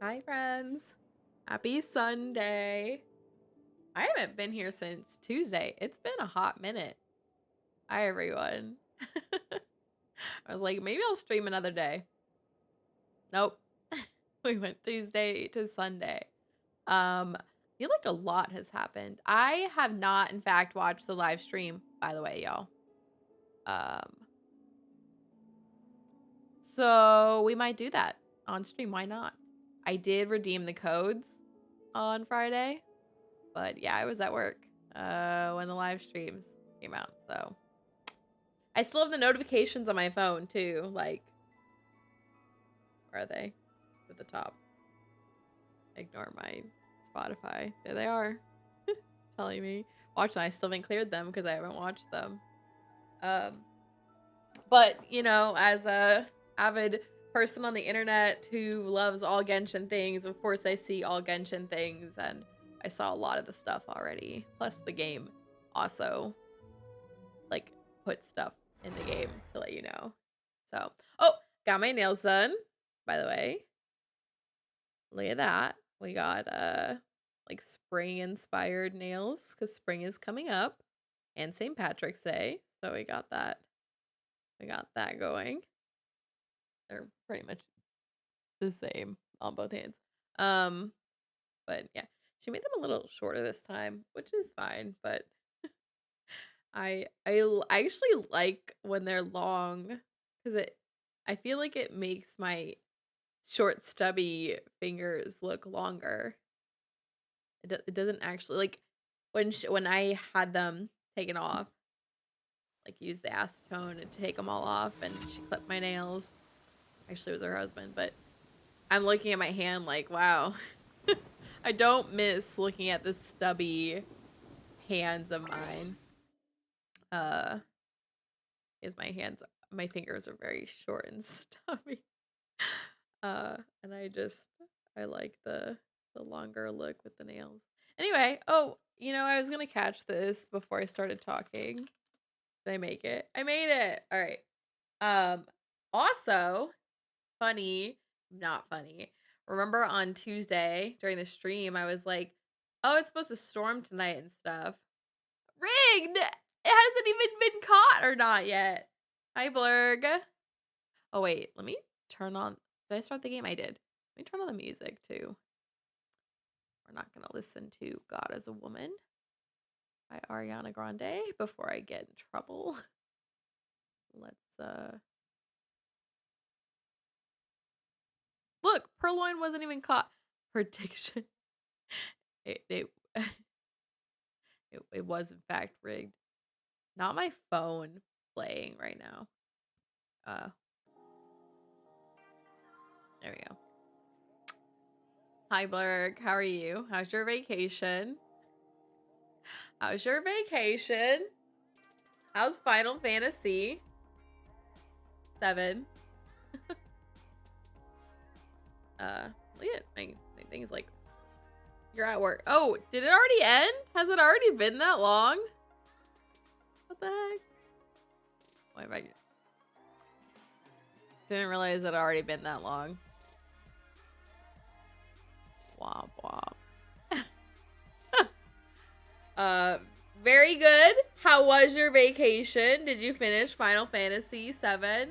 Hi, friends. Happy Sunday. I haven't been here since Tuesday. It's been a hot minute. Hi, everyone. I was like, maybe I'll stream another day. Nope. We went Tuesday to Sunday. I feel like a lot has happened. I have not, in fact, watched the live stream, by the way, y'all. So we might do that on stream. Why not? I did redeem the codes on Friday. But yeah, I was at work when the live streams came out. So I still have the notifications on my phone too. Like, where are they? At the top. Ignore my Spotify. There they are. Telling me. Watch them. I still haven't cleared them because I haven't watched them. But, you know, as a avid person on the internet who loves all Genshin things, of course I see all Genshin things, and I saw a lot of the stuff already. Plus the game also, like, put stuff in the game to let you know. So, oh, got my nails done, by the way. Look at that. We got, like, spring-inspired nails, because spring is coming up, and St. Patrick's Day, so we got that. We got that going. They're pretty much the same on both hands. But yeah, she made them a little shorter this time, which is fine. But I actually like when they're long because I feel like it makes my short stubby fingers look longer. It doesn't actually like when I had them taken off, like use the acetone and take them all off, and she clipped my nails. Actually, it was her husband, but I'm looking at my hand like, wow. I don't miss looking at the stubby hands of mine. Is my fingers are very short and stubby. And I like the longer look with the nails. Anyway, oh, you know, I was gonna catch this before I started talking. Did I make it? I made it. All right. Also, funny, not funny. Remember on Tuesday during the stream, I was like, oh, it's supposed to storm tonight and stuff. Rigged! It hasn't even been caught or not yet. Hi, Blurg. Oh, wait. Let me turn on... Did I start the game? I did. Let me turn on the music, too. We're not going to listen to God as a Woman by Ariana Grande before I get in trouble. Let's, Look, Purloin wasn't even caught. Prediction. It it was, in fact, rigged. Not my phone playing right now. There we go. Hi, Blurg. How are you? How's your vacation? How's your vacation? How's Final Fantasy 7? Look at my thing's like, you're at work. Oh, did it already end? Has it already been that long? What the heck? Why am I... Didn't realize it had already been that long. Womp womp. Very good. How was your vacation? Did you finish Final Fantasy 7?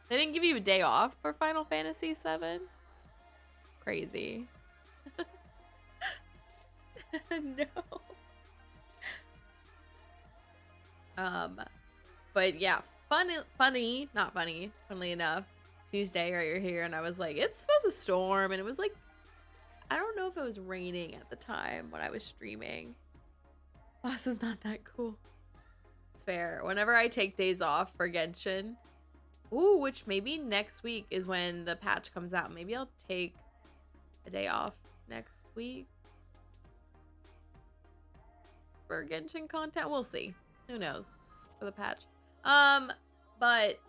They didn't give you a day off for Final Fantasy 7? Crazy. No. But yeah, funny, not funny, funnily enough, Tuesday right here, and I was like, it's supposed to storm, and it was like, I don't know if it was raining at the time when I was streaming. Boss is not that cool. It's fair. Whenever I take days off for Genshin, ooh, which maybe next week is when the patch comes out. Maybe I'll take a day off next week for Genshin content. We'll see. Who knows for the patch. But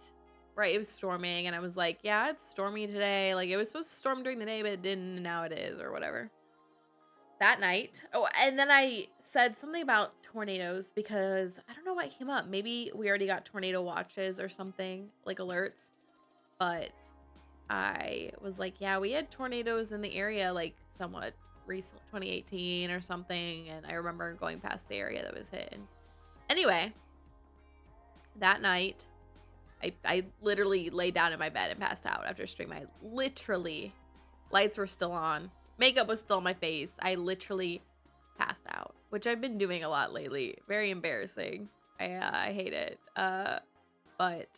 right, it was storming, and I was like, yeah, it's stormy today. Like, it was supposed to storm during the day, but it didn't, and now it is, or whatever. That night. Oh, and then I said something about tornadoes because I don't know what came up. Maybe we already got tornado watches or something, like alerts. But I was like, yeah, we had tornadoes in the area like somewhat recent, 2018 or something, and I remember going past the area that was hit. And anyway, that night, I literally laid down in my bed and passed out after stream. I literally, lights were still on, makeup was still on my face. I literally passed out, which I've been doing a lot lately. Very embarrassing. I hate it. But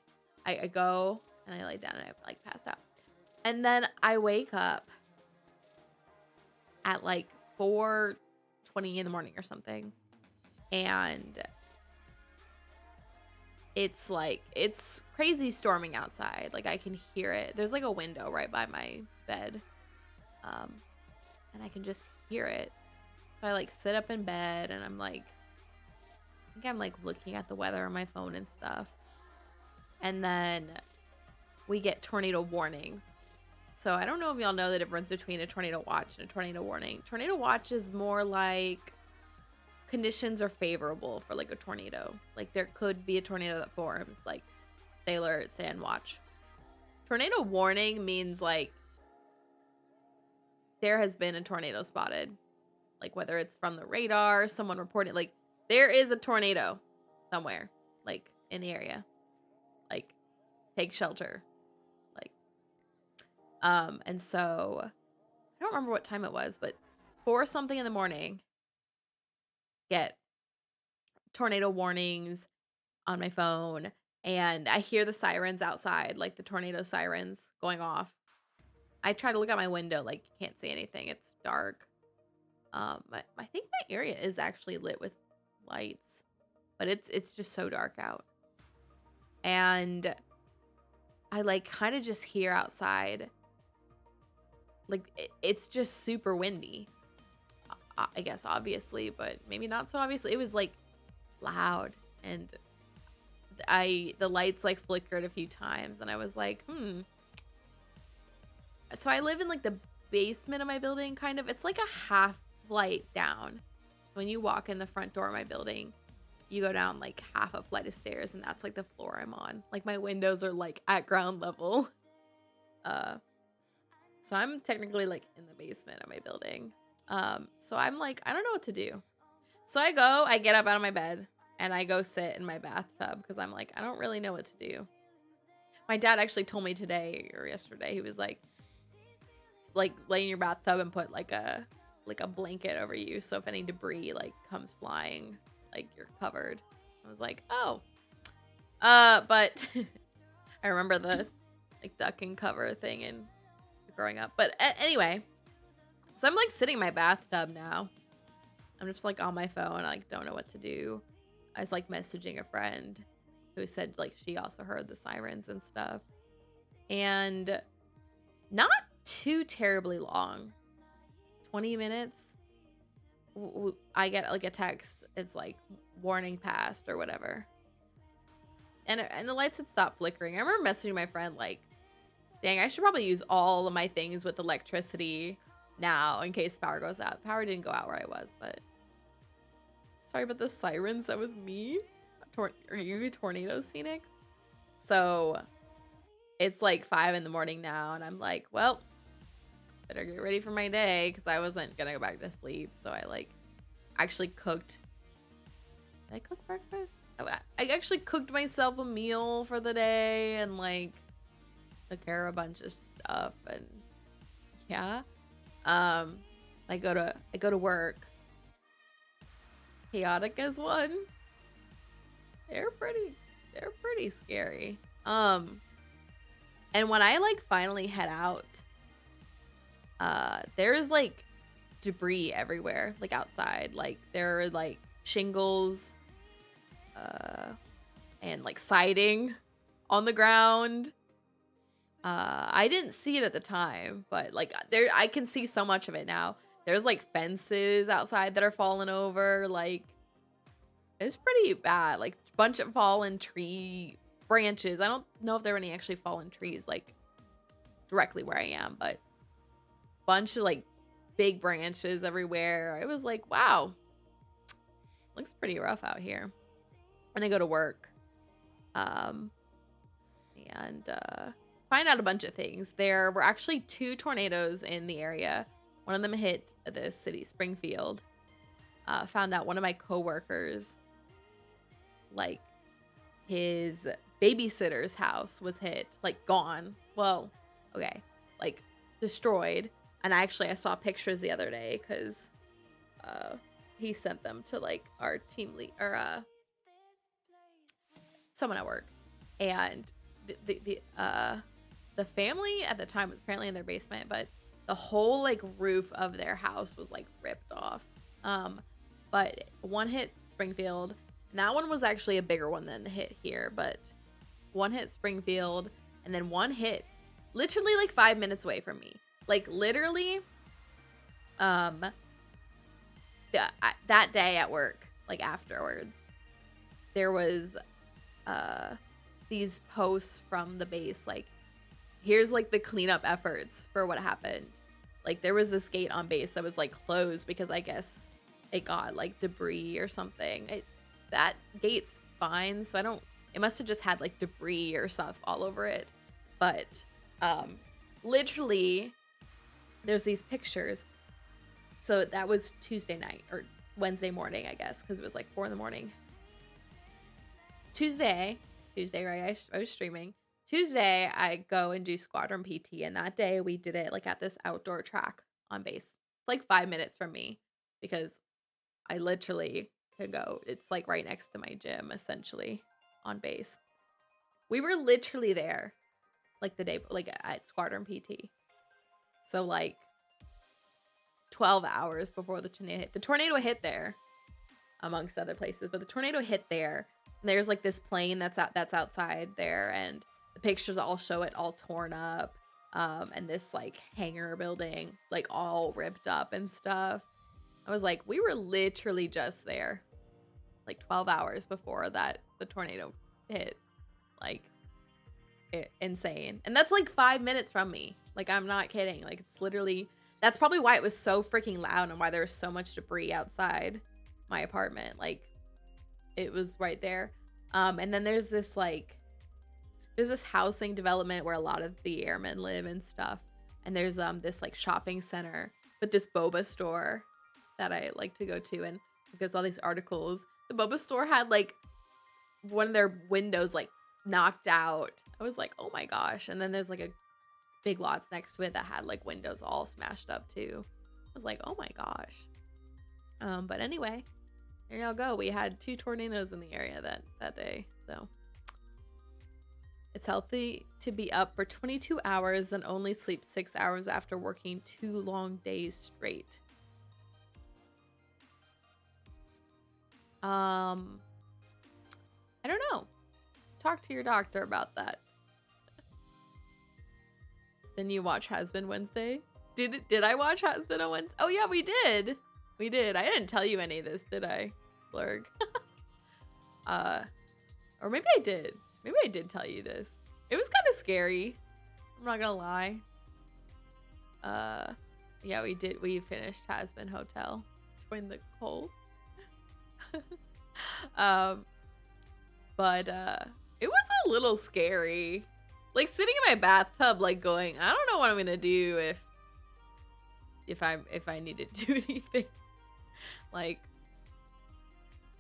I go and I lay down and I like passed out. And then I wake up at like 4:20 in the morning or something. And it's like, it's crazy storming outside. Like I can hear it. There's like a window right by my bed. And I can just hear it. So I like sit up in bed and I'm like, I think I'm like looking at the weather on my phone and stuff. And then we get tornado warnings. So I don't know if y'all know the difference between a tornado watch and a tornado warning. Tornado watch is more like conditions are favorable for like a tornado. Like there could be a tornado that forms, like stay alert, stay on watch. Tornado warning means like there has been a tornado spotted. Like whether it's from the radar, someone reported, like there is a tornado somewhere, like in the area. Like take shelter. Like and so I don't remember what time it was, but 4 something in the morning, get tornado warnings on my phone, and I hear the sirens outside, like the tornado sirens going off. I try to look out my window, like can't see anything. It's dark. I think my area is actually lit with lights, but it's just so dark out. And I like kind of just hear outside, like it's just super windy. I guess obviously, but maybe not so obviously. It was like loud, and the lights like flickered a few times, and I was like, So I live in like the basement of my building, kind of. It's like a half flight down. So when you walk in the front door of my building, you go down like half a flight of stairs, and that's like the floor I'm on. Like my windows are like at ground level. So I'm technically like in the basement of my building. So I'm like, I don't know what to do. So I get up out of my bed and I go sit in my bathtub because I'm like, I don't really know what to do. My dad actually told me today or yesterday, he was like lay in your bathtub and put like a blanket over you, so if any debris like comes flying, like you're covered. I was like, oh. But I remember the like duck and cover thing and growing up. But anyway, so I'm like sitting in my bathtub now. I'm just like on my phone. I like don't know what to do. I was like messaging a friend who said like she also heard the sirens and stuff. And not too terribly long. 20 minutes. I get like a text. It's like warning passed or whatever. And the lights had stopped flickering. I remember messaging my friend like, dang, I should probably use all of my things with electricity now in case power goes out. Power didn't go out where I was, but sorry about the sirens. That was me. Are you tornado scenics? So it's like 5 in the morning now, and I'm like, well, better get ready for my day because I wasn't gonna go back to sleep. So I like actually cooked. Did I cook breakfast? Oh, I actually cooked myself a meal for the day and like took care of a bunch of stuff, and yeah. I go to work. Chaotic as one. They're pretty scary. And when I like finally head out, there's like debris everywhere, like outside. Like there are like shingles, and like siding on the ground. I didn't see it at the time, but like I can see so much of it now. There's like fences outside that are falling over. Like it's pretty bad. Like a bunch of fallen tree branches. I don't know if there were any actually fallen trees like directly where I am, but bunch of like big branches everywhere. I was like, wow, looks pretty rough out here. And I go to work. And find out a bunch of things. There were actually 2 tornadoes in the area. One of them hit the city, Springfield. Found out one of my coworkers, like, his babysitter's house was hit, like, gone. Well, okay, like, destroyed. And I saw pictures the other day because he sent them to, like, our team lead, or someone at work. And the family at the time was apparently in their basement, but the whole, like, roof of their house was, like, ripped off. But one hit Springfield, and that one was actually a bigger one than the hit here, but one hit Springfield, and then one hit literally, like, 5 minutes away from me. Like, literally, that day at work, like, afterwards, there was these posts from the base, like, here's, like, the cleanup efforts for what happened. Like, there was this gate on base that was, like, closed because I guess it got, like, debris or something. That gate's fine, so it must have just had, like, debris or stuff all over it. But literally, there's these pictures. So that was Tuesday night, or Wednesday morning, I guess, because it was like 4 in the morning. Tuesday, right? I was streaming. Tuesday, I go and do squadron PT, and that day we did it, like, at this outdoor track on base. It's like 5 minutes from me because I literally could go. It's, like, right next to my gym, essentially, on base. We were literally there, like, the day, like, at squadron PT. So, like, 12 hours before the tornado hit. The tornado hit there, amongst other places, but the tornado hit there. And there's, like, this plane that's outside there, and the pictures all show it all torn up, and this, like, hangar building, like, all ripped up and stuff. I was like, we were literally just there, like, 12 hours before the tornado hit. Like, insane. And that's, like, 5 minutes from me. Like, I'm not kidding. Like, it's literally, that's probably why it was so freaking loud and why there was so much debris outside my apartment. Like, it was right there. And then there's this, like, there's this housing development where a lot of the airmen live and stuff. And there's this, like, shopping center with this boba store that I like to go to, and there's all these articles. The boba store had, like, one of their windows, like, knocked out. I was like, oh my gosh. And then there's, like, a big lots next to it that had, like, windows all smashed up too. I was like, oh my gosh. But anyway, there y'all go. We had 2 tornadoes in the area that day. So it's healthy to be up for 22 hours and only sleep 6 hours after working 2 long days straight. I don't know. Talk to your doctor about that. Then you watch Has Been Wednesday? Did I watch Has Been on Wednesday? Oh yeah, we did. We did. I didn't tell you any of this, did I? Blurg. Or maybe I did. Maybe I did tell you this. It was kind of scary. I'm not gonna lie. Yeah, we did. We finished Has Been Hotel. Join the cold. But it was a little scary. Like, sitting in my bathtub, like, going, I don't know what I'm gonna do if I need to do anything. Like,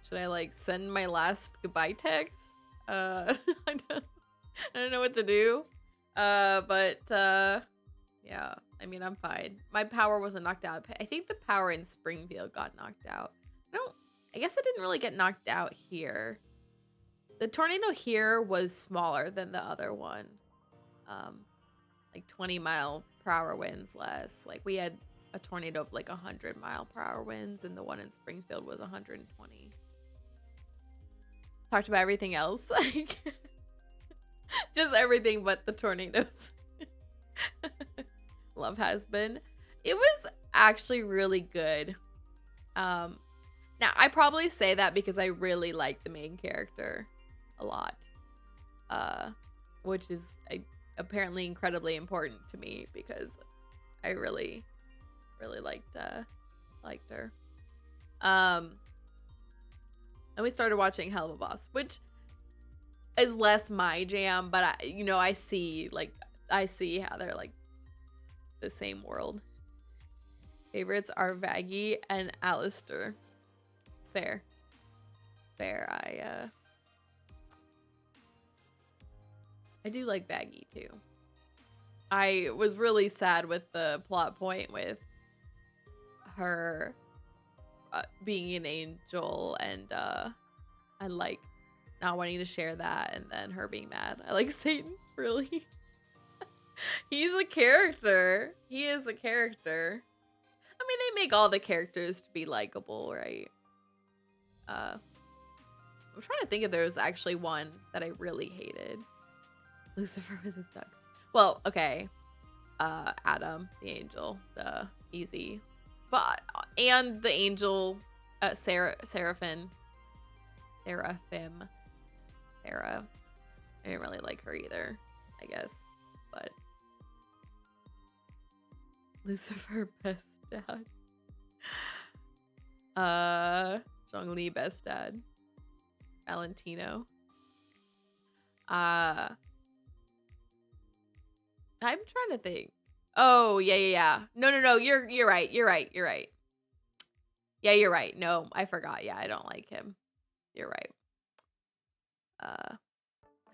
should I, like, send my last goodbye text? I don't know what to do. But yeah, I mean, I'm fine. My power wasn't knocked out. I think the power in Springfield got knocked out. I guess it didn't really get knocked out here. The tornado here was smaller than the other one. Like 20-mile-per-hour winds less. Like, we had a tornado of like 100-mile-per-hour winds, and the one in Springfield was 120. Talked about everything else. Like, just everything but the tornadoes. Love Has Been. It was actually really good. Now, I probably say that because I really like the main character a lot. Which is apparently incredibly important to me because I really liked her. And we started watching Hell of a Boss, which is less my jam, but I see, like, I see how they're like the same world. Favorites are Vaggie and Alistair. It's fair. It's fair. I do like Vaggie too. I was really sad with the plot point with her being an angel and I like not wanting to share that and then her being mad. I like Satan, really. He's a character. He is a character. I mean, they make all the characters to be likable, right? I'm trying to think if there was actually one that I really hated. Lucifer with his ducks. Well, okay. Adam, the angel, the easy. But and the angel, Seraphim. Sarah. I didn't really like her either, I guess. But Lucifer best dad. Zhongli best dad. Valentino. I'm trying to think. Oh, yeah. No. You're right. Yeah, you're right. No, I forgot. Yeah, I don't like him. You're right.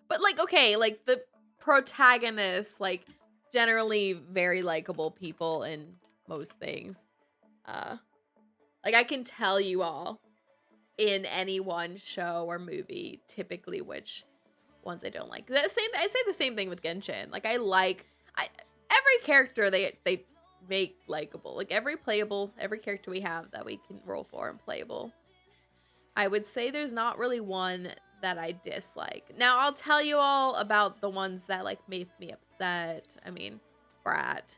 But like, okay, like the protagonists, like generally very likable people in most things. Like I can tell you all in any one show or movie typically which ones I don't like. I say the same thing with Genshin. Like every character they make likable. Like every character we have that we can roll for and playable. I would say there's not really one that I dislike. Now I'll tell you all about the ones that like made me upset. I mean, Brat.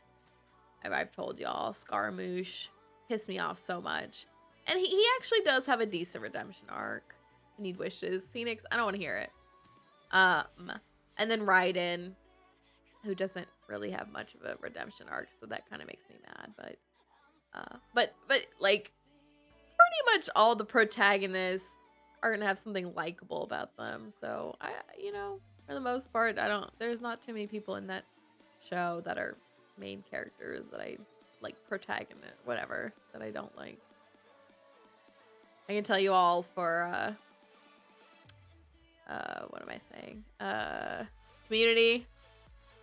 I've told y'all. Scaramouche pissed me off so much. And he actually does have a decent redemption arc. I need wishes. Phoenix, I don't want to hear it. And then Raiden, who doesn't really have much of a redemption arc, so that kind of makes me mad. But like pretty much all the protagonists are gonna have something likable about them. So for the most part, there's not too many people in that show that are main characters that I like, protagonist, whatever, that I don't like. I can tell you all for what am I saying? Community,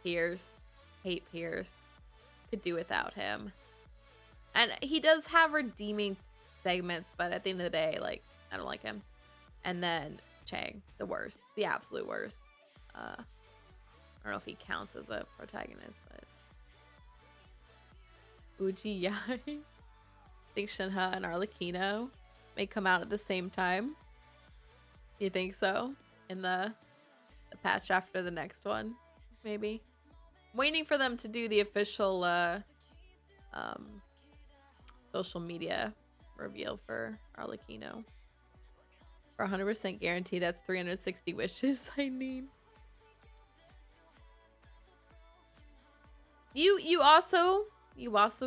Pierce, hate Pierce, could do without him. And he does have redeeming segments, but at the end of the day, like, I don't like him. And then Chang, the worst, the absolute worst. I don't know if he counts as a protagonist, but Uji Yai. I think Shinha and Arlecchino may come out at the same time. You think so? In the patch after the next one, maybe. I'm waiting for them to do the official social media reveal for Arlecchino. For 100% guarantee, that's 360 wishes I need. You also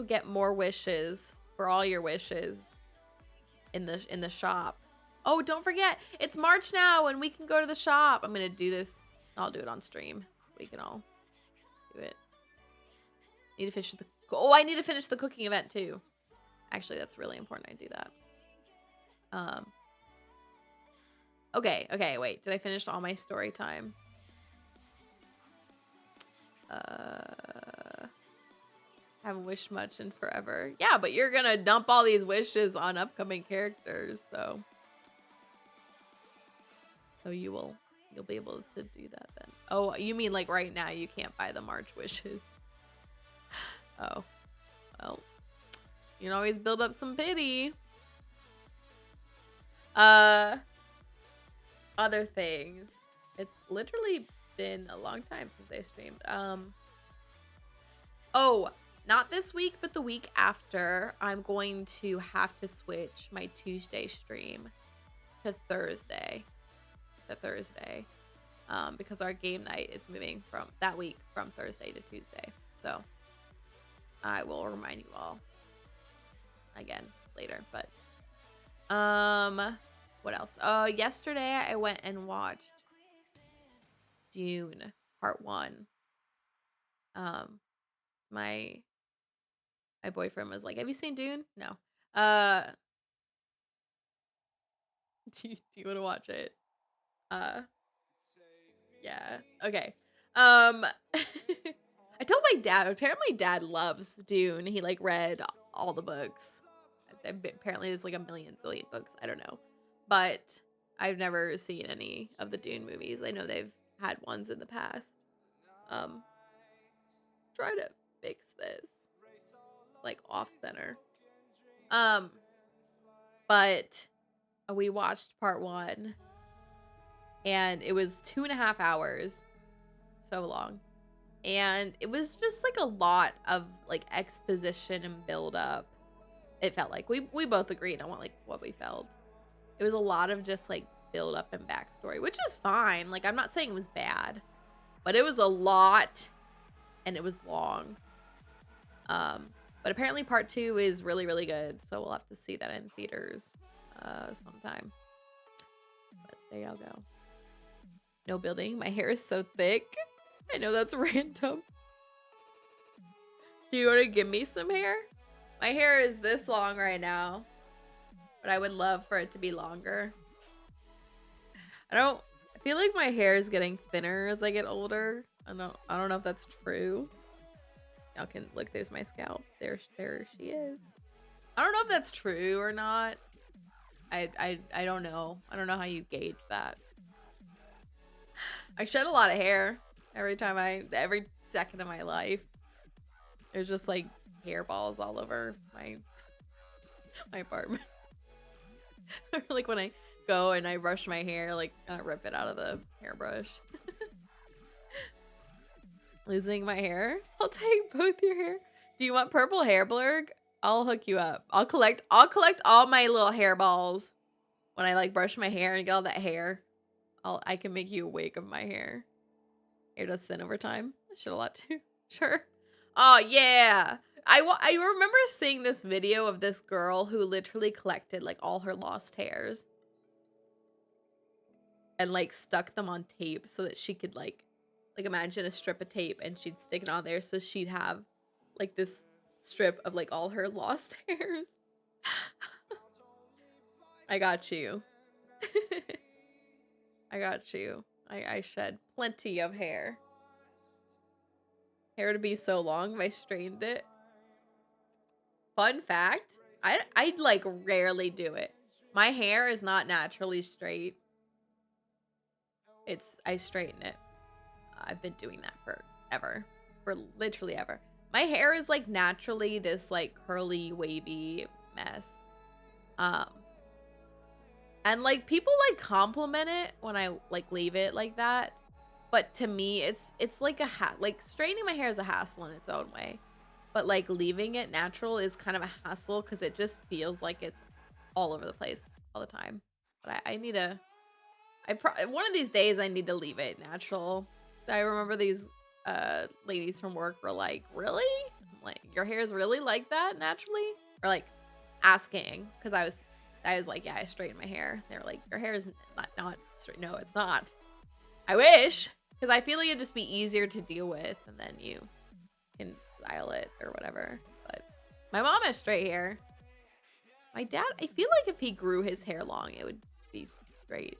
get more wishes for all your wishes in the shop. Oh, don't forget, it's March now and we can go to the shop. I'm gonna do this. I'll do it on stream. We can all do it. Need to finish I need to finish the cooking event too. Actually, that's really important I do that. Okay, wait. Did I finish all my story time? Haven't wished much in forever. Yeah, but you're gonna dump all these wishes on upcoming characters, so you'll be able to do that then. Oh, you mean like right now you can't buy the March wishes? Oh, well, you can always build up some pity. Other things. It's literally been a long time since I streamed. Oh, not this week, but the week after, I'm going to have to switch my Tuesday stream to Thursday. Because our game night is moving from that week from Thursday to Tuesday. So I will remind you all again later. But what else? Yesterday I went and watched Dune Part 1. Um, my my boyfriend was like, "Have you seen Dune?" No. Uh, do you want to watch it? Uh, yeah. Okay. I told my dad. Apparently, my dad loves Dune. He like read all the books. Apparently, there's like a million zillion books. I don't know, but I've never seen any of the Dune movies. I know they've had ones in the past. Um, try to fix this like off center. Um, but we watched part one, and it was 2.5 hours, so long. And it was just like a lot of like exposition and build up. It felt like we both agreed on what we felt. It was a lot of just like build up and backstory, which is fine. Like I'm not saying it was bad, but it was a lot and it was long. But apparently part two is really, really good, so we'll have to see that in theaters sometime. But there y'all go. No building. My hair is so thick. I know that's random. Do you want to give me some hair? My hair is this long right now, but I would love for it to be longer. I feel like my hair is getting thinner as I get older. I don't know if that's true. Y'all can look, there's my scalp. There she is. I don't know if that's true or not. I don't know. I don't know how you gauge that. I shed a lot of hair every second of my life. There's just like hairballs all over my apartment. Like when I go and I brush my hair, like I rip it out of the hairbrush. Losing my hair? So I'll take both your hair. Do you want purple hair blurg? I'll hook you up. I'll collect all my little hairballs when I like brush my hair and get all that hair. I can make you a wig of my hair. Hair does thin over time. I shed a lot too. Sure. Oh yeah. I remember seeing this video of this girl who literally collected like all her lost hairs and like stuck them on tape so that she could like imagine a strip of tape and she'd stick it on there so she'd have like this strip of like all her lost hairs. I got you. I got you. I shed plenty of hair. Hair to be so long if I straightened it. Fun fact, I like rarely do it. My hair is not naturally straight. I straighten it. I've been doing that forever. For literally ever. My hair is like naturally this like curly, wavy mess. And like people like compliment it when I like leave it like that. But to me, it's like like straightening my hair is a hassle in its own way. But like leaving it natural is kind of a hassle because it just feels like it's all over the place all the time. But I need to, one of these days I need to leave it natural. I remember these ladies from work were like, really? Like, your hair is really like that naturally? Or like asking, because I was like, yeah, I straighten my hair. They were like, your hair is not straight. No, it's not. I wish, because I feel like it'd just be easier to deal with, and then you can style it or whatever. But my mom has straight hair. My dad, I feel like if he grew his hair long, it would be straight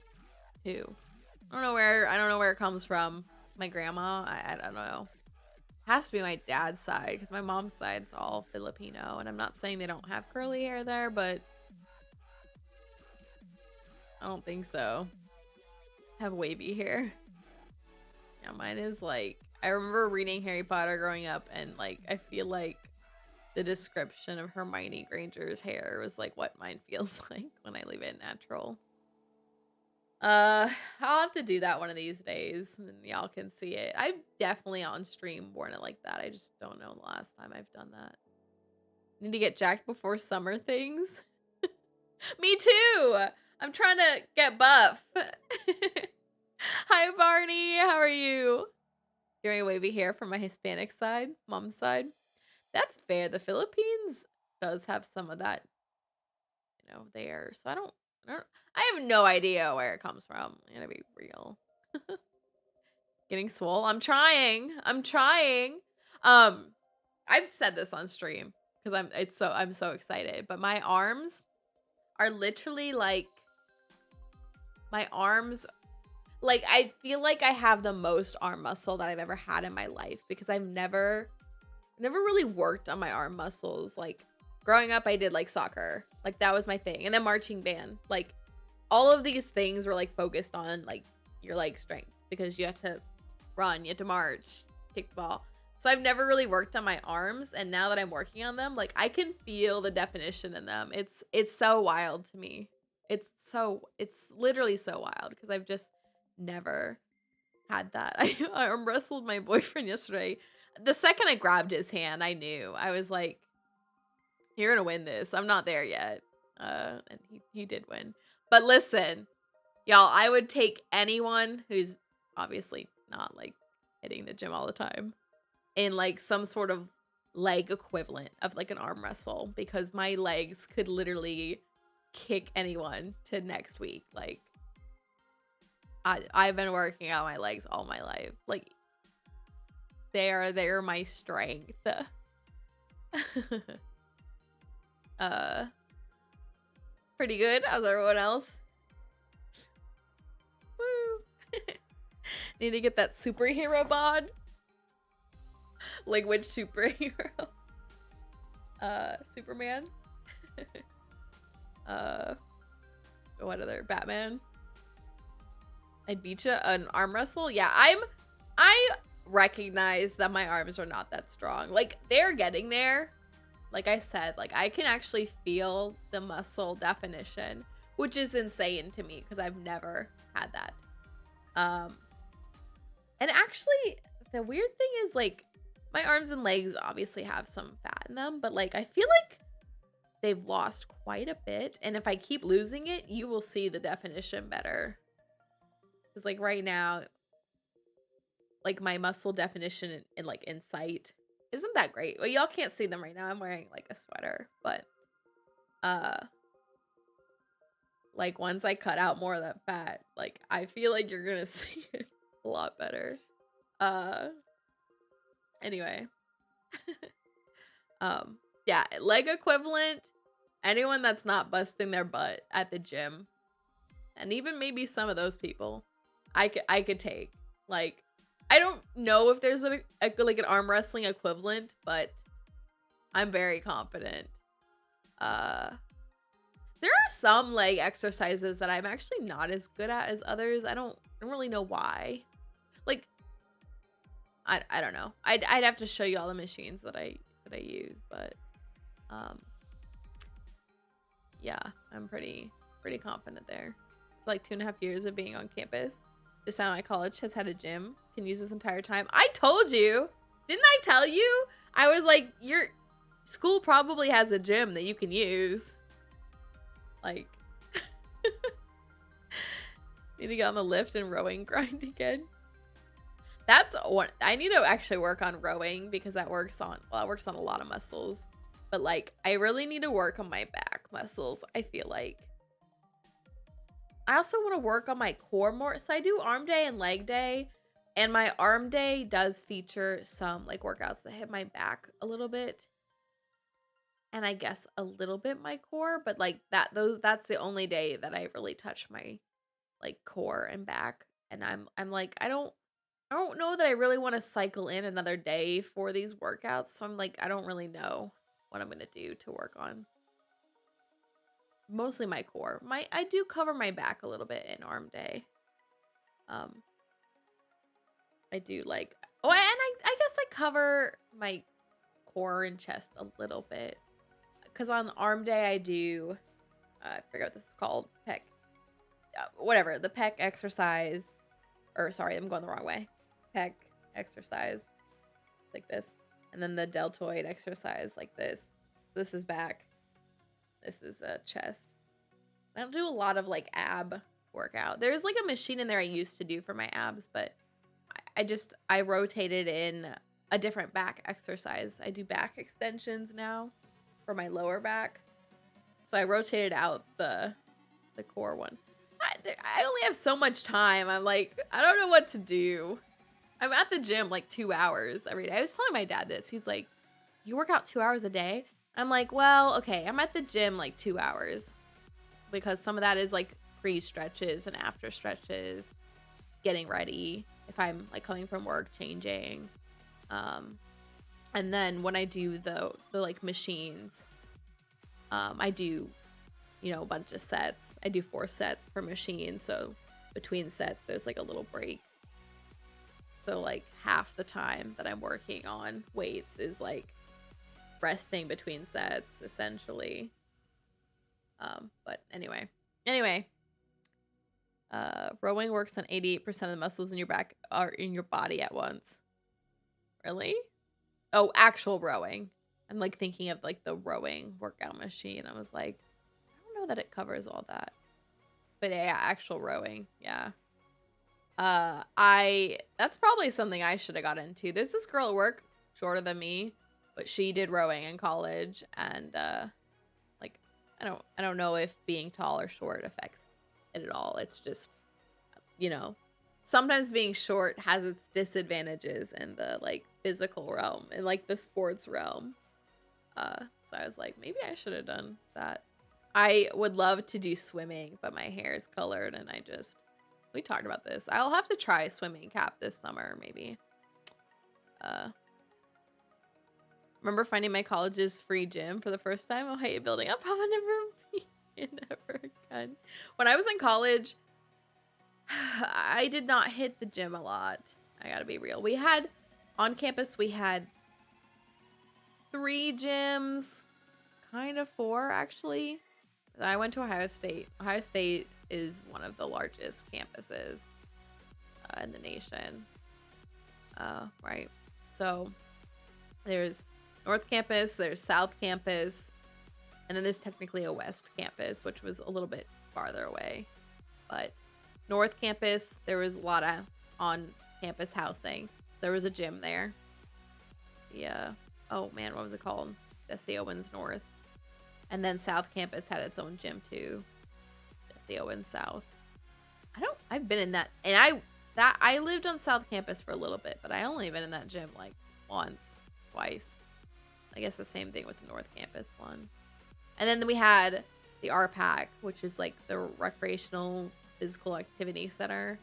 too. I don't know where it comes from. My grandma, I don't know. It has to be my dad's side because my mom's side's all Filipino, and I'm not saying they don't have curly hair there, but I don't think so. I have wavy hair. Yeah, mine is like, I remember reading Harry Potter growing up, and like I feel like the description of Hermione Granger's hair was like what mine feels like when I leave it natural. I'll have to do that one of these days, and y'all can see it. I've definitely on stream worn it like that. I just don't know the last time I've done that. Need to get jacked before summer things. Me too. I'm trying to get buff. Hi Barney, how are you? Hearing wavy hair from my Hispanic side, mom's side. That's fair. The Philippines does have some of that, there. So I have no idea where it comes from. I'm gonna be real. Getting swole. I'm trying. Um, I've said this on stream because I'm so excited, but my arms are literally like my arms like I feel like I have the most arm muscle that I've ever had in my life because I've never really worked on my arm muscles. Like growing up I did like soccer. Like that was my thing. And then marching band. Like all of these things were like focused on like your leg strength because you have to run, you have to march, kick the ball. So I've never really worked on my arms, and now that I'm working on them, like I can feel the definition in them. It's so wild to me. It's literally so wild because I've just never had that. I arm wrestled my boyfriend yesterday. The second I grabbed his hand, I knew. I was like, "You're gonna win this." I'm not there yet, and he did win. But listen, y'all, I would take anyone who's obviously not like hitting the gym all the time in like some sort of leg equivalent of like an arm wrestle because my legs could literally kick anyone to next week. Like I've been working out my legs all my life. Like they're my strength. Pretty good. How's everyone else? Woo. Need to get that superhero bod. Like which superhero? Superman? What other? Batman? I'd beat you an arm wrestle? Yeah, I recognize that my arms are not that strong. Like they're getting there. Like I said, like I can actually feel the muscle definition, which is insane to me because I've never had that. And actually the weird thing is like my arms and legs obviously have some fat in them, but like I feel like they've lost quite a bit. And if I keep losing it, you will see the definition better. Because like right now, like my muscle definition in like in sight isn't that great. Well, y'all can't see them right now. I'm wearing like a sweater, but like once I cut out more of that fat, like I feel like you're gonna see it a lot better. Anyway. Yeah, leg equivalent, anyone that's not busting their butt at the gym, and even maybe some of those people, I could take. Like, I don't know if there's like an arm wrestling equivalent, but I'm very confident. There are some leg exercises that I'm actually not as good at as others. I don't really know why. Like, I don't know. I'd have to show you all the machines that I use, but yeah, I'm pretty confident there. For like 2.5 years of being on campus, just down at my college has had a gym. Can use this entire time. I told you, didn't I tell you? I was like, your school probably has a gym that you can use. Like, need to get on the lift and rowing grind again. That's what I need to actually work on, rowing, because that works on a lot of muscles. But like I really need to work on my back muscles. I feel like I also want to work on my core more. So I do arm day and leg day, and my arm day does feature some like workouts that hit my back a little bit, and I guess a little bit my core, but like that's the only day that I really touch my like core and back. And I'm like I don't know that I really want to cycle in another day for these workouts. So I'm like, I don't really know what I'm going to do to work on. Mostly my core. I do cover my back a little bit in arm day. I do like, oh, and I guess I cover my core and chest a little bit. Because on arm day I do, I forget what this is called, pec. Whatever, the pec exercise. Or sorry, I'm going the wrong way. Pec exercise like this, and then the deltoid exercise like this. This is back, this is chest. I don't do a lot of like ab workout. There's like a machine in there I used to do for my abs, but I rotated in a different back exercise. I do back extensions now for my lower back, so I rotated out the core one. I only have so much time. I'm like, I don't know what to do. I'm at the gym like 2 hours every day. I was telling my dad this. He's like, you work out 2 hours a day? I'm like, well, okay, I'm at the gym like 2 hours because some of that is like pre-stretches and after stretches, getting ready if I'm like coming from work, changing. And then when I do the like machines, I do, a bunch of sets. I do 4 sets per machine. So between sets, there's like a little break. So like half the time that I'm working on weights is like resting between sets, essentially. But anyway, rowing works on 88% of the muscles in your back are in your body at once. Really? Oh, actual rowing. I'm like thinking of like the rowing workout machine. I was like, I don't know that it covers all that. But yeah, actual rowing. Yeah. That's probably something I should have got into. There's this girl at work, shorter than me, but she did rowing in college, and like I don't know if being tall or short affects it at all. It's just, sometimes being short has its disadvantages in the like physical realm and like the sports realm. So I was like, maybe I should have done that. I would love to do swimming, but my hair is colored and we talked about this. I'll have to try swimming cap this summer, maybe. Remember finding my college's free gym for the first time? Oh, hey, building up. I'll never again. When I was in college, I did not hit the gym a lot. I gotta be real. On campus, we had 3 gyms, kind of 4, actually. I went to Ohio State. Ohio State is one of the largest campuses in the nation. Right. So there's North Campus, there's South Campus, and then there's technically a West Campus, which was a little bit farther away. But North Campus, there was a lot of on-campus housing. There was a gym there. Oh man, what was it called? Jesse Owens North. And then South Campus had its own gym too. Jesse Owens South. I've been in that, and I lived on South Campus for a little bit, but I only been in that gym like once, twice. I guess the same thing with the North Campus one. And then we had the RPAC, which is like the Recreational Physical Activity Center.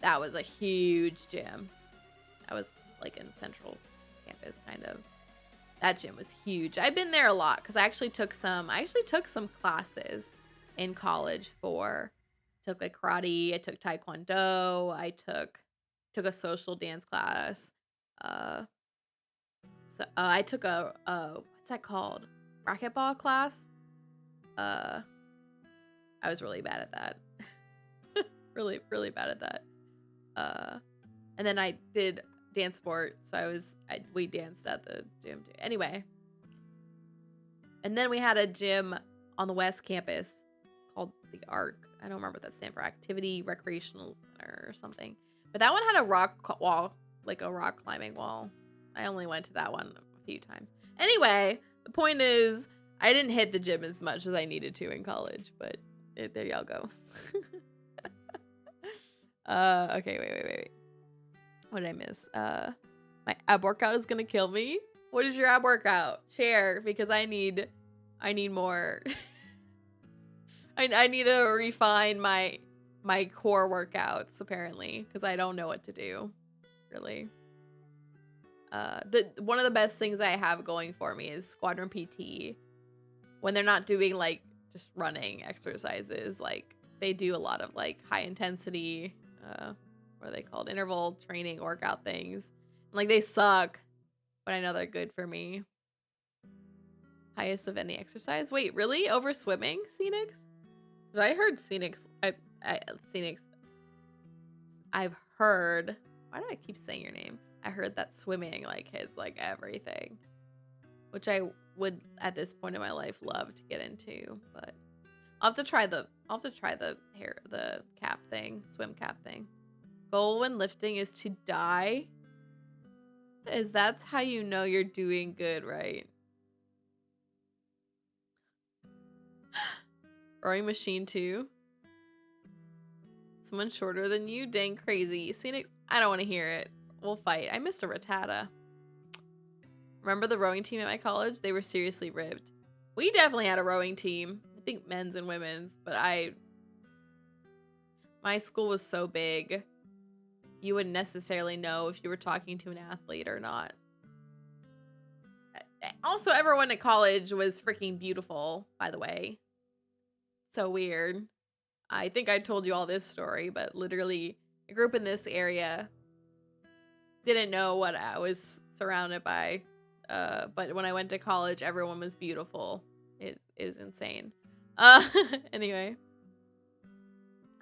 That was a huge gym. That was like in Central Campus, kind of. That gym was huge. I've been there a lot because I actually took some classes in college took like karate, I took taekwondo, I took a social dance class. So I took a what's that called? Racquetball class. I was really bad at that. really, really bad at that. And then I did dance sport, so we danced at the gym too. Anyway, and then we had a gym on the West Campus called the ARC. I don't remember what that stands for. Activity Recreational Center or something. But that one had a rock wall, like a rock climbing wall. I only went to that one a few times. Anyway, the point is, I didn't hit the gym as much as I needed to in college, but there y'all go. Okay, wait. What did I miss? My ab workout is gonna kill me. What is your ab workout? Share, because I need more. I need to refine my core workouts, apparently, because I don't know what to do, really. One of the best things I have going for me is Squadron PT. When they're not doing like just running exercises, like they do a lot of like high intensity, what are they called? Interval training workout things. Like they suck, but I know they're good for me. Highest of any exercise? Wait, really? Over swimming, Scenics? I heard Scenics. Scenics. I've heard. Why do I keep saying your name? I heard that swimming like hits like everything, which I would at this point in my life love to get into, but I'll have to try the cap thing, swim cap thing. Goal when lifting is to die. That's how you know you're doing good, right? Rowing machine too. Someone shorter than you? Dang crazy. Scenic, I don't want to hear it. We'll fight. I missed a Rattata. Remember the rowing team at my college? They were seriously ribbed. We definitely had a rowing team. I think men's and women's, but my school was so big, you wouldn't necessarily know if you were talking to an athlete or not. Also, everyone at college was freaking beautiful, by the way. So weird. I think I told you all this story, but literally, I grew up in this area. Didn't know what I was surrounded by. But when I went to college, everyone was beautiful. It is insane. Anyway.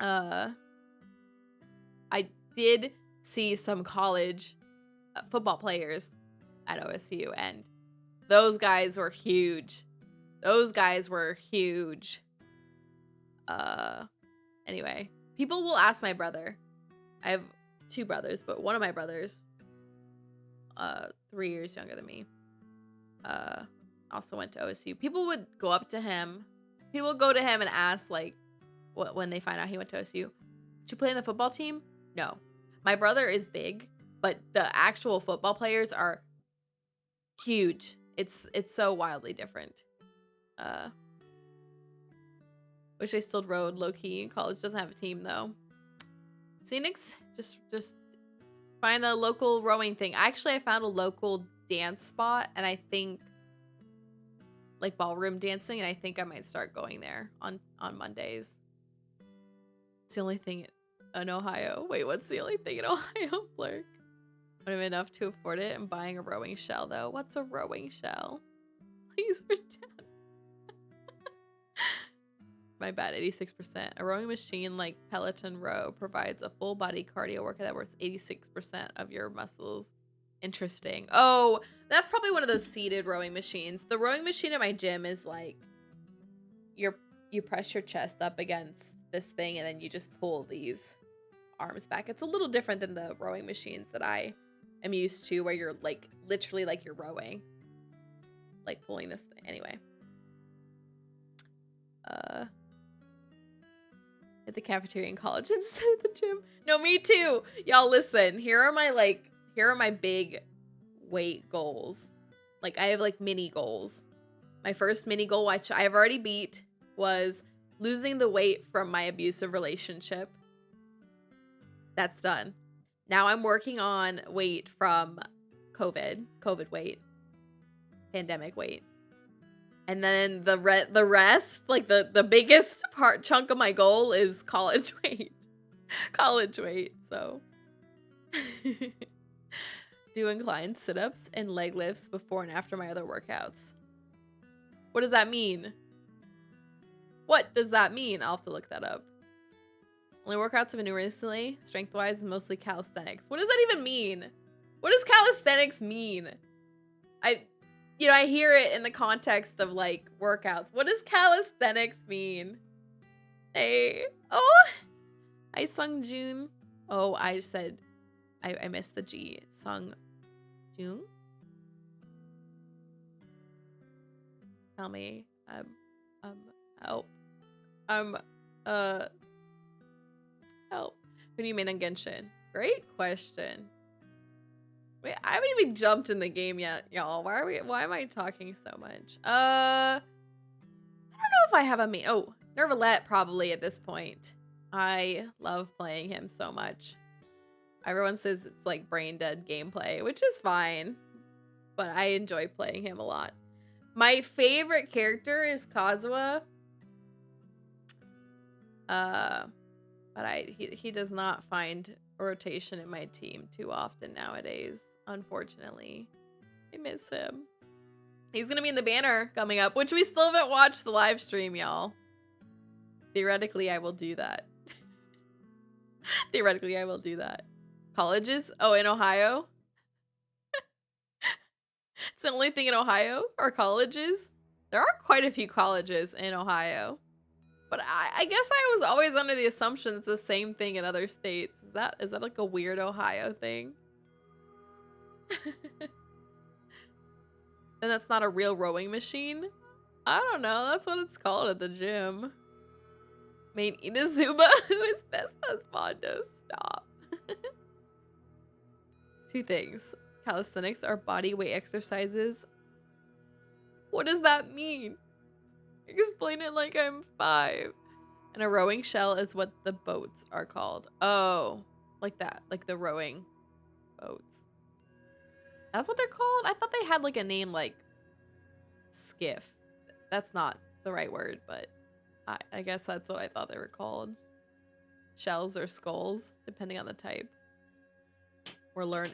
I did see some college football players at OSU, and those guys were huge. Anyway, people will ask my brother. I have 2 brothers, but one of my brothers, 3 years younger than me, also went to OSU. People would go up to him. People would go to him and ask, like, when they find out he went to OSU, did you play in the football team? No. My brother is big, but the actual football players are huge. It's so wildly different. Wish I still rode low-key. College doesn't have a team, though. Phoenix, just find a local rowing thing. Actually, I found a local dance spot, and I think, like, ballroom dancing, and I think I might start going there on Mondays. It's the only thing in Ohio. Wait, what's the only thing in Ohio? Blurk. Would have enough to afford it. I'm buying a rowing shell, though. What's a rowing shell? Please pretend. My bad, 86%. A rowing machine like Peloton Row provides a full body cardio workout that works 86% of your muscles. Interesting. Oh, that's probably one of those seated rowing machines. The rowing machine at my gym is like you press your chest up against this thing and then you just pull these arms back. It's a little different than the rowing machines that I am used to, where you're like literally like you're rowing, like pulling this thing. Anyway, at the cafeteria in college instead of the gym. No, me too. Y'all listen. Here are my big weight goals. Like, I have like mini goals. My first mini goal, which I've already beat, was losing the weight from my abusive relationship. That's done. Now I'm working on weight from COVID weight, pandemic weight. And then the rest, like the biggest chunk of my goal is college weight. College weight, so. Do inclined sit-ups and leg lifts before and after my other workouts. What does that mean? What does that mean? I'll have to look that up. Only workouts I've been doing recently, strength-wise, is mostly calisthenics. What does that even mean? What does calisthenics mean? I hear it in the context of, like, workouts. What does calisthenics mean? Hey. Oh. I sung June. Oh, I said, I missed the G. Sung June? Tell me. Help. Help. Who do you mean on Genshin? Great question. Wait, I haven't even jumped in the game yet, y'all. Why am I talking so much? I don't know if I have a main. Oh, Nervalette probably at this point. I love playing him so much. Everyone says it's like brain dead gameplay, which is fine, but I enjoy playing him a lot. My favorite character is Kazuha. But he does not find a rotation in my team too often nowadays, unfortunately. I miss him. He's gonna be in the banner coming up, which we still haven't watched the live stream, y'all. Theoretically, I will do that. Theoretically, I will do that. Colleges? Oh, in Ohio? It's the only thing in Ohio are colleges. There are quite a few colleges in Ohio. But I guess I was always under the assumption it's the same thing in other states. Is that like a weird Ohio thing? And that's not a real rowing machine? I don't know. That's what it's called at the gym. Main Inazuma, who is best as Mondo. Stop. Two things. Calisthenics are body weight exercises. What does that mean? Explain it like I'm 5. And a rowing shell is what the boats are called. Oh, like that. Like the rowing boats. That's what they're called? I thought they had like a name like skiff. That's not the right word, but I guess that's what I thought they were called. Shells or skulls, depending on the type. We're learning.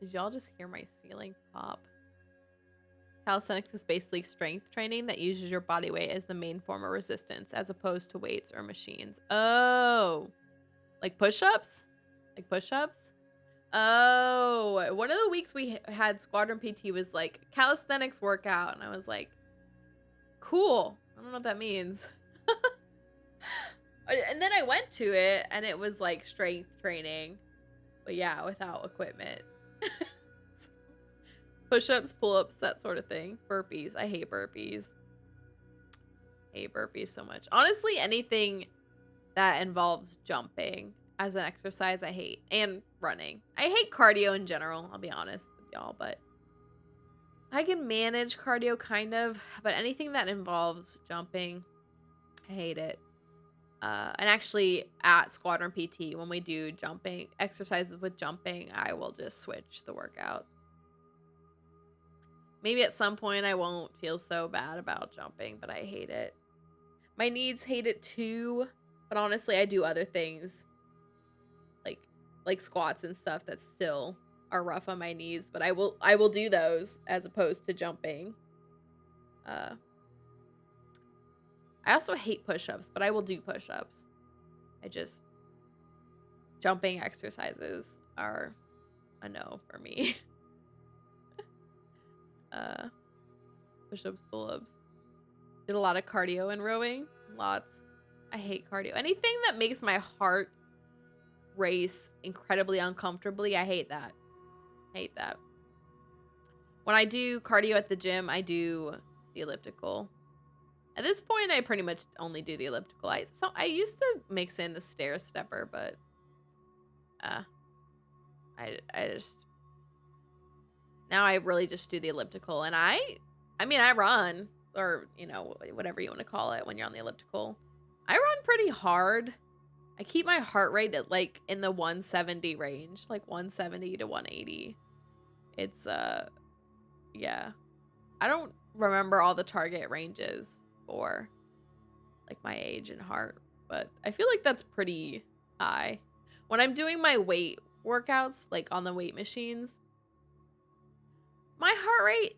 Did y'all just hear my ceiling pop? Calisthenics is basically strength training that uses your body weight as the main form of resistance, as opposed to weights or machines. Oh, like push-ups? Like push-ups? Oh, one of the weeks we had Squadron PT was like calisthenics workout, and I was like, cool. I don't know what that means. And then I went to it, and it was like strength training, but yeah, without equipment. Push-ups, pull-ups, that sort of thing. Burpees. I hate burpees. I hate burpees so much. Honestly, anything that involves jumping as an exercise, I hate. And running. I hate cardio in general, I'll be honest with y'all, but I can manage cardio kind of, but anything that involves jumping, I hate it. And actually at Squadron PT, when we do jumping exercises with jumping, I will just switch the workout. Maybe at some point I won't feel so bad about jumping, but I hate it. My knees hate it too, but honestly, I do other things like squats and stuff that still are rough on my knees, but I will do those as opposed to jumping. I also hate push-ups, but I will do push-ups. Jumping exercises are a no for me. Push-ups, pull-ups. Did a lot of cardio and rowing. Lots. I hate cardio. Anything that makes my heart race incredibly uncomfortably, I hate that. Hate that. When I do cardio at the gym, I do the elliptical. At this point, I pretty much only do the elliptical. I used to mix in the stair stepper, but I just now I really just do the elliptical, and I mean I run, or you know, whatever you want to call it when you're on the elliptical. I run pretty hard. I keep my heart rate at like in the 170 range, like 170 to 180. It's yeah. I don't remember all the target ranges for like my age and heart, but I feel like that's pretty high. When I'm doing my weight workouts, like on the weight machines, my heart rate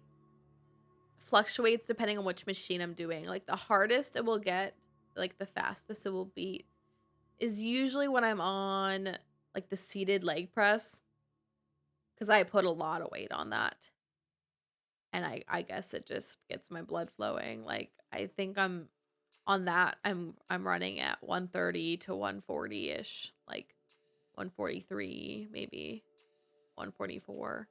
fluctuates depending on which machine I'm doing. Like the hardest it will get, like the fastest it will beat, is usually when I'm on like the seated leg press, because I put a lot of weight on that. And I guess it just gets my blood flowing. Like I think I'm on that, I'm running at 130 to 140-ish, like 143, maybe 144.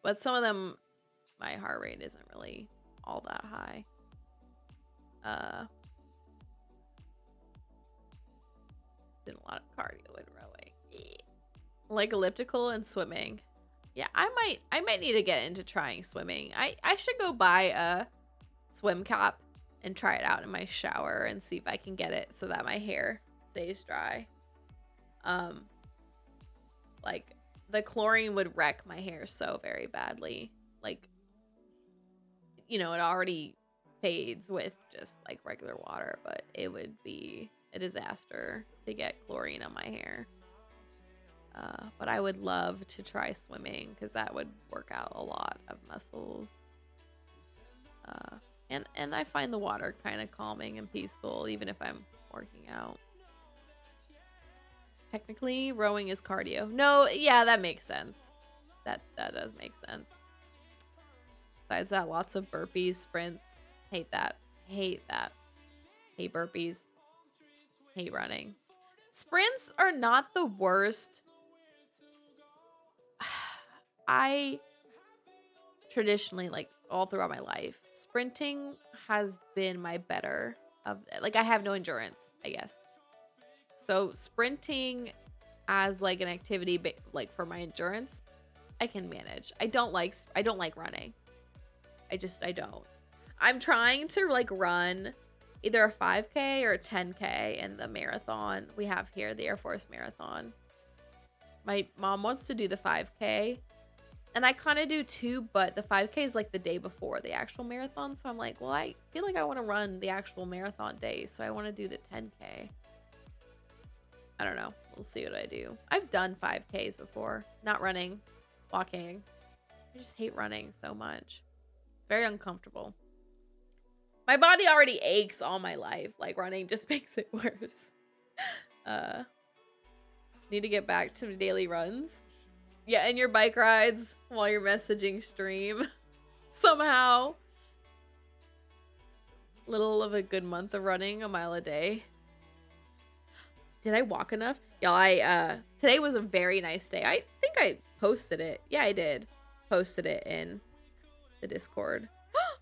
But some of them, my heart rate isn't really all that high. Did a lot of cardio and rowing. Yeah. Like elliptical and swimming. Yeah, I might need to get into trying swimming. I should go buy a swim cap and try it out in my shower and see if I can get it so that my hair stays dry. Like the chlorine would wreck my hair so very badly. Like, you know, it already fades with just like regular water, but it would be a disaster to get chlorine on my hair. But I would love to try swimming because that would work out a lot of muscles. And I find the water kind of calming and peaceful even if I'm working out. Technically, rowing is cardio. No, yeah, that makes sense. That does make sense. Besides that, lots of burpees, sprints. Hate that. Hate that. Hate burpees. Hate running. Sprints are not the worst. I traditionally, like all throughout my life, sprinting has been my better of, like I have no endurance, I guess. So sprinting as like an activity, like for my endurance, I can manage. I don't like running. I don't. I'm trying to like run either a 5K or a 10K in the marathon we have here, the Air Force Marathon. My mom wants to do the 5K, and I kind of do too, but the 5K is like the day before the actual marathon. So I'm like, well, I feel like I want to run the actual marathon day, so I want to do the 10K. I don't know. We'll see what I do. I've done 5Ks before. Not running, walking. I just hate running so much. It's very uncomfortable. My body already aches all my life. Like, running just makes it worse. Need to get back to daily runs. Yeah, and your bike rides while you're messaging stream. Somehow. Little of a good month of running, a mile a day. Did I walk enough? Y'all, today was a very nice day. I think I posted it. Yeah, I did. Posted it in the Discord.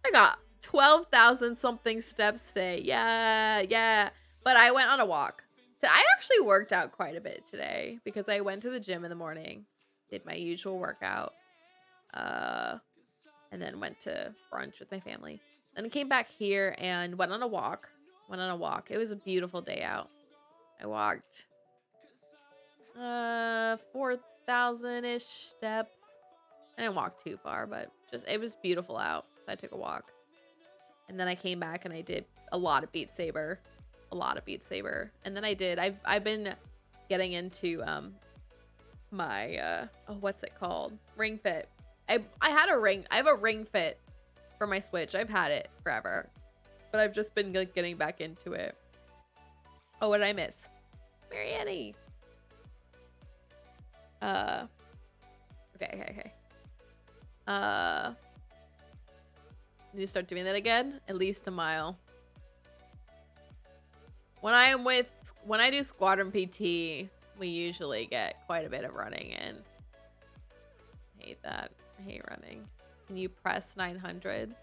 I got 12,000 something steps today. Yeah. But I went on a walk. So I actually worked out quite a bit today because I went to the gym in the morning, did my usual workout, and then went to brunch with my family. Then came back here and went on a walk. It was a beautiful day out. I walked 4,000-ish steps. I didn't walk too far, but just it was beautiful out, so I took a walk. And then I came back and I did a lot of Beat Saber. And then I've been getting into my what's it called? Ring Fit. I have a Ring Fit for my Switch. I've had it forever. But I've just been like getting back into it. Oh, what did I miss? Marianne. Okay. Need to start doing that again. At least a mile. When I do Squadron PT, we usually get quite a bit of running in. I hate that. I hate running. Can you press 900?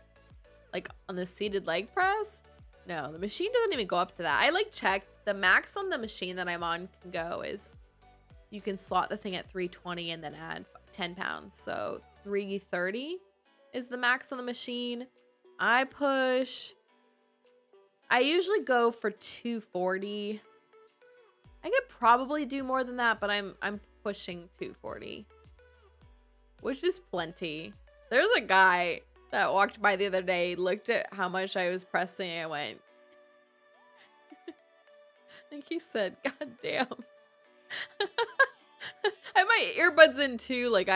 Like on the seated leg press? No, the machine doesn't even go up to that. I like checked. The max on the machine that I'm on can go is you can slot the thing at 320 and then add 10 pounds. So 330 is the max on the machine. I usually go for 240. I could probably do more than that, but I'm pushing 240, which is plenty. There's a guy that walked by the other day, looked at how much I was pressing, and went, I think he said, "God damn." I have my earbuds in too. Like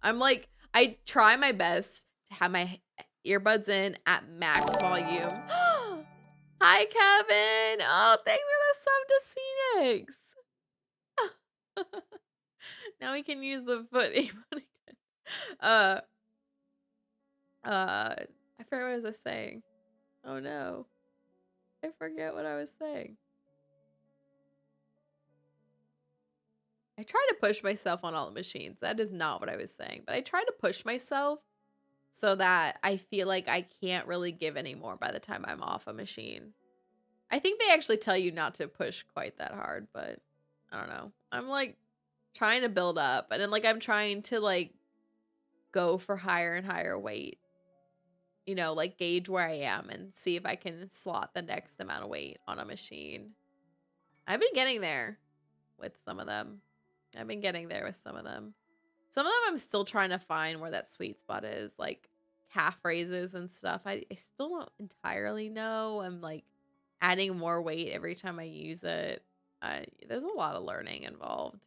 I'm like, I try my best to have my earbuds in at max volume. Hi, Kevin. Oh, thanks for the sub to Phoenix. Now we can use the foot emote again. I forget what I was saying. Oh no. I forget what I was saying. I try to push myself on all the machines. That is not what I was saying. But I try to push myself so that I feel like I can't really give anymore by the time I'm off a machine. I think they actually tell you not to push quite that hard, but I don't know. I'm like trying to build up, and then like I'm trying to like go for higher and higher weight. You know, like gauge where I am and see if I can slot the next amount of weight on a machine. I've been getting there with some of them. Some of them I'm still trying to find where that sweet spot is, like calf raises and stuff. I still don't entirely know. I'm like adding more weight every time I use it. There's a lot of learning involved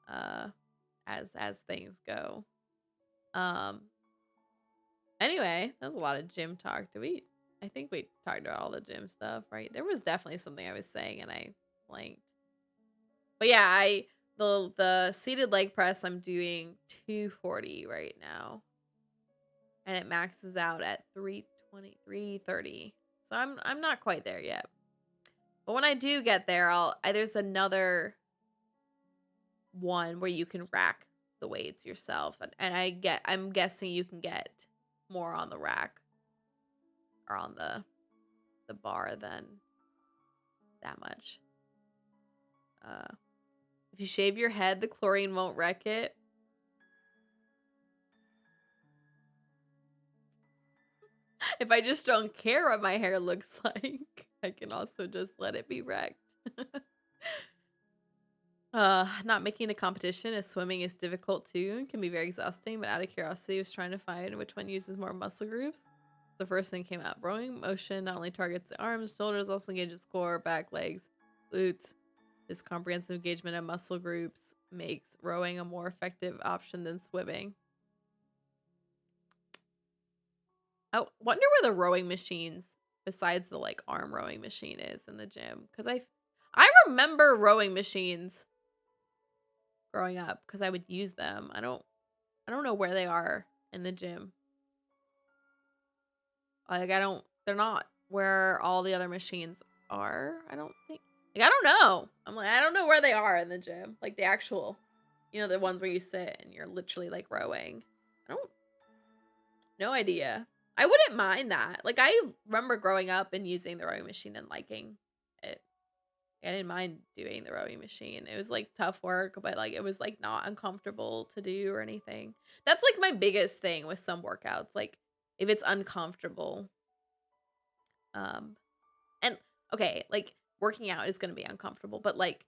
as things go. Anyway, that was a lot of gym talk. I think we talked about all the gym stuff, right? There was definitely something I was saying and I blanked. But yeah, the seated leg press, I'm doing 240 right now. And it maxes out at 320, 330. So I'm not quite there yet. But when I do get there, there's another one where you can rack the weights yourself. And I'm guessing you can get more on the rack or on the bar than that much. If you shave your head, the chlorine won't wreck it. If I just don't care what my hair looks like, I can also just let it be wrecked. Not making a competition as swimming is difficult too and can be very exhausting, but out of curiosity, I was trying to find which one uses more muscle groups. The first thing came out. Rowing motion not only targets the arms, shoulders, also engages core, back, legs, glutes. This comprehensive engagement of muscle groups makes rowing a more effective option than swimming. I wonder where the rowing machines, besides the like arm rowing machine, is in the gym. Because I remember rowing machines growing up because I would use them. I don't know where they are in the gym. Like they're not where all the other machines are. I don't think. Like I don't know. I'm like I don't know where they are in the gym. Like the actual, the ones where you sit and you're literally like rowing. No idea. I wouldn't mind that. Like I remember growing up and using the rowing machine and liking it. I didn't mind doing the rowing machine. It was like tough work, but like it was like not uncomfortable to do or anything. That's like my biggest thing with some workouts. Like if it's uncomfortable. And okay, like working out is going to be uncomfortable, but like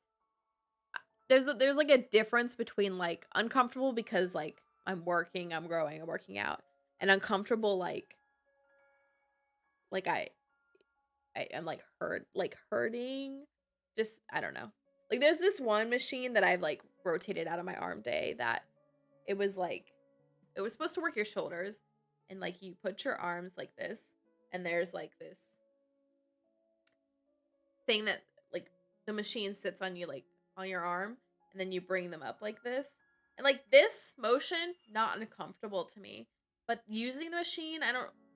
there's like a difference between like uncomfortable because like I'm working, I'm growing, I'm working out, and uncomfortable like I am like hurting. Just I don't know. Like there's this one machine that I've like rotated out of my arm day that it was supposed to work your shoulders and like you put your arms like this and there's like this thing that like the machine sits on you like on your arm and then you bring them up like this. And like this motion not uncomfortable to me. But using the machine,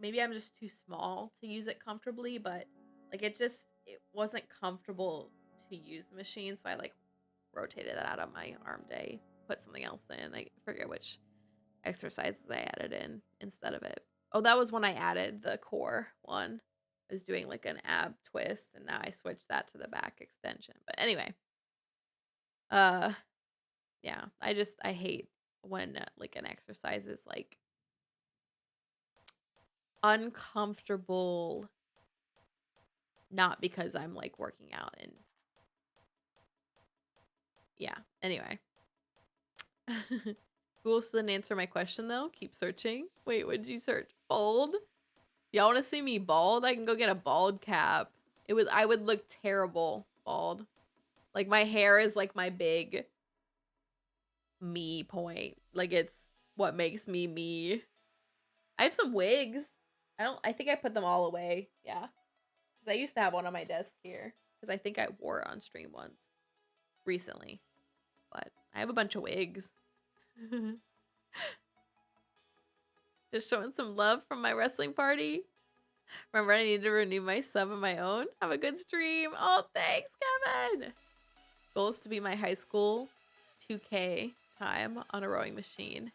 maybe I'm just too small to use it comfortably, but like it wasn't comfortable to use the machine, so I like rotated that out of my arm day, put something else in. I forget which exercises I added in instead of it. Oh, that was when I added the core one. I was doing like an ab twist and now I switched that to the back extension. But anyway, yeah, I hate when like an exercise is like uncomfortable, not because I'm like working out and yeah. Anyway, Google still didn't answer my question though. Keep searching. Wait, what did you search? Bald? Y'all want to see me bald? I can go get a bald cap. I would look terrible bald. Like my hair is like my big me point. Like it's what makes me me. I have some wigs. I think I put them all away. Yeah. Cuz I used to have one on my desk here cuz I think I wore it on stream once recently. But I have a bunch of wigs. Just showing some love from my wrestling party. Remember, I need to renew my sub on my own. Have a good stream. Oh, thanks, Kevin. Goal is to be my high school 2K time on a rowing machine.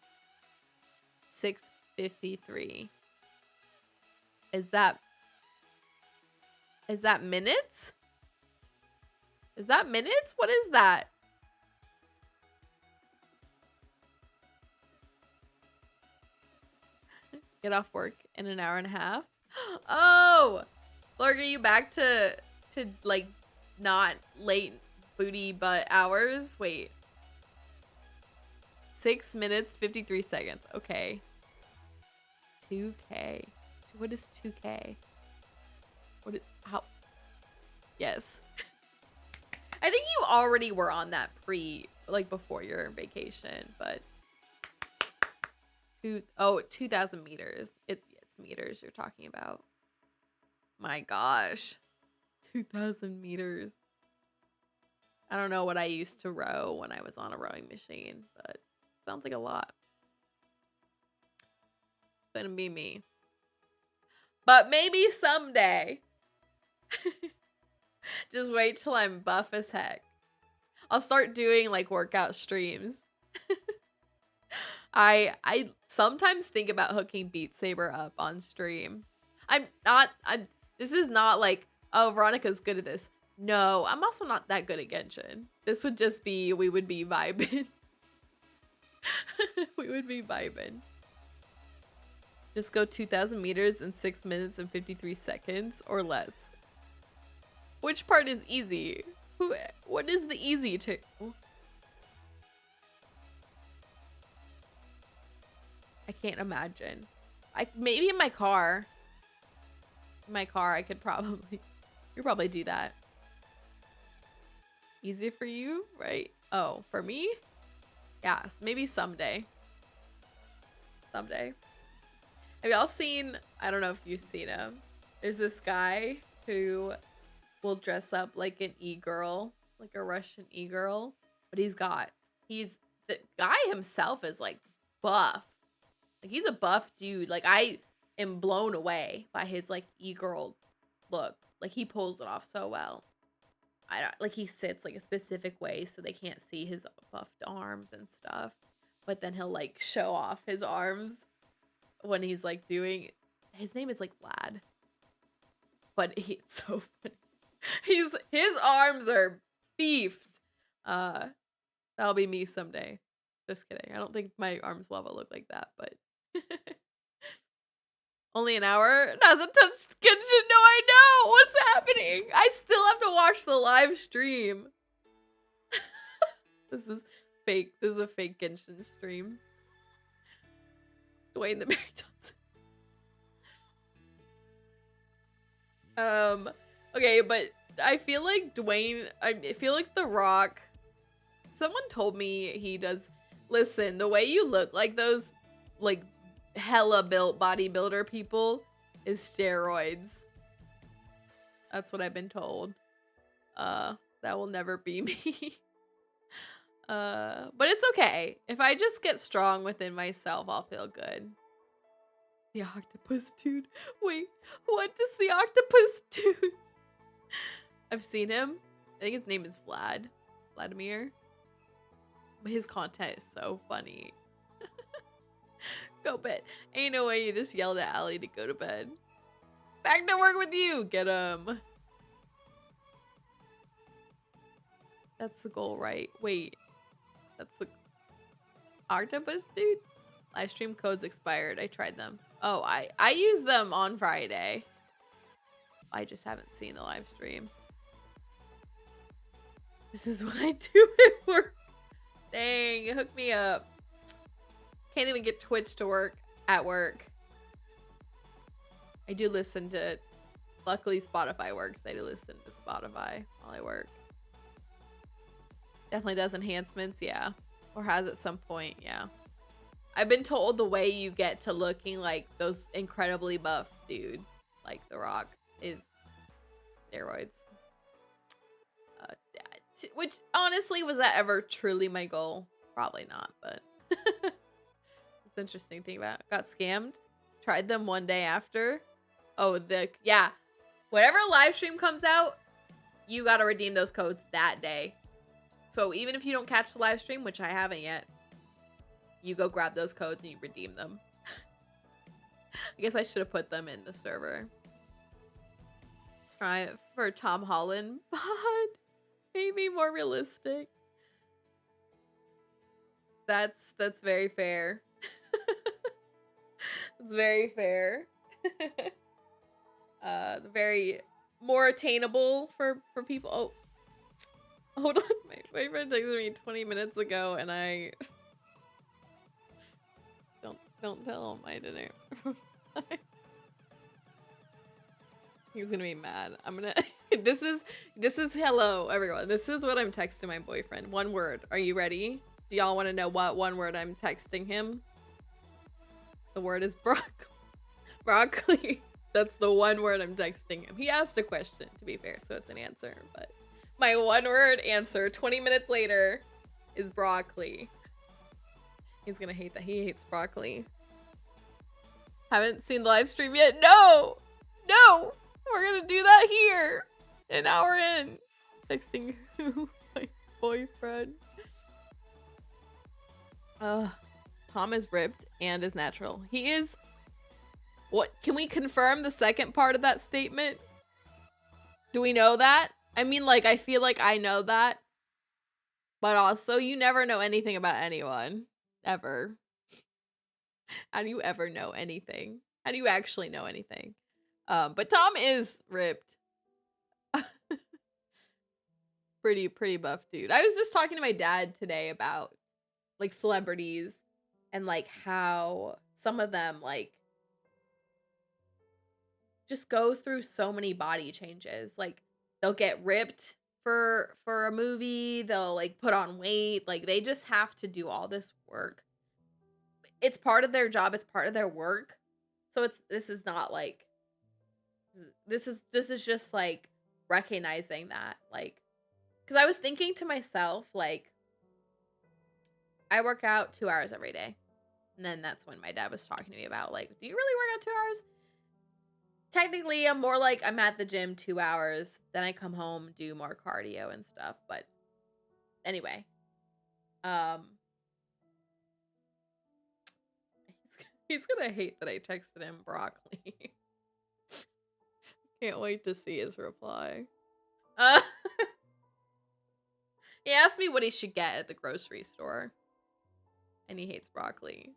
6:53. Is that minutes? Is that minutes? What is that? Get off work in an hour and a half. Oh, Lark, are you back to like not late booty butt hours? Wait. 6 minutes, 53 seconds. Okay. 2K. What is 2K? How? Yes. I think you already were on that before your vacation, but 2,000 meters. It's meters you're talking about. My gosh. 2,000 meters. I don't know what I used to row when I was on a rowing machine, but sounds like a lot. It's gonna be me. But maybe someday. Just wait till I'm buff as heck. I'll start doing like workout streams. I sometimes think about hooking Beat Saber up on stream. This is not like, oh, Veronica's good at this. No, I'm also not that good at Genshin. This would just be, we would be vibing. We would be vibing. Just go 2,000 meters in 6 minutes and 53 seconds or less. Which part is easy? What is the easy to? I can't imagine. Maybe in my car. In my car, I could probably do that. Easy for you, right? Oh, for me? Yeah, maybe someday. Someday. Have y'all seen, I don't know if you've seen him. There's this guy who will dress up like an e-girl, like a Russian e-girl, but the guy himself is like buff. Like he's a buff dude. Like I am blown away by his like e-girl look. Like he pulls it off so well. Like he sits like a specific way so they can't see his buffed arms and stuff. But then he'll like show off his arms when he's like doing, his name is like Vlad. But he's so funny. His arms are beefed. That'll be me someday. Just kidding. I don't think my arms will ever look like that, but only an hour? Hasn't touched Genshin. No, I know. What's happening? I still have to watch the live stream. This is fake. This is a fake Genshin stream. Dwayne the Marathons. Okay, but I feel like I feel like The Rock. Someone told me he does. Listen, the way you look like those, like, hella built bodybuilder people is steroids. That's what I've been told. That will never be me. But it's okay. If I just get strong within myself, I'll feel good. The octopus dude. Wait, what does the octopus dude? I've seen him. I think his name is Vladimir. But his content is so funny. Go bed. Ain't no way you just yelled at Allie to go to bed. Back to work with you. Get him. That's the goal, right? Wait. That's the octopus dude? Live stream codes expired. I tried them. Oh, I used them on Friday. I just haven't seen the live stream. This is what I do at work. Dang, hook me up. Can't even get Twitch to work at work. I do listen to, luckily Spotify works. I do listen to Spotify while I work. Definitely does enhancements, yeah. Or has at some point, yeah. I've been told the way you get to looking like those incredibly buff dudes, like The Rock, is steroids. Which, honestly, was that ever truly my goal? Probably not, but it's interesting thing about it. Got scammed. Tried them one day after. Oh, yeah. Whatever live stream comes out, you gotta redeem those codes that day. So even if you don't catch the live stream, which I haven't yet, you go grab those codes and you redeem them. I guess I should have put them in the server. Try it for Tom Holland, but maybe more realistic. That's very fair. That's very fair. Very more attainable for people. Oh, hold on. My boyfriend texted me 20 minutes ago, and I don't tell him I didn't. He's gonna be mad. I'm gonna. This is hello everyone. This is what I'm texting my boyfriend. One word. Are you ready? Do y'all want to know what one word I'm texting him? The word is broccoli. Broccoli. That's the one word I'm texting him. He asked a question, to be fair, so it's an answer. But my one word answer 20 minutes later is broccoli. He's gonna hate that. He hates broccoli. Haven't seen the live stream yet? No! No! We're gonna do that here. An hour in. Texting my boyfriend. Tom is ripped and is natural. He is. What? Can we confirm the second part of that statement? Do we know that? I mean, like, I feel like I know that, but also you never know anything about anyone. Ever. How do you ever know anything? How do you actually know anything? But Tom is ripped. Pretty buff dude. I was just talking to my dad today about like celebrities and like how some of them like just go through so many body changes. Like they'll get ripped for a movie, they'll like put on weight, like they just have to do all this work. It's part of their job, it's part of their work. So this is not like this is just like recognizing that like cuz I was thinking to myself like I work out 2 hours every day. And then that's when my dad was talking to me about like, do you really work out 2 hours? Technically, I'm more like I'm at the gym 2 hours, then I come home, do more cardio and stuff, but anyway. Um he's gonna hate that I texted him broccoli. Can't wait to see his reply. Uh he asked me what he should get at the grocery store, and he hates broccoli.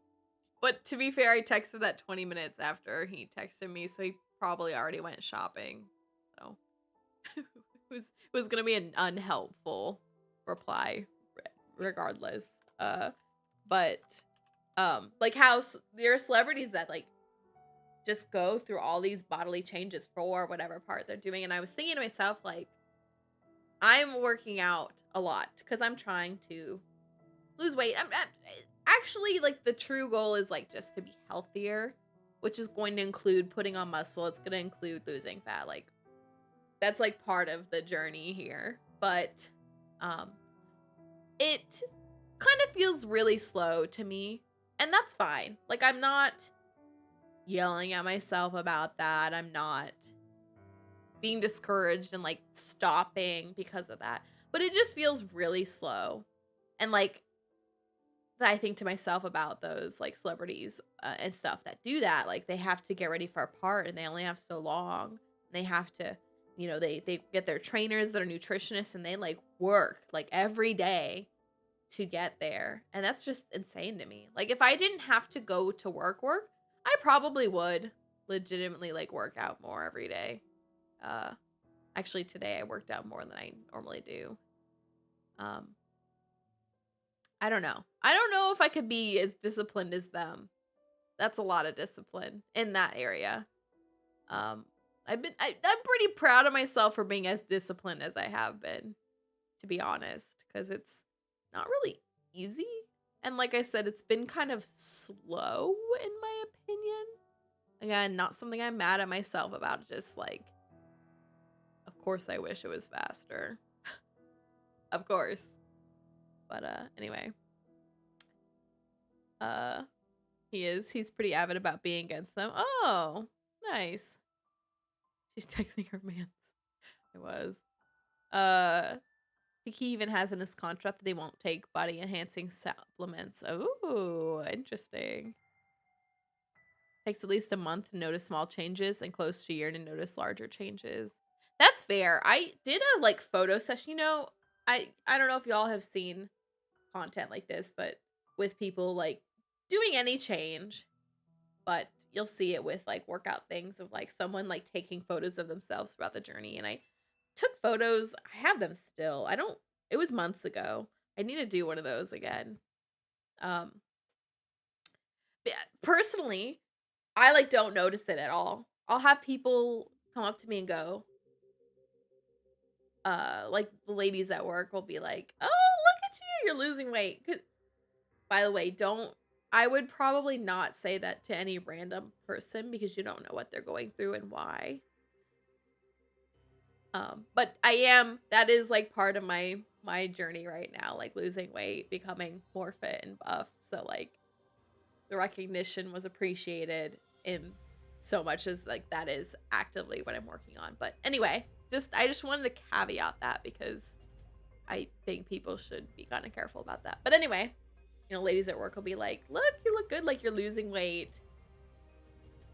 But to be fair, I texted that 20 minutes after he texted me, so he probably already went shopping. So it was gonna be an unhelpful reply regardless. But like how there are celebrities that like just go through all these bodily changes for whatever part they're doing, and I was thinking to myself like I'm working out a lot because I'm trying to lose weight. I'm actually like the true goal is like just to be healthier, which is going to include putting on muscle. It's going to include losing fat. Like that's like part of the journey here. But it kind of feels really slow to me, and that's fine. Like I'm not yelling at myself about that. I'm not being discouraged and like stopping because of that. But it just feels really slow. And like I think to myself about those like celebrities and stuff that do that. Like they have to get ready for a part and they only have so long. They have to, you know, they get their trainers that are nutritionists and they like work like every day to get there. And that's just insane to me. Like if I didn't have to go to work, I probably would legitimately like work out more every day. Actually today I worked out more than I normally do. I don't know. I don't know if I could be as disciplined as them. That's a lot of discipline in that area. I'm pretty proud of myself for being as disciplined as I have been, to be honest, because it's not really easy. And like I said, it's been kind of slow in my opinion. Again, not something I'm mad at myself about, just like, of course I wish it was faster. Of course. But anyway. He's pretty avid about being against them. Oh, nice. She's texting her mans. It was. I think he even has in his contract that he won't take body enhancing supplements. Oh, interesting. Takes at least a month to notice small changes and close to a year to notice larger changes. That's fair. I did a like photo session, you know. I don't know if y'all have seen content like this, but with people like doing any change, but you'll see it with like workout things of like someone like taking photos of themselves throughout the journey. And I took photos. I have them still. It was months ago. I need to do one of those again. But personally, I like don't notice it at all. I'll have people come up to me and go, like the ladies at work will be like, "Oh, look at you, you're losing weight." By the way, I would probably not say that to any random person because you don't know what they're going through and why. But that is like part of my journey right now, like losing weight, becoming more fit and buff. So like the recognition was appreciated in so much as like that is actively what I'm working on. But anyway, I just wanted to caveat that because I think people should be kind of careful about that. But anyway, you know, ladies at work will be like, "Look, you look good, like you're losing weight."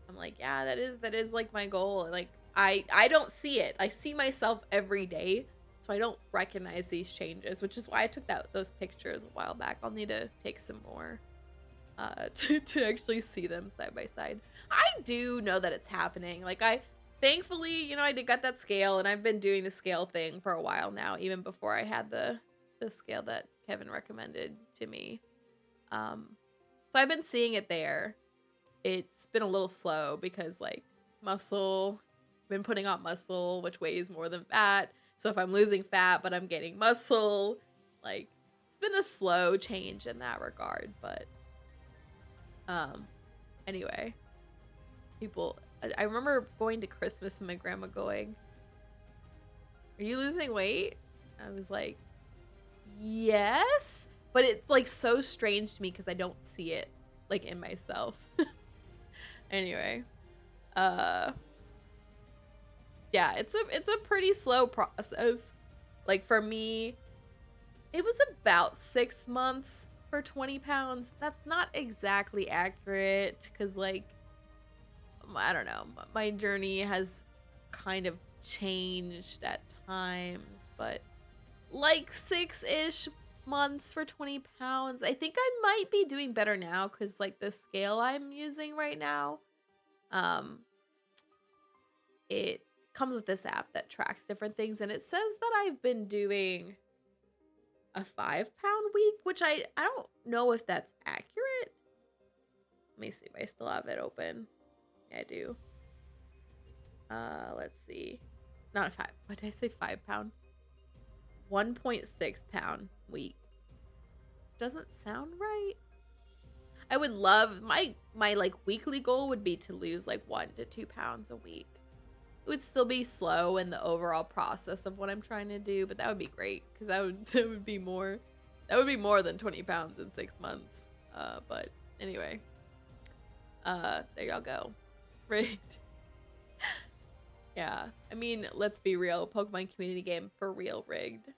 I'm like, "Yeah, that is like my goal." And like I don't see it. I see myself every day, so I don't recognize these changes, which is why I took those pictures a while back. I'll need to take some more to actually see them side by side. I do know that it's happening. Like thankfully, you know, I did got that scale, and I've been doing the scale thing for a while now, even before I had the scale that Kevin recommended to me. So I've been seeing it there. It's been a little slow because like muscle, been putting on muscle, which weighs more than fat. So if I'm losing fat but I'm gaining muscle, like it's been a slow change in that regard. But anyway, I remember going to Christmas and my grandma going, "Are you losing weight?" I was like, "Yes," but it's like so strange to me because I don't see it like in myself. Anyway, yeah, it's a pretty slow process. Like for me, it was about 6 months for 20 pounds. That's not exactly accurate because like I don't know, my journey has kind of changed at times, but like 6-ish months for 20 pounds. I think I might be doing better now because like the scale I'm using right now, it comes with this app that tracks different things, and it says that I've been doing a 5-pound week, which I don't know if that's accurate. Let me see if I still have it open. Yeah, I do. Let's see. Not a 5. What did I say? 5-pound? 1.6 pound week. Doesn't sound right. I would love my like weekly goal would be to lose like 1 to 2 pounds a week. It would still be slow in the overall process of what I'm trying to do, but that would be great because that would be more than 20 pounds in 6 months. But anyway, there y'all go. Rigged. Yeah, I mean, let's be real. Pokemon community game for real rigged.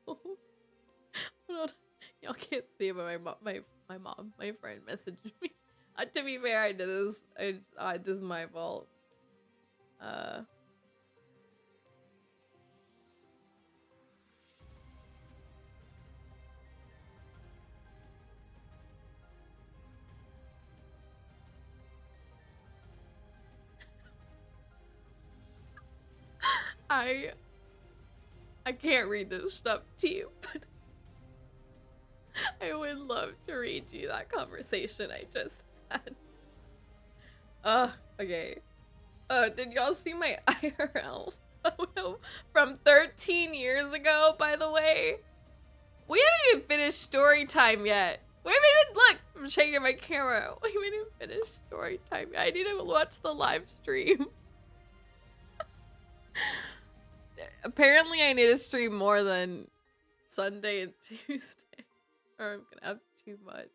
Hold on. Y'all can't see it, but my friend messaged me. To be fair, I did this. This is my fault. I can't read this stuff to you, but I would love to read you that conversation I just had. Okay. Did y'all see my IRL photo from 13 years ago, by the way? We haven't even finished story time yet. We haven't even, look, I'm checking my camera. We haven't even finished story time yet. I need to watch the live stream. Apparently I need to stream more than Sunday and Tuesday, or I'm gonna have too much.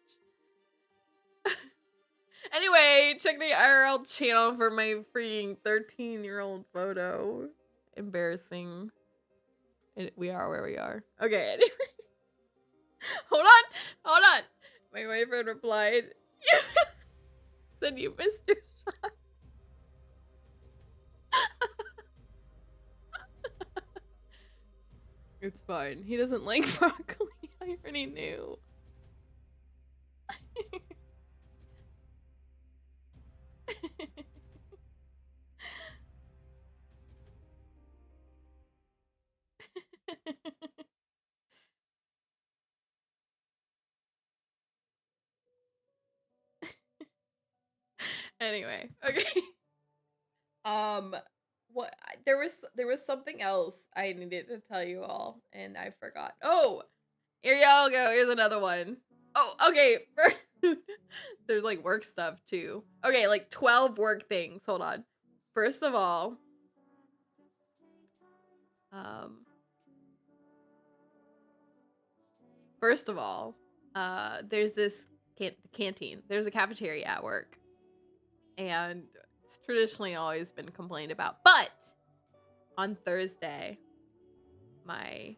Anyway, check the IRL channel for my freaking 13-year-old photo. Embarrassing. We are where we are. Okay, anyway. Hold on. My boyfriend replied, said you missed your shot. It's fine. He doesn't like broccoli. I already knew. Anyway, okay. What there was something else I needed to tell you all, and I forgot. Oh, here y'all go. Here's another one. Oh, okay. There's like work stuff too. Okay, like 12 work things. Hold on. First of all, there's this canteen. There's a cafeteria at work, and it's traditionally always been complained about. But on Thursday, my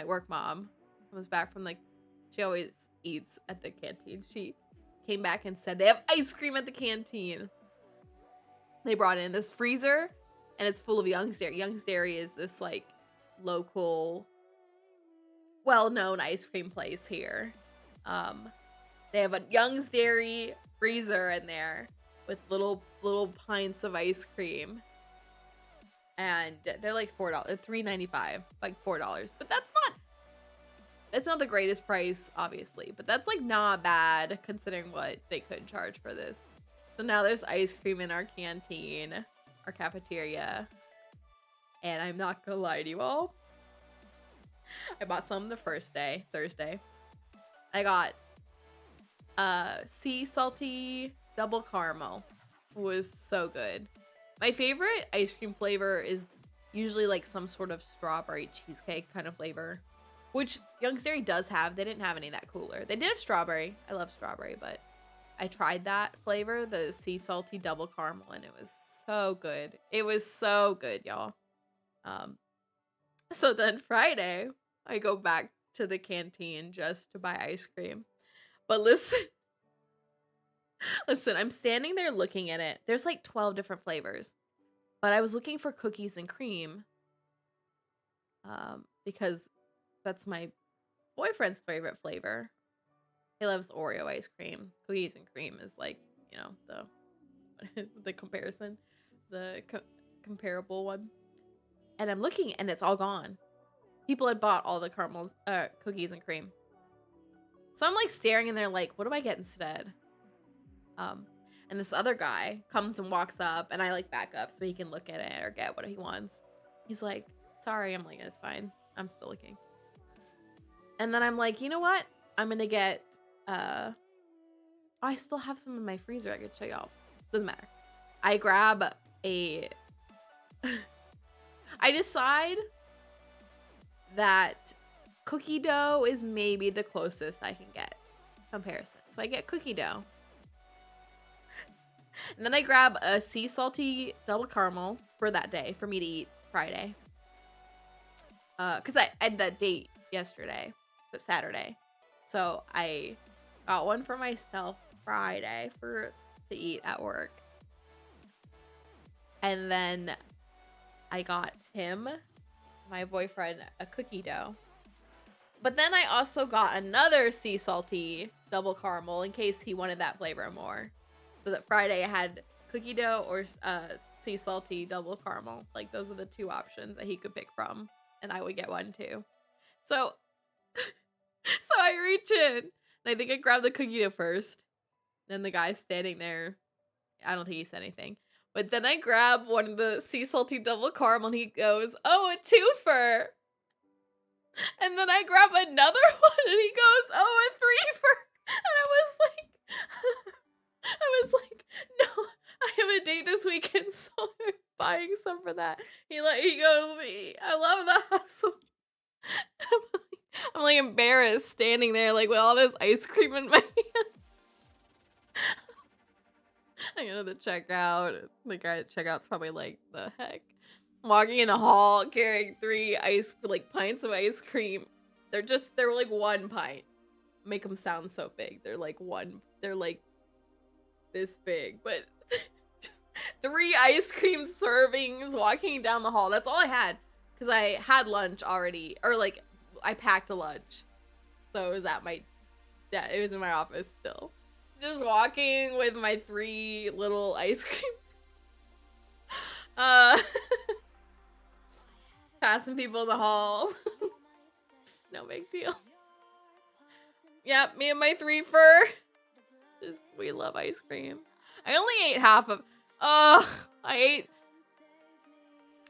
work mom was back from like, she always eats at the canteen. She came back and said they have ice cream at the canteen. They brought in this freezer, and it's full of Young's Dairy. Young's Dairy is this like local, well-known ice cream place here. They have a Young's Dairy freezer in there with little pints of ice cream, and they're like $4, $3.95, like $4. But that's not the greatest price, obviously, but that's like not bad considering what they could charge for this. So now there's ice cream in our canteen, our cafeteria, and I'm not gonna lie to you all, I bought some the first day, Thursday. I got sea salty double caramel. It was so good. My favorite ice cream flavor is usually like some sort of strawberry cheesecake kind of flavor, which Young's Dairy does have. They didn't have any of that cooler. They did have strawberry. I love strawberry, but I tried that flavor, the sea salty double caramel, and it was so good. It was so good, y'all. So then Friday, I go back to the canteen just to buy ice cream. But listen, I'm standing there looking at it. There's like 12 different flavors, but I was looking for cookies and cream, because that's my boyfriend's favorite flavor. He loves Oreo ice cream. Cookies and cream is like, you know, the comparison, the comparable one. And I'm looking, and it's all gone. People had bought all the caramels, cookies and cream. So I'm like staring in there like, what do I get instead? And this other guy comes and walks up, and I like back up so he can look at it or get what he wants. He's like, sorry. I'm like, it's fine. I'm still looking. And then I'm like, you know what? I'm gonna get, I still have some in my freezer I could show y'all. Doesn't matter. I grab I decide that cookie dough is maybe the closest I can get comparison. So I get cookie dough. And then I grab a sea salty double caramel for that day for me to eat Friday. Because I had that date yesterday, so Saturday. So I got one for myself Friday to eat at work. And then I got him, my boyfriend, a cookie dough. But then I also got another sea salty double caramel in case he wanted that flavor more. So that Friday I had cookie dough or sea salty double caramel. Like those are the two options that he could pick from, and I would get one too. So I reach in, and I think I grabbed the cookie dough first. Then the guy standing there, I don't think he said anything. But then I grab one of the sea salty double caramel, and he goes, "Oh, a twofer." And then I grab another one, and he goes, "Oh, a threefer." And I was like, no, I have a date this weekend, so I'm buying some for that. He goes, "I love the hustle." I'm like embarrassed standing there like with all this ice cream in my hand. I go to the checkout. The guy at checkout's probably like, the heck? I'm walking in the hall carrying 3 pints of ice cream. They're like 1 pint. Make them sound so big. They're like this big, but just 3 ice cream servings walking down the hall. That's all I had because I had lunch already, or like I packed a lunch. So it was it was in my office still. Just walking with my 3 little ice cream. Passing people in the hall. No big deal. Yep, me and my 3 fur. We love ice cream. I only ate half of.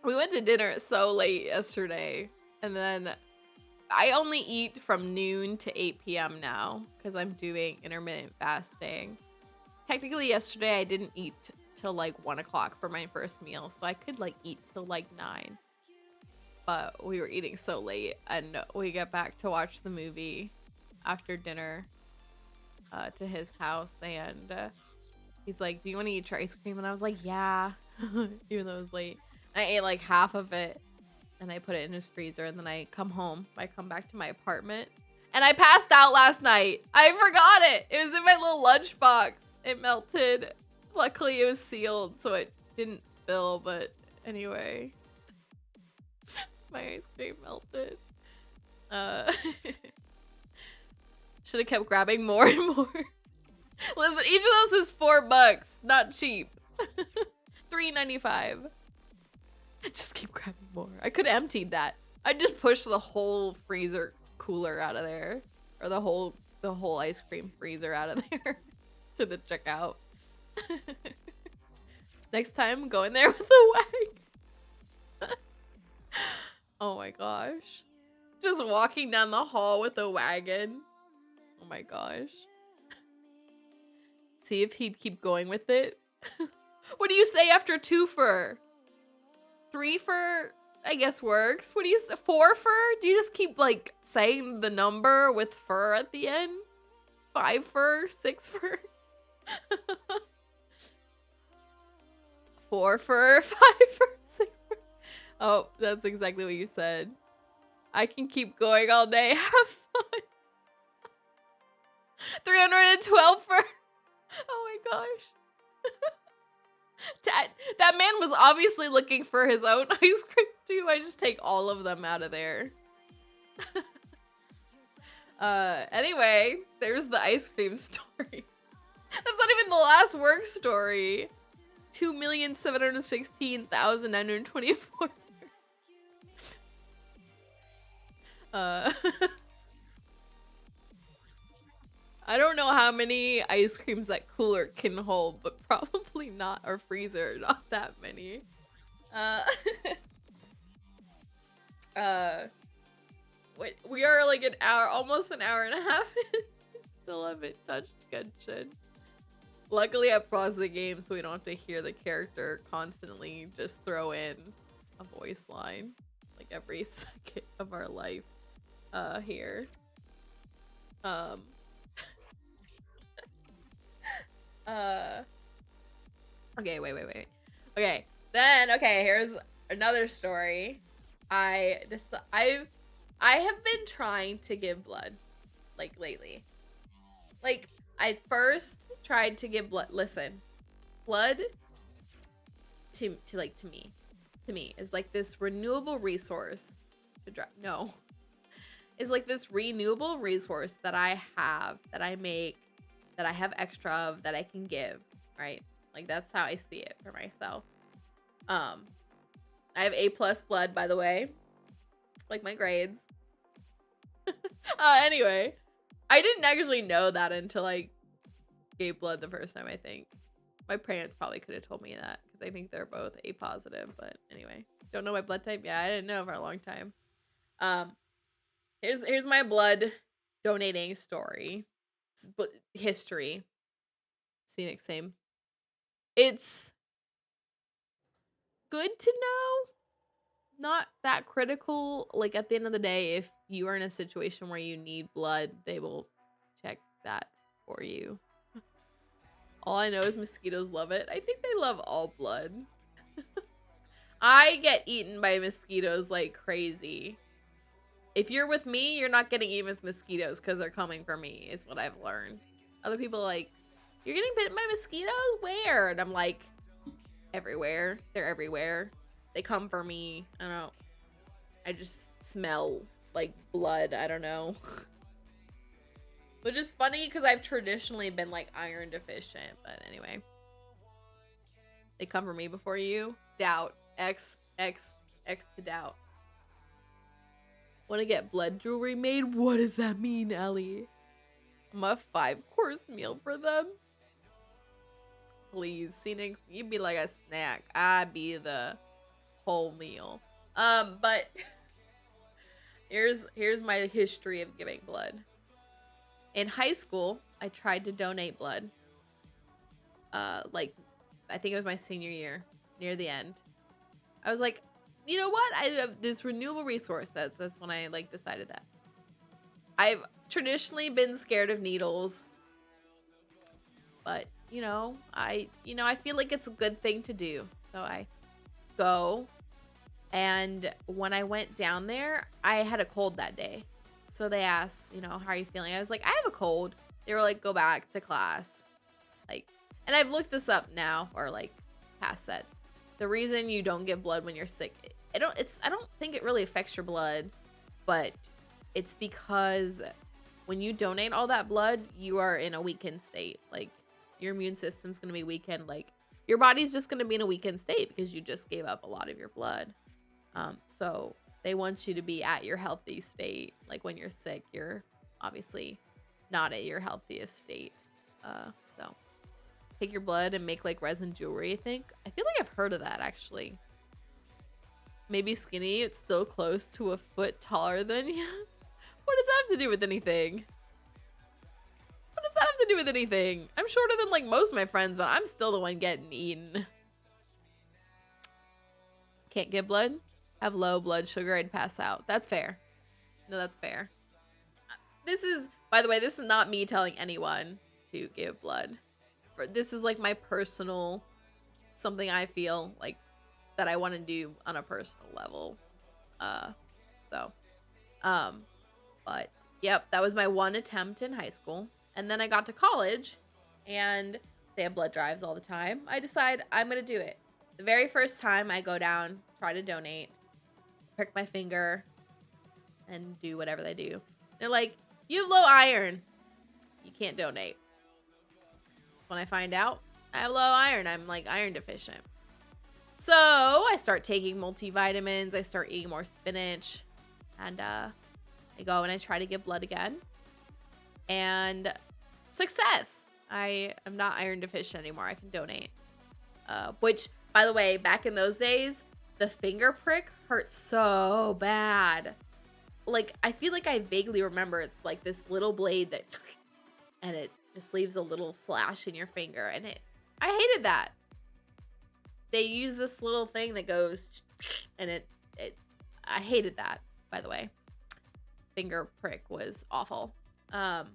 We went to dinner so late yesterday, and then I only eat from noon to 8 p.m. now because I'm doing intermittent fasting. Technically, yesterday I didn't eat till like 1 o'clock for my first meal, so I could like eat till like 9. But we were eating so late, and we got back to watch the movie after dinner to his house, and he's like, "Do you want to eat your ice cream?" And I was like, "Yeah," even though it was late. I ate like half of it, and I put it in his freezer, and then I come home. I come back to my apartment, And I passed out last night. I forgot it. It was in my little lunchbox. It melted. Luckily, it was sealed, so it didn't spill, but anyway. My ice cream melted. Should have kept grabbing more and more. Listen, each of those is $4. Not cheap. $3.95. Just keep grabbing more. I could have emptied that. I just pushed the whole freezer cooler out of there. Or the whole ice cream freezer out of there to the checkout. Next time, go in there with a wagon. Oh my gosh. Just walking down the hall with a wagon. Oh my gosh. See if he'd keep going with it. What do you say after 2 fur? 3 fur, I guess works. What do you say? 4 fur? Do you just keep like saying the number with fur at the end? 5 fur? 6 fur? 4 fur? 5 fur? 6 fur? Oh, that's exactly what you said. I can keep going all day. Have fun. 312 fur. Oh my gosh. That man was obviously looking for his own ice cream too. I just take all of them out of there. Anyway, there's the ice cream story. That's not even the last work story. 2,716,924. I don't know how many ice creams that cooler can hold, but probably not, or freezer, not that many. Wait, we are like an hour, almost an hour and a half in. Still haven't touched Genshin. Luckily, I paused the game so we don't have to hear the character constantly just throw in a voice line like every second of our life here. Okay, wait. Okay, then, here's another story. I have been trying to give blood, like, lately. Like, I first tried to give blood. Listen, blood to me is like this renewable resource to drive. No, is like this renewable resource that I have, that I make, that I have extra of, that I can give, right? Like, that's how I see it for myself. I have A+ blood, by the way, like my grades. Anyway, I didn't actually know that until I gave blood the first time, I think. My parents probably could have told me that because I think they're both A+, but anyway. Don't know my blood type? Yeah, I didn't know for a long time. Here's my blood donating story. History. Scenic same. It's good to know. Not that critical. Like, at the end of the day, if you are in a situation where you need blood, they will check that for you. All I know is mosquitoes love it. I think they love all blood. I get eaten by mosquitoes like crazy. If you're with me, you're not getting eaten with mosquitoes because they're coming for me, is what I've learned. Other people are like, you're getting bitten by mosquitoes? Where? And I'm like, everywhere. They're everywhere. They come for me. I don't know. I just smell like blood. I don't know. Which is funny because I've traditionally been like iron deficient. But anyway. They come for me before you. Doubt. X to doubt. Want to get blood jewelry made? What does that mean, Ellie? I'm a 5-course meal for them. Please, Scenic, you'd be like a snack. I'd be the whole meal. But here's my history of giving blood. In high school, I tried to donate blood. Like, I think it was my senior year, near the end. I was like, you know what? I have this renewable resource. That's when I like decided that. I've traditionally been scared of needles, but I feel like it's a good thing to do. So I go, and when I went down there, I had a cold that day. So they asked, you know, how are you feeling? I was like, I have a cold. They were like, go back to class. Like, and I've looked this up now, or like past that. The reason you don't get blood when you're sick, I don't think it really affects your blood, but it's because when you donate all that blood, you are in a weakened state. Like, your immune system's gonna be weakened. Like, your body's just gonna be in a weakened state because you just gave up a lot of your blood. So they want you to be at your healthy state. Like, when you're sick, you're obviously not at your healthiest state. So take your blood and make like resin jewelry, I think. I feel like I've heard of that actually. Maybe skinny, it's still close to a foot taller than you. What does that have to do with anything? What does that have to do with anything? I'm shorter than like most of my friends, but I'm still the one getting eaten. Can't get blood? Have low blood sugar, I'd pass out. That's fair. No, that's fair. This is, by the way, this is not me telling anyone to give blood. This is like my personal, something I feel like that I want to do on a personal level. But yep, that was my one attempt in high school. And then I got to college and they have blood drives all the time. I decide I'm going to do it. The very first time I go down, try to donate, prick my finger and do whatever they do. They're like, you have low iron. You can't donate. When I find out I have low iron, I'm like iron deficient. So I start taking multivitamins. I start eating more spinach. And I go and I try to give blood again. And success. I am not iron deficient anymore. I can donate. Which, by the way, back in those days, the finger prick hurt so bad. Like, I feel like I vaguely remember it's like this little blade that, and it just leaves a little slash in your finger. And I hated that. They use this little thing that goes, and I hated that, by the way. Finger prick was awful. So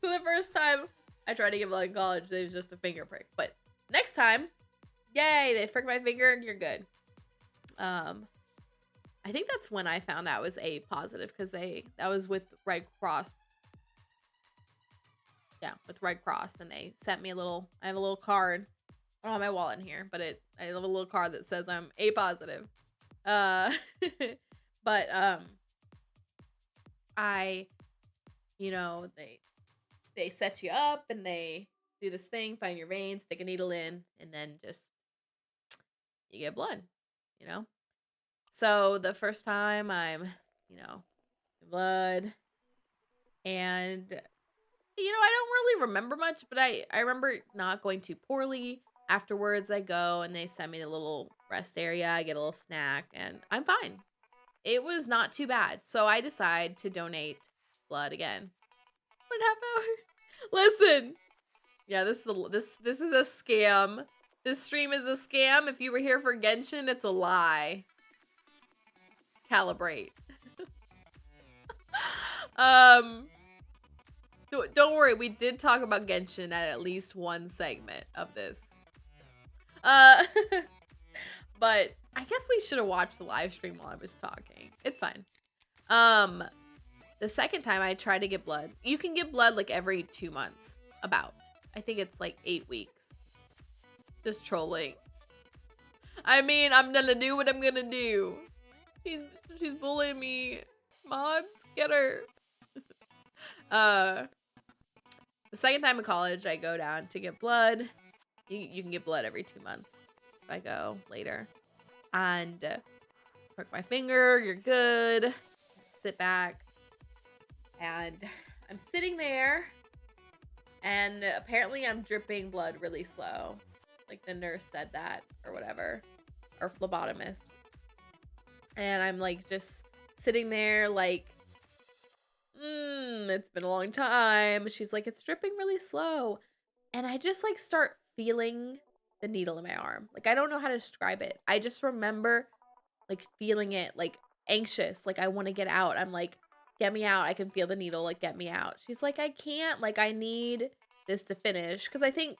the first time I tried to give blood in college, it was just a finger prick. But next time, yay, they prick my finger and you're good. I think that's when I found out I was A positive, because that was with Red Cross. Yeah, with Red Cross, and they sent me I have a little card. I don't have my wallet in here, but I have a little card that says I'm A positive. But you know, they set you up and they do this thing, find your veins, stick a needle in, and then just you get blood, you know? So the first time I'm, you know, blood, and you know, I don't really remember much, but I remember not going too poorly. Afterwards, I go and they send me the little rest area. I get a little snack and I'm fine. It was not too bad. So I decide to donate blood again. 1.5 hours. Listen. Yeah, this is a scam. This stream is a scam. If you were here for Genshin, it's a lie. Calibrate. Don't worry, we did talk about Genshin at least one segment of this. But I guess we should have watched the live stream while I was talking. It's fine. The second time I tried to get blood, you can get blood like every 2 months, about. I think it's like 8 weeks. Just trolling. I mean, I'm gonna do what I'm gonna do. She's bullying me. Mods, get her. The second time in college, I go down to get blood. You can get blood every 2 months if I go later. And prick my finger, you're good. Sit back. And I'm sitting there. And apparently I'm dripping blood really slow. Like the nurse said that or whatever. Or phlebotomist. And I'm like just sitting there like, it's been a long time. She's like, it's dripping really slow. And I just like start feeling the needle in my arm. Like, I don't know how to describe it. I just remember like feeling it, like anxious. Like, I want to get out. I'm like, get me out. I can feel the needle. Like, get me out. She's like, I can't. Like, I need this to finish. Because I think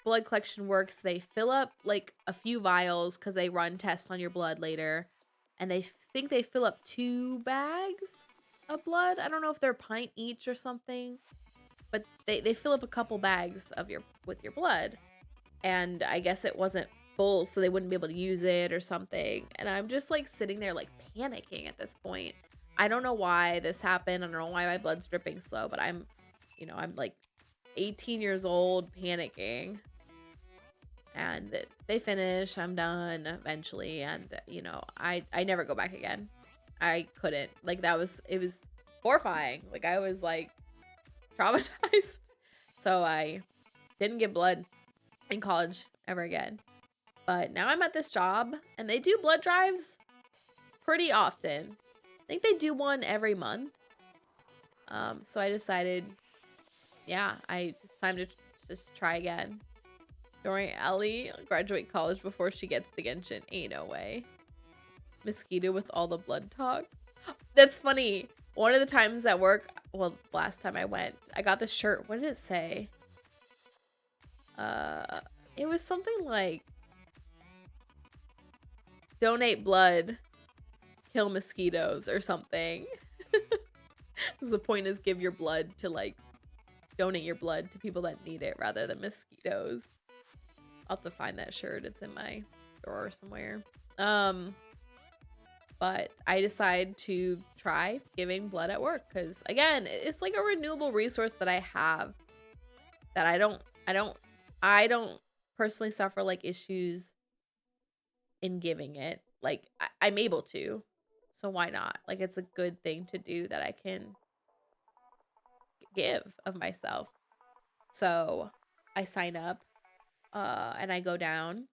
blood collection works. They fill up like a few vials because they run tests on your blood later. and they think they fill up 2 bags of blood. I don't know if they're a pint each or something, but they fill up a couple bags of your blood, and I guess it wasn't full, so they wouldn't be able to use it or something. And I'm just like sitting there like panicking at this point. I don't know why this happened. I don't know why my blood's dripping slow, but I'm like 18 years old panicking. And they finish, I'm done eventually, and I never go back again. I couldn't. Like it was horrifying. Like I was like traumatized. So I didn't get blood in college ever again. But now I'm at this job and they do blood drives pretty often. I think they do one every month. So I decided, yeah, it's time to just try again. During Ellie graduate college before she gets the Genshin. Ain't no way. Mosquito with all the blood talk. That's funny. One of the times at work, well, last time I went, I got this shirt. What did it say? It was something like donate blood, kill mosquitoes or something. Because the point is give your blood to like donate your blood to people that need it rather than mosquitoes. I'll have to find that shirt. It's in my drawer somewhere. But I decided to try giving blood at work because again, it's like a renewable resource that I have that I don't personally suffer like issues in giving it. Like I'm able to, so why not? Like it's a good thing to do that I can give of myself. So I sign up, and I go down,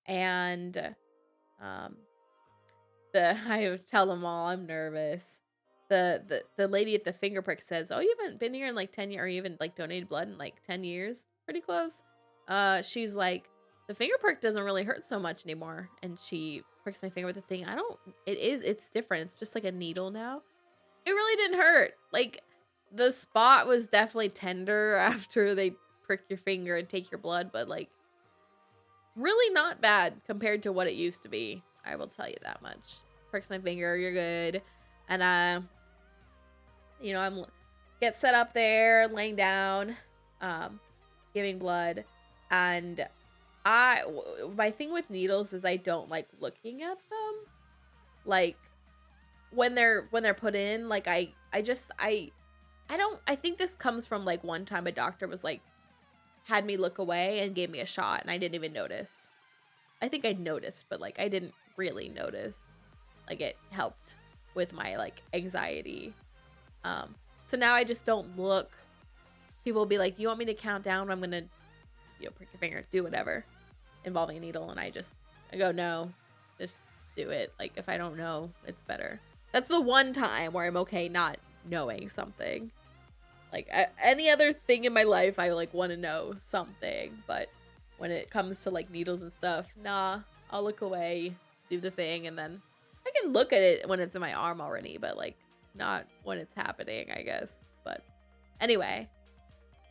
and I tell them all I'm nervous. The lady at the finger prick says, "Oh, you haven't been here in like 10 years, or you haven't like donated blood in like 10 years." Pretty close. She's like, "The finger prick doesn't really hurt so much anymore." And she pricks my finger with the thing. It's different. It's just like a needle now. It really didn't hurt. Like the spot was definitely tender after they prick your finger and take your blood, but like really not bad compared to what it used to be. I will tell you that much. Pricks my finger, you're good. And I'm get set up there, laying down, giving blood, and my thing with needles is I don't like looking at them. Like when they're put in, like I think this comes from like one time a doctor was like had me look away and gave me a shot and I didn't even notice. I think I noticed, but like I didn't really notice. Like it helped with my like anxiety. So now I just don't look. People will be like, "You want me to count down? I'm gonna, prick your finger, do whatever involving a needle," and I go, "No, just do it." Like if I don't know, it's better. That's the one time where I'm okay not knowing something. Like any other thing in my life, I like want to know something, but when it comes to like needles and stuff, nah, I'll look away, do the thing, and then I can look at it when it's in my arm already, but like not when it's happening, I guess. But anyway,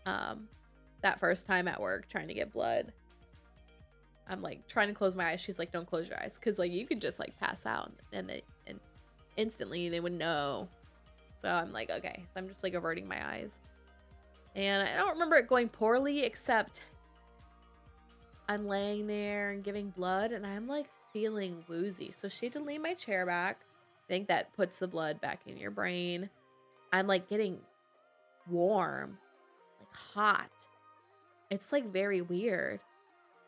that first time at work trying to get blood, I'm like trying to close my eyes. She's like, "Don't close your eyes," because like you could just like pass out and instantly they would know. So I'm like, okay. So I'm just like averting my eyes. And I don't remember it going poorly, except I'm laying there and giving blood and I'm like feeling woozy. So she had to lean my chair back. I think that puts the blood back in your brain. I'm like getting warm, like hot. It's like very weird.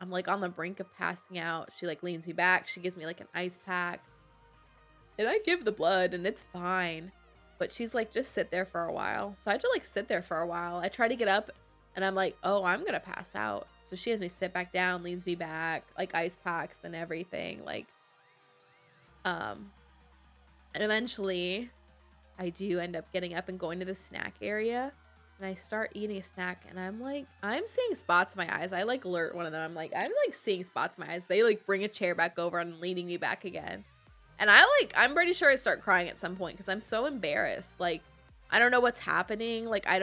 I'm like on the brink of passing out. She like leans me back. She gives me like an ice pack. And I give the blood and it's fine. But she's like, "Just sit there for a while." So I had to like sit there for a while. I try to get up and I'm like, "Oh, I'm gonna pass out." So she has me sit back down, leans me back, like ice packs and everything. Like, and eventually I do end up getting up and going to the snack area. And I start eating a snack and I'm like, I'm seeing spots in my eyes. I like alert one of them. I'm like seeing spots in my eyes. They like bring a chair back over and leaning me back again. And I'm pretty sure I start crying at some point because I'm so embarrassed. Like, I don't know what's happening. Like, I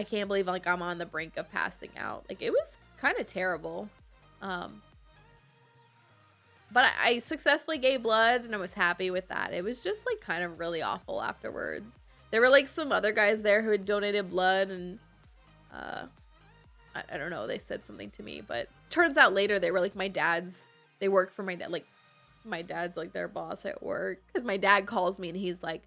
can't believe like I'm on the brink of passing out. Like, it was kind of terrible. But I successfully gave blood and I was happy with that. It was just like kind of really awful afterward. There were like some other guys there who had donated blood and uh I don't know, they said something to me, but turns out later they were like they work for my dad, like my dad's like their boss at work. Cause my dad calls me and he's like,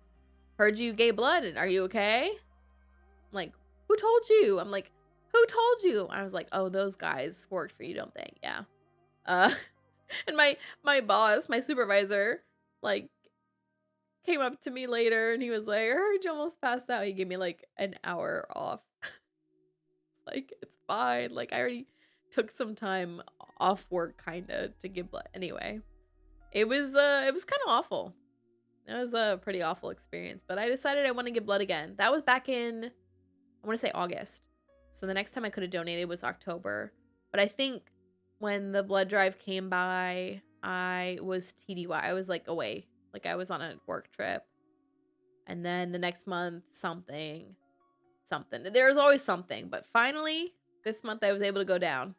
heard you gave blood and are you okay? I'm like, who told you? I'm like, who told you? I was like, oh, those guys worked for you, don't they? Yeah. Uh and my boss, my supervisor, like came up to me later and he was like, I heard you almost passed out. He gave me like an hour off. Like, it's fine. Like, I already took some time off work kinda to give blood. Anyway, it was kind of awful. It was a pretty awful experience, but I decided I want to give blood again. That was back in, I want to say August. So the next time I could have donated was October. But I think when the blood drive came by, I was TDY. I was like away. Like I was on a work trip. And then the next month, something. There's always something. But finally, this month I was able to go down.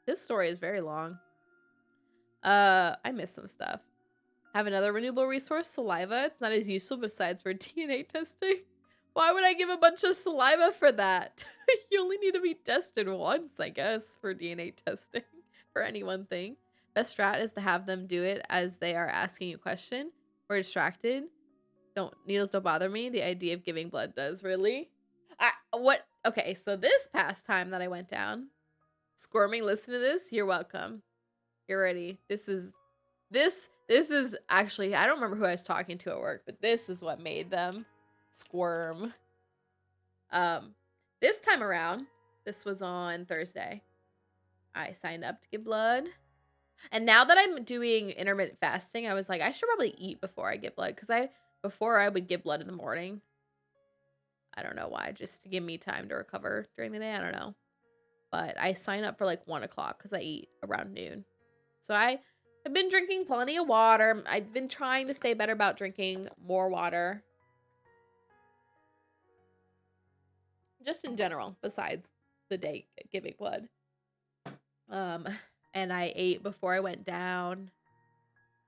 This story is very long. I missed some stuff. Have another renewable resource, saliva. It's not as useful besides for DNA testing. Why would I give a bunch of saliva for that? You only need to be tested once, I guess, for DNA testing for any one thing. Best strat is to have them do it as they are asking you a question or distracted. Needles don't bother me. The idea of giving blood does, really. Okay, so this past time that I went down, Squirming, listen to this. You're welcome. You're ready. This is actually, I don't remember who I was talking to at work, but this is what made them squirm. This time around, this was on Thursday. I signed up to give blood. And now that I'm doing intermittent fasting, I was like, I should probably eat before I give blood. Because before I would give blood in the morning. I don't know why, just to give me time to recover during the day. I don't know. But I sign up for like 1 o'clock because I eat around noon. So I've been drinking plenty of water. I've been trying to stay better about drinking more water. Just in general, besides the day giving blood. And I ate before I went down.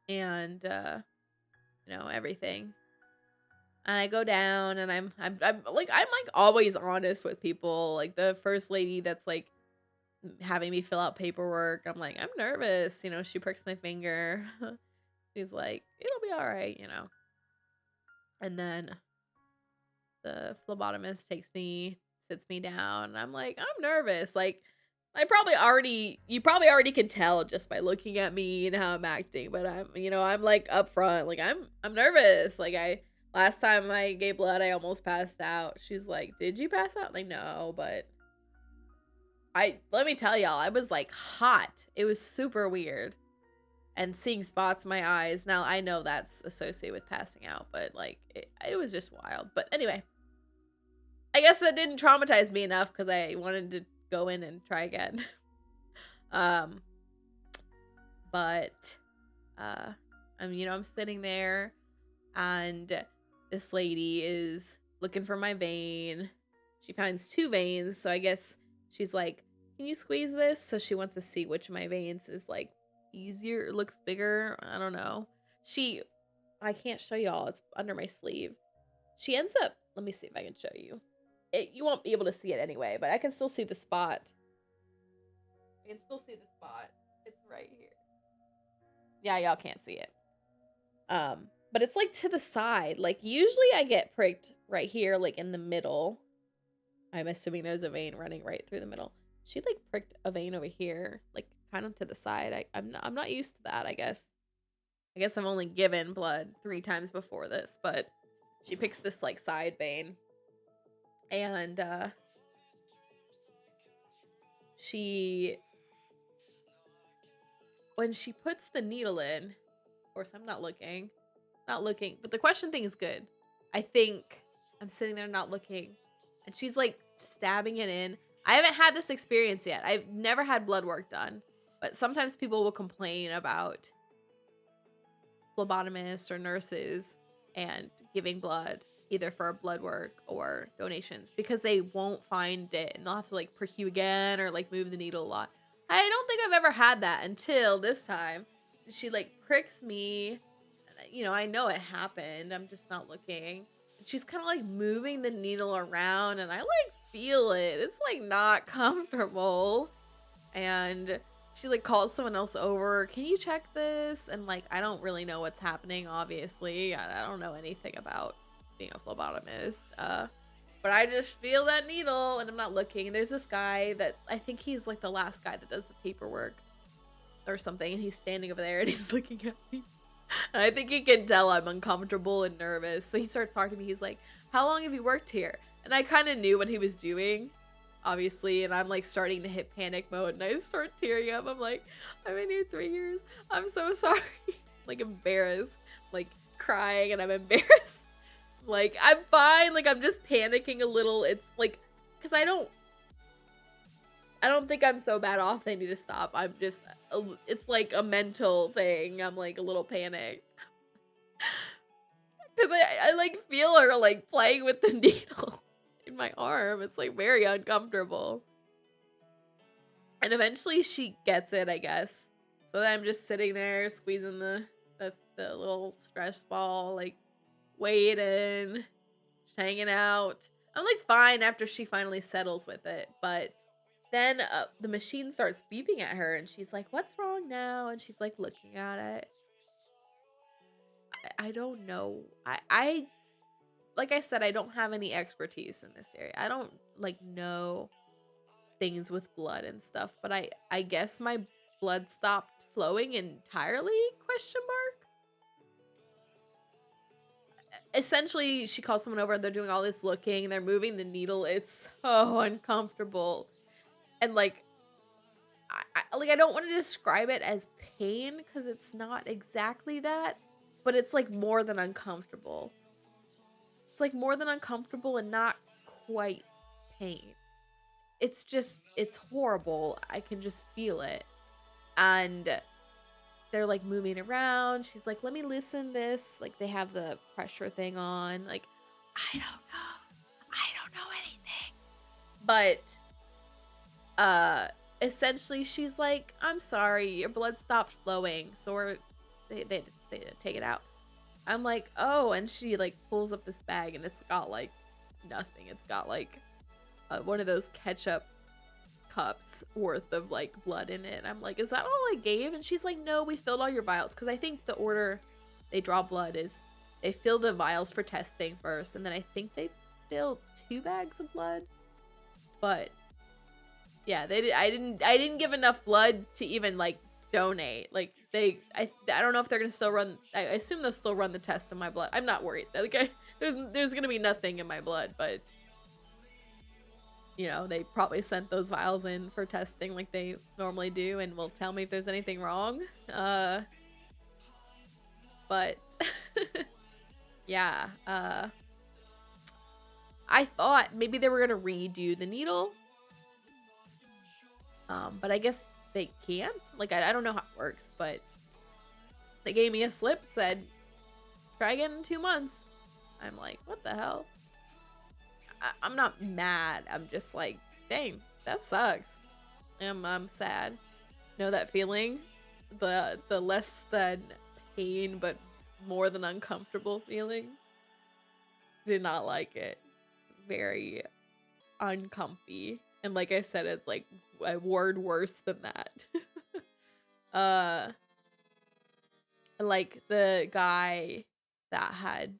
And, everything. And I go down and I'm always honest with people. Like the first lady that's like having me fill out paperwork, I'm like, I'm nervous. She pricks my finger. She's like, it'll be all right, And then the phlebotomist sits me down. And I'm like, I'm nervous. Like, you probably already can tell just by looking at me and how I'm acting. But I'm like up front. Like, I'm nervous. Like, last time I gave blood, I almost passed out. She's like, did you pass out? Like, no, but let me tell y'all, I was like hot. It was super weird. And seeing spots in my eyes. Now, I know that's associated with passing out, but like, it was just wild. But anyway, I guess that didn't traumatize me enough because I wanted to go in and try again. But I'm sitting there and this lady is looking for my vein. She finds 2 veins, so I guess she's like, can you squeeze this? So she wants to see which of my veins is like easier, looks bigger. I don't know. I can't show y'all. It's under my sleeve. She ends up, let me see if I can show you. You won't be able to see it anyway, but I can still see the spot. It's right here. Yeah, y'all can't see it. But it's like to the side. Like usually I get pricked right here, like in the middle. I'm assuming there's a vein running right through the middle. She like pricked a vein over here, like kind of to the side. I'm not used to that, I guess. I guess I've only given blood 3 times before this, but she picks this like side vein. And when she puts the needle in, of course I'm not looking, but the question thing is good. I think I'm sitting there not looking, and she's like stabbing it in. I haven't had this experience yet. I've never had blood work done, but sometimes people will complain about phlebotomists or nurses and giving blood, either for blood work or donations, because they won't find it and they'll have to like prick you again or like move the needle a lot. I don't think I've ever had that until this time. she like pricks me. And I know it happened. I'm just not looking. And she's kind of like moving the needle around and I like feel it. It's like not comfortable. And she like calls someone else over. Can you check this? And like I don't really know what's happening, obviously. I don't know anything about being a phlebotomist. But I just feel that needle and I'm not looking. There's this guy that I think he's like the last guy that does the paperwork or something, and he's standing over there and he's looking at me. And I think he can tell I'm uncomfortable and nervous. So he starts talking to me. He's like, "How long have you worked here?" And I kind of knew what he was doing, obviously. And I'm like starting to hit panic mode and I start tearing up. I'm like, "I've been here 3 years. I'm so sorry." Like embarrassed, like crying, and I'm embarrassed. Like I'm fine. Like I'm just panicking a little. It's like, cause I don't think I'm so bad off they need to stop. I'm just, it's like a mental thing. I'm like a little panicked. Cause I like feel her like playing with the needle in my arm. It's like very uncomfortable. And eventually she gets it, I guess. So then I'm just sitting there squeezing the little stress ball, like waiting, hanging out. I'm like fine after she finally settles with it, but then the machine starts beeping at her and she's like, "What's wrong now?" And she's like looking at it. I don't know. I like I said, I don't have any expertise in this area. I don't like know things with blood and stuff, but I guess my blood stopped flowing entirely? Question mark. Essentially, she calls someone over, they're doing all this looking, they're moving the needle. It's so uncomfortable. And like I don't want to describe it as pain because it's not exactly that, but it's like more than uncomfortable. It's like more than uncomfortable and not quite pain. It's just, it's horrible. I can just feel it. And they're like moving around. She's like, "Let me loosen this." Like they have the pressure thing on. Like, I don't know. I don't know anything. But essentially she's like, "I'm sorry, your blood stopped flowing, so they take it out." I'm like, "Oh," and she like pulls up this bag and it's got like nothing. It's got like one of those ketchup cups worth of like blood in it. And I'm like, "Is that all I gave?" And she's like, "No, we filled all your vials." Because I think the order they draw blood is they fill the vials for testing first, and then I think they fill 2 bags of blood. But yeah, I didn't give enough blood to even like donate. Like I don't know if they're gonna still run. I assume they'll still run the test in my blood. I'm not worried. Like there's gonna be nothing in my blood, but they probably sent those vials in for testing like they normally do, and will tell me if there's anything wrong. But yeah. I thought maybe they were gonna redo the needle. But I guess they can't. Like, I don't know how it works, but they gave me a slip, said, "Try again in 2 months." I'm like, what the hell? I'm not mad. I'm just like, dang, that sucks. I'm sad. Know that feeling? The less than pain, but more than uncomfortable feeling? Did not like it. Very uncomfy. And like I said, it's like a word worse than that. Like the guy that had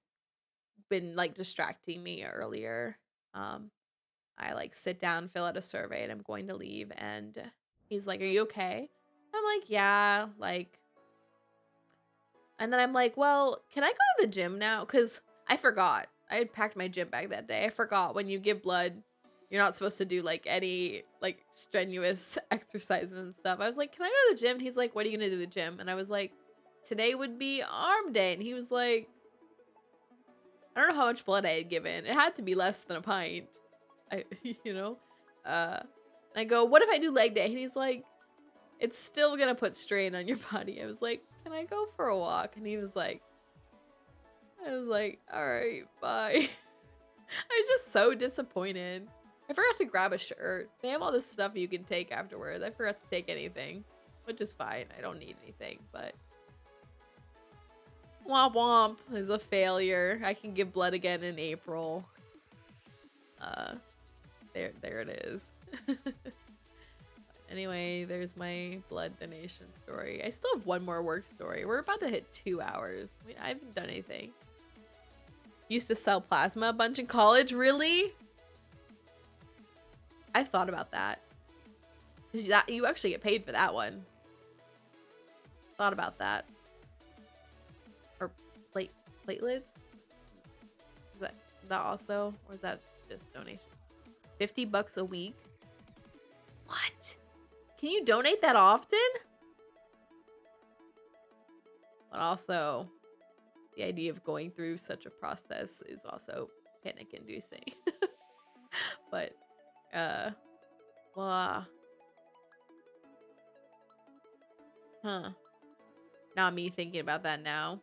been like distracting me earlier, I like sit down, fill out a survey, and I'm going to leave, and he's like, "Are you okay?" I'm like, "Yeah," like, and then I'm like, "Well, can I go to the gym now?" Because I forgot. I had packed my gym bag that day. I forgot when you give blood, you're not supposed to do like any like strenuous exercises and stuff. I was like, "Can I go to the gym?" And he's like, "What are you gonna do at the gym?" And I was like, "Today would be arm day." And he was like, I don't know how much blood I had given. It had to be less than a pint. You know? I go, "What if I do leg day?" And he's like, "It's still gonna put strain on your body." I was like, "Can I go for a walk?" And he was like, I was like, "All right, bye." I was just so disappointed. I forgot to grab a shirt. They have all this stuff you can take afterwards. I forgot to take anything, which is fine. I don't need anything, but Womp womp is a failure. I can give blood again in April. There it is. Anyway, there's my blood donation story. I still have one more work story. We're about to hit 2 hours. I haven't done anything. Used to sell plasma a bunch in college. Really? I've thought about that. You actually get paid for that one. Thought about that. Or platelets? Is that also? Or is that just donation? $50 a week? What? Can you donate that often? But also, the idea of going through such a process is also panic-inducing. But, blah. Huh. Not me thinking about that now.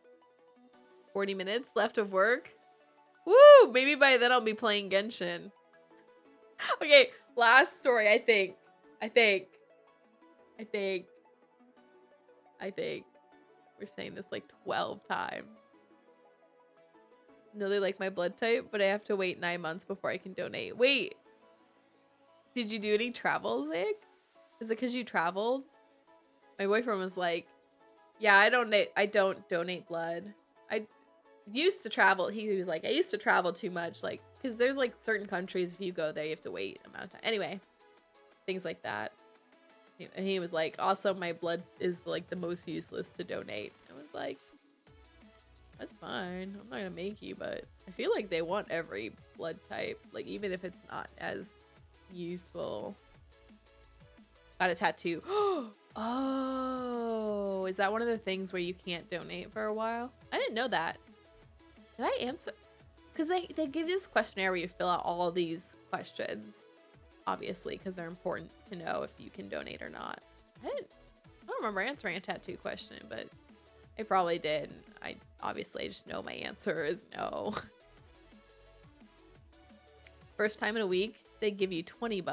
40 minutes left of work? Woo! Maybe by then I'll be playing Genshin. Okay, last story, I think. We're saying this like 12 times. No, they like my blood type, but I have to wait 9 months before I can donate. Wait. Did you do any travels, Zig? Is it because you traveled? My boyfriend was like, yeah, I don't donate blood. I used to travel. He was like, I used to travel too much. Like, because there's like certain countries, if you go there, you have to wait amount of time. Anyway, things like that. And he was like, also my blood is like the most useless to donate. I was like, that's fine. I'm not gonna make you, but I feel like they want every blood type, like even if it's not as useful. Got a tattoo. Oh, is that one of the things where you can't donate for a while? I didn't know that. Did I answer? Because they give you this questionnaire where you fill out all these questions. Obviously, because they're important to know if you can donate or not. I don't remember answering a tattoo question, but I probably did. I just know my answer is no. First time in a week, they give you $20.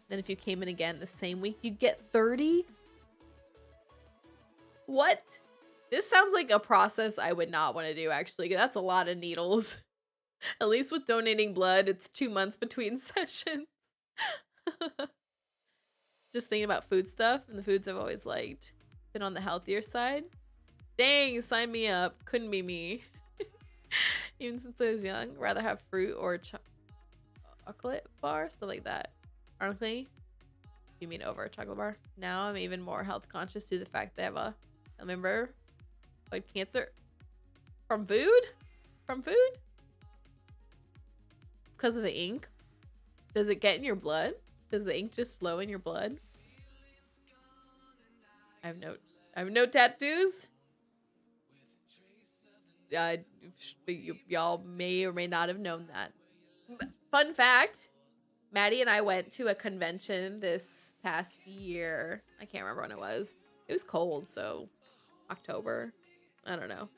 Then if you came in again the same week, you'd get 30. What? This sounds like a process I would not want to do, actually. That's a lot of needles. At least with donating blood, it's 2 months between sessions. Just thinking about food stuff, and the foods I've always liked. Been on the healthier side. Dang, sign me up. Couldn't be me. Even since I was young, rather have fruit or chocolate bar, stuff like that. Honestly, you mean over a chocolate bar? Now I'm even more health conscious due to the fact that I have a member like cancer from food. From food? It's because of the ink. Does it get in your blood? Does the ink just flow in your blood? I have no tattoos. Y'all may or may not have known that. Fun fact, Maddie and I went to a convention this past year. I can't remember when it was. It was cold, so October. I don't know.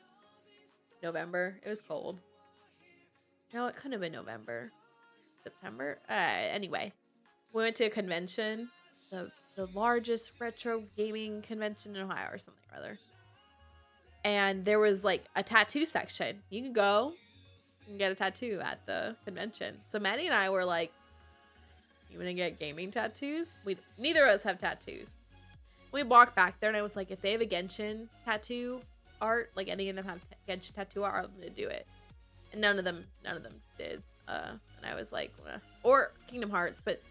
November. It was cold. No, it couldn't have been November. September? Anyway, we went to a convention. The largest retro gaming convention in Ohio or something or other. And there was like a tattoo section. You can go and get a tattoo at the convention. So Maddie and I were like, you want to get gaming tattoos? Neither of us have tattoos. We walked back there and I was like, if they have a Genshin tattoo art, like any of them have Genshin tattoo art, I'm going to do it. And none of them did. And I was like, or Kingdom Hearts, but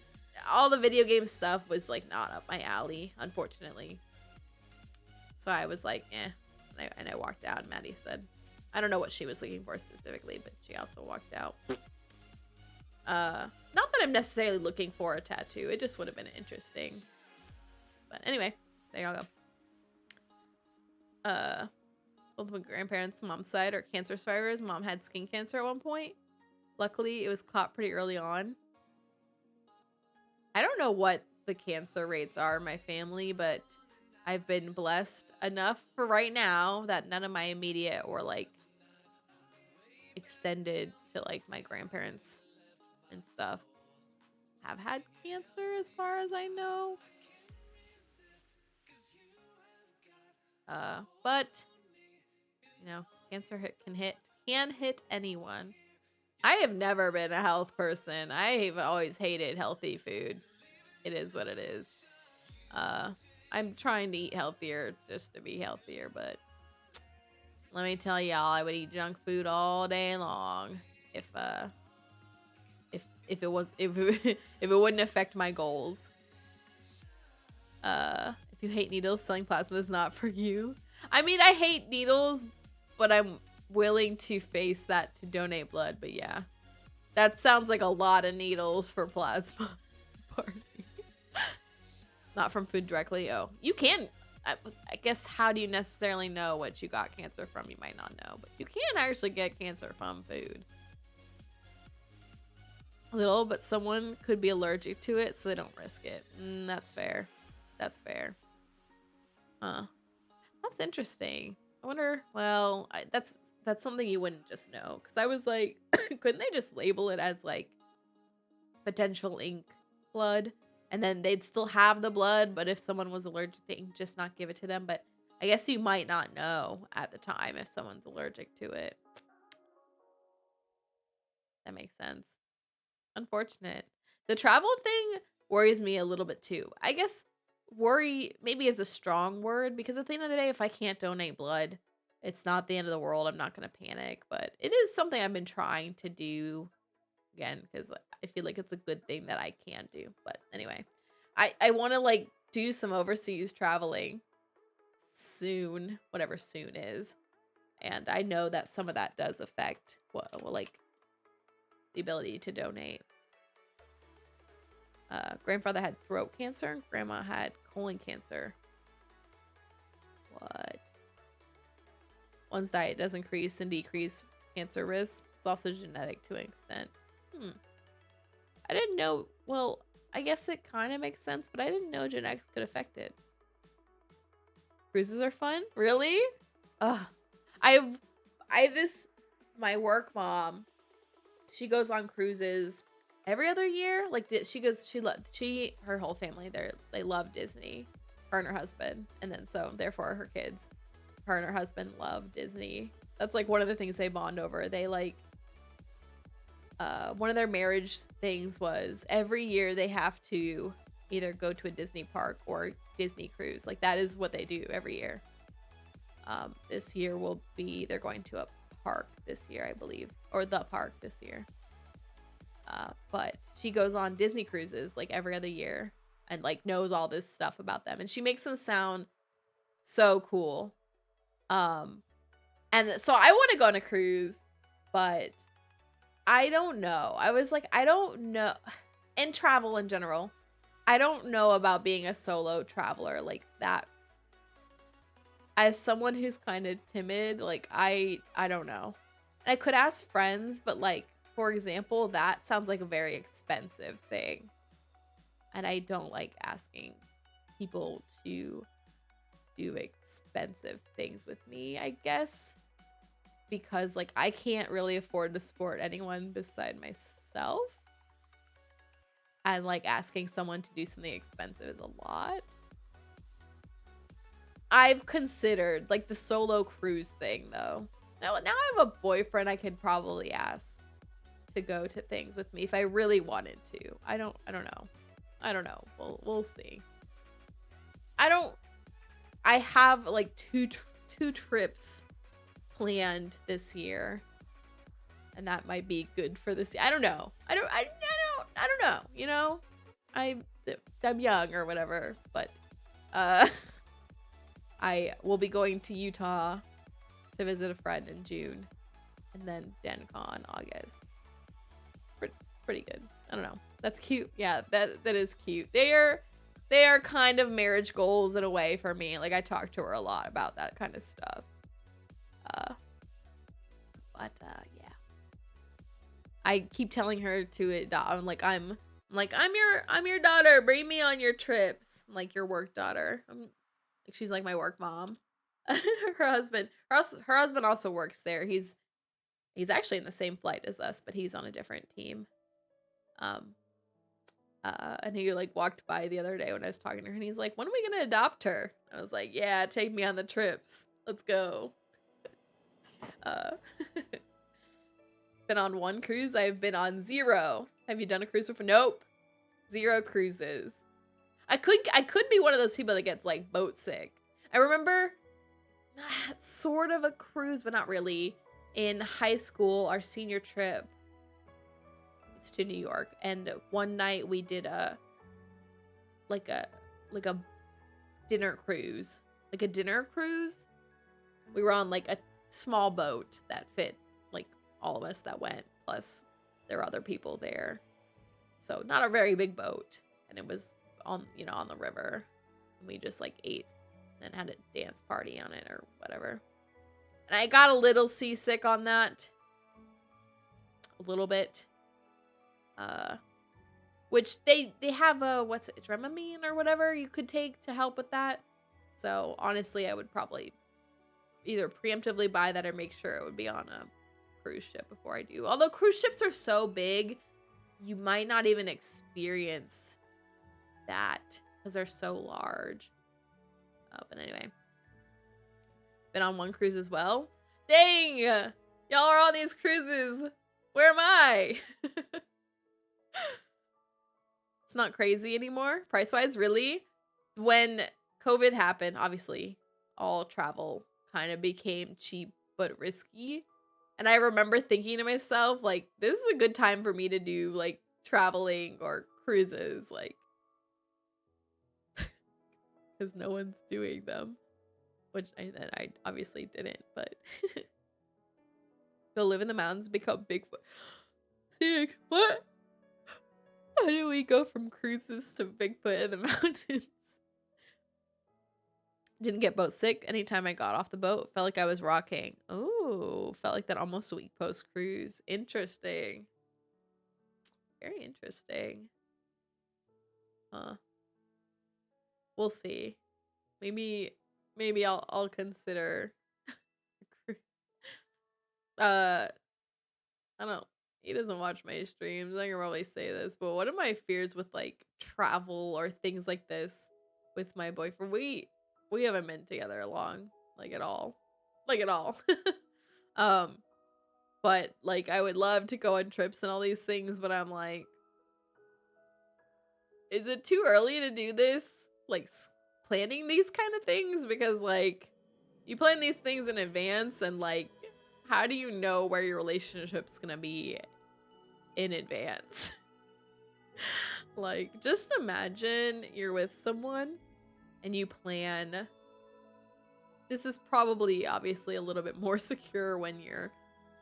all the video game stuff was like not up my alley, unfortunately. So I was like, and I walked out. And Maddie said, I don't know what she was looking for specifically, but she also walked out. Not that I'm necessarily looking for a tattoo. It just would have been interesting. But anyway, there y'all go. Both my grandparents' mom's side are cancer survivors. Mom had skin cancer at one point. Luckily, it was caught pretty early on. I don't know what the cancer rates are in my family, but I've been blessed enough for right now that none of my immediate or like extended to like my grandparents and stuff have had cancer as far as I know. But you know, can hit anyone. I have never been a health person. I've always hated healthy food. It is what it is. I'm trying to eat healthier just to be healthier, but let me tell y'all, I would eat junk food all day long if if it was if it, if it wouldn't affect my goals. If you hate needles, selling plasma is not for you. I mean, I hate needles, but I'm willing to face that to donate blood. But yeah, that sounds like a lot of needles for plasma. Party. Not from food directly. Oh, you can. I guess, how do you necessarily know what you got cancer from? You might not know, but you can actually get cancer from food. A little, but someone could be allergic to it, so they don't risk it. That's fair. That's fair. Huh. That's interesting. I wonder, well, that's something you wouldn't just know. Because I was like, couldn't they just label it as, like, potential ink blood? And then they'd still have the blood, but if someone was allergic to ink, just not give it to them. But I guess you might not know at the time if someone's allergic to it. That makes sense. Unfortunate. The travel thing worries me a little bit too. I guess worry maybe is a strong word, because at the end of the day, if I can't donate blood, it's not the end of the world. I'm not going to panic, but it is something I've been trying to do again, because I feel like it's a good thing that I can do. But anyway, I want to like do some overseas traveling soon, whatever soon is. And I know that some of that does affect like the ability to donate. Grandfather had throat cancer. Grandma had colon cancer. What? One's diet does increase and decrease cancer risk. It's also genetic to an extent. I didn't know. Well, I guess it kind of makes sense, but I didn't know genetics could affect it. Cruises are fun? Really? Ugh. My work mom, she goes on cruises every other year. Like her whole family, they love Disney, her and her husband. And then so therefore her kids, her and her husband love Disney. That's like one of the things they bond over. They like, one of their marriage things was every year they have to either go to a Disney park or Disney cruise. Like that is what they do every year. This year will be, they're going to a park this year, I believe, or the park this year. But she goes on Disney cruises like every other year and like knows all this stuff about them, and she makes them sound so cool. And so I want to go on a cruise, but I don't know. I was like, I don't know. And travel in general, I don't know about being a solo traveler like that. As someone who's kind of timid, like I don't know. And I could ask friends, but like, for example, that sounds like a very expensive thing. And I don't like asking people to do expensive things with me, I guess. Because like I can't really afford to support anyone beside myself. And like asking someone to do something expensive is a lot. I've considered like the solo cruise thing though. Now I have a boyfriend I could probably ask to go to things with me if I really wanted to. I don't know. We'll see. I have like two trips planned this year, and that might be good for this year. I don't know. I don't know, you know? I'm young or whatever, but I will be going to Utah to visit a friend in June, and then Gen Con August. Pretty good. I don't know. That's cute. Yeah, that is cute. They are kind of marriage goals in a way for me. Like I talk to her a lot about that kind of stuff. Yeah. I keep telling her to adopt. I'm your daughter. Bring me on your trips. I'm like your work daughter. Like she's like my work mom. her husband also works there. He's actually in the same flight as us, but he's on a different team. And he like walked by the other day when I was talking to her, and he's like, "When are we gonna adopt her?" I was like, "Yeah, take me on the trips. Let's go." Uh, been on one cruise. I've been on 0. Have you done a cruise before? Nope. 0 cruises. I could be one of those people that gets like boat sick. I remember sort of a cruise, but not really. In high school, our senior trip was to New York, and one night we did like a dinner cruise. Like a dinner cruise. We were on like a small boat that fit like all of us that went, plus there were other people there. So not a very big boat, and it was on the river, and we just like ate and had a dance party on it or whatever. And I got a little seasick on that. A little bit. Which they have a, what's it, Dramamine or whatever you could take to help with that. So honestly, I would probably either preemptively buy that or make sure it would be on a cruise ship before I do. Although cruise ships are so big, you might not even experience that because they're so large. But anyway, been on one cruise as well. Dang, y'all are on these cruises. Where am I? It's not crazy anymore, price-wise, really. When COVID happened, obviously, all travel kind of became cheap but risky. And I remember thinking to myself, like, this is a good time for me to do, like, traveling or cruises, like, because no one's doing them. Which I obviously didn't, but go live in the mountains, become Bigfoot. Sick. What? How do we go from cruises to Bigfoot in the mountains? Didn't get boat sick. Anytime I got off the boat, felt like I was rocking. Oh, felt like that almost a week post cruise. Interesting. Very interesting. Huh. We'll see. Maybe I'll consider. I don't. He doesn't watch my streams. I can probably say this, but one of my fears with like travel or things like this with my boyfriend, we haven't been together long, like at all. Um, but like I would love to go on trips and all these things, but I'm like, is it too early to do this? Like planning these kind of things? Because like you plan these things in advance, and like how do you know where your relationship's gonna be in advance? Like, just imagine you're with someone and you plan. This is probably obviously a little bit more secure when you're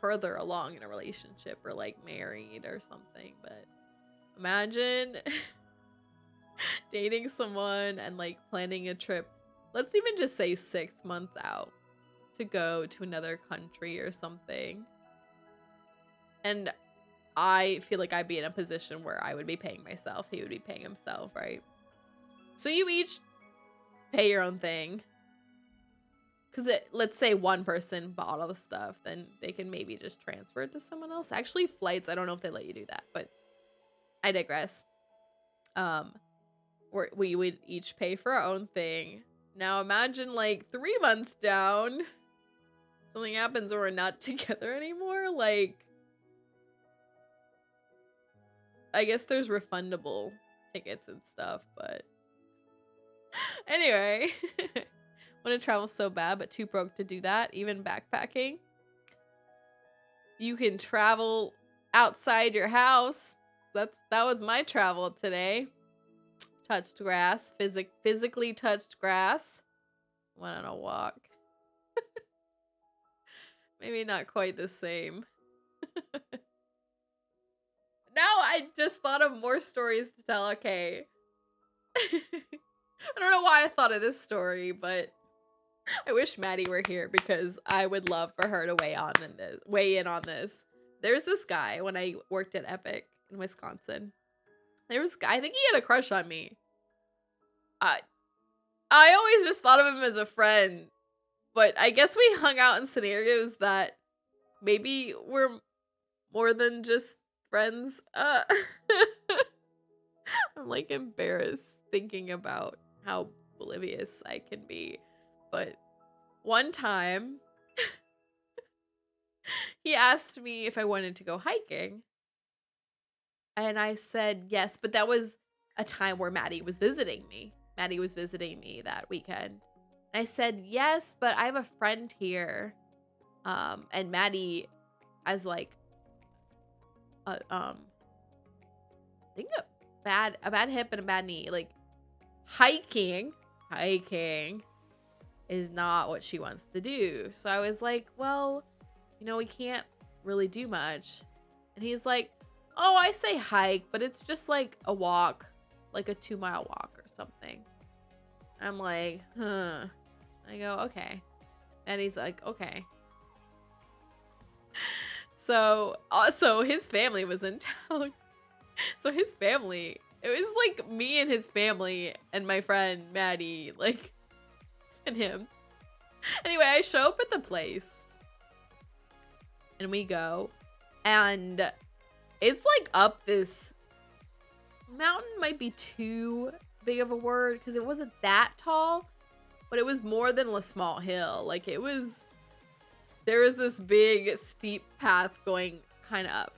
further along in a relationship or like married or something, but imagine dating someone and like planning a trip. Let's even just say 6 months out to go to another country or something. And I feel like I'd be in a position where I would be paying myself. He would be paying himself, right? So you each pay your own thing. Because let's say one person bought all the stuff, then they can maybe just transfer it to someone else. Actually, flights, I don't know if they let you do that, but I digress. We would each pay for our own thing. Now imagine like 3 months down, something happens or we're not together anymore. Like, I guess there's refundable tickets and stuff, but anyway. Want to travel so bad, but too broke to do that, even backpacking. You can travel outside your house. That was my travel today. Touched grass, physically touched grass. Went on a walk. Maybe not quite the same. Now I just thought of more stories to tell. Okay. I don't know why I thought of this story, but I wish Maddie were here because I would love for her to weigh in on this. There's this guy when I worked at Epic in Wisconsin. There was a guy, I think he had a crush on me. I always just thought of him as a friend, but I guess we hung out in scenarios that maybe we're more than just friends. I'm like embarrassed thinking about how oblivious I can be. But one time he asked me if I wanted to go hiking. And I said yes, but that was a time where Maddie was visiting me. Maddie was visiting me that weekend. And I said yes, but I have a friend here. And Maddie has like I think a bad hip and a bad knee. Like hiking is not what she wants to do. So I was like, well, we can't really do much. And he's like, oh, I say hike, but it's just like a walk, like a 2-mile walk or something. I'm like, huh. I go, okay. And he's like, okay. So also his family was in town. So his family, it was like me and his family and my friend Maddie, like, and him. Anyway, I show up at the place and we go, and it's like up this mountain, might be too big of a word because it wasn't that tall, but it was more than a small hill. Like there was this big steep path going kind of up.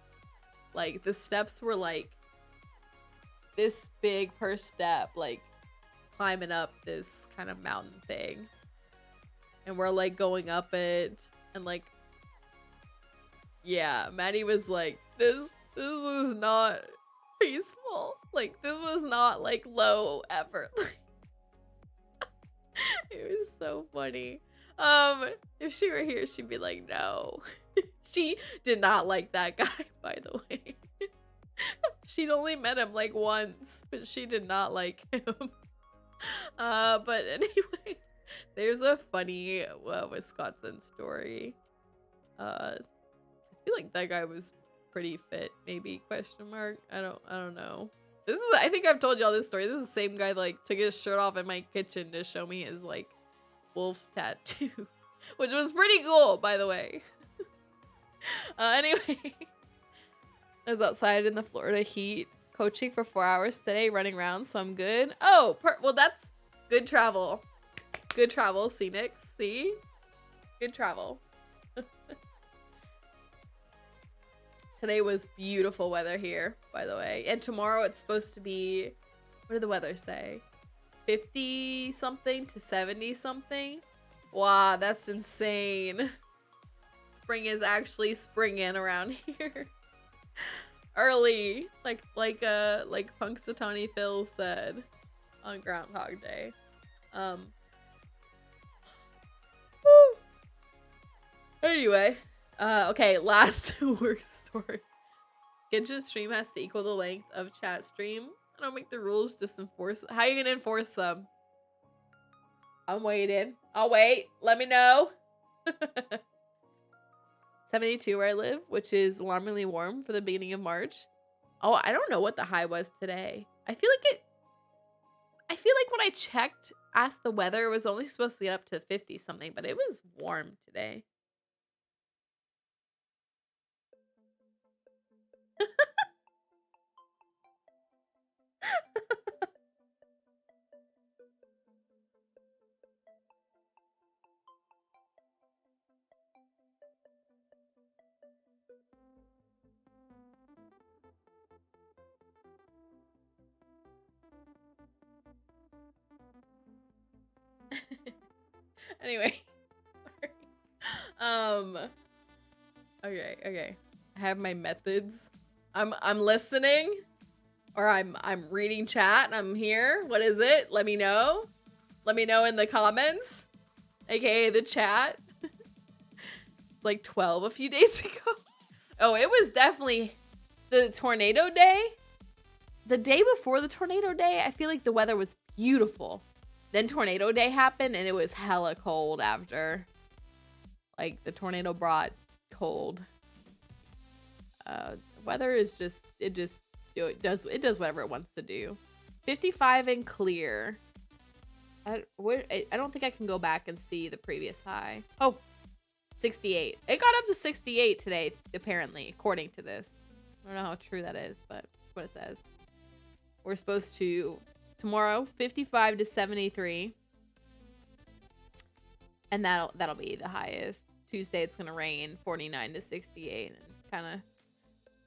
Like the steps were like this big per step, like climbing up this kind of mountain thing. And we're like going up it, and like, yeah, Maddie was like, this was not peaceful. Like this was not like low effort. It was so funny. If she were here, she'd be like, no. She did not like that guy, by the way. She'd only met him like once, but she did not like him. But anyway, there's a funny Wisconsin story. I feel like that guy was pretty fit, maybe, question mark. I don't know. I think I've told y'all this story. This is the same guy that like took his shirt off in my kitchen to show me his like wolf tattoo, which was pretty cool, by the way. Anyway, I was outside in the Florida heat, coaching for 4 hours today, running around, so I'm good. Oh, well, that's good travel. Good travel, scenics. See? Good travel. Today was beautiful weather here, by the way. And tomorrow it's supposed to be, what did the weather say? 50 something to 70 something. Wow, that's insane. Spring is actually springing around here. Early, like Punxsutawney Phil said on Groundhog Day. Anyway, okay, last work story. Genshin stream has to equal the length of chat stream. I don't make the rules, just enforce. How are you gonna enforce them? I'm waiting. I'll wait. Let me know. 72 where I live, which is alarmingly warm for the beginning of March. Oh, I don't know what the high was today. I feel like when I asked the weather, it was only supposed to get up to 50 something, but it was warm today. Anyway. Okay. I have my methods. I'm listening, or I'm reading chat and I'm here. What is it? Let me know. Let me know in the comments, aka the chat. It's like 12 a few days ago. Oh, it was definitely the tornado day. The day before the tornado day, I feel like the weather was beautiful. Then tornado day happened and it was hella cold after. Like the tornado brought cold. Weather is just it does whatever it wants to do. 55 and clear. I don't think I can go back and see the previous high. Oh, 68. It got up to 68 today, apparently, according to this. I don't know how true that is, but that's what it says. We're supposed to tomorrow 55 to 73. And that'll be the highest. Tuesday it's gonna rain 49 to 68, and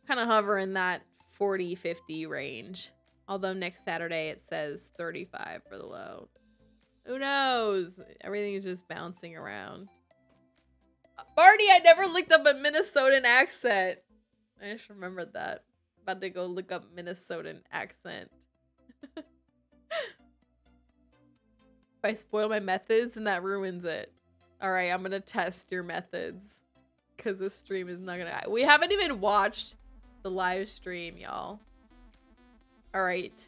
kind of hover in that 40-50 range. Although next Saturday it says 35 for the low. Who knows? Everything's just bouncing around. Barney, I never looked up a Minnesotan accent. I just remembered that. About to go look up Minnesotan accent. If I spoil my methods, then that ruins it. Alright, I'm gonna test your methods. Because this stream is not gonna... We haven't even watched the live stream, y'all. Alright.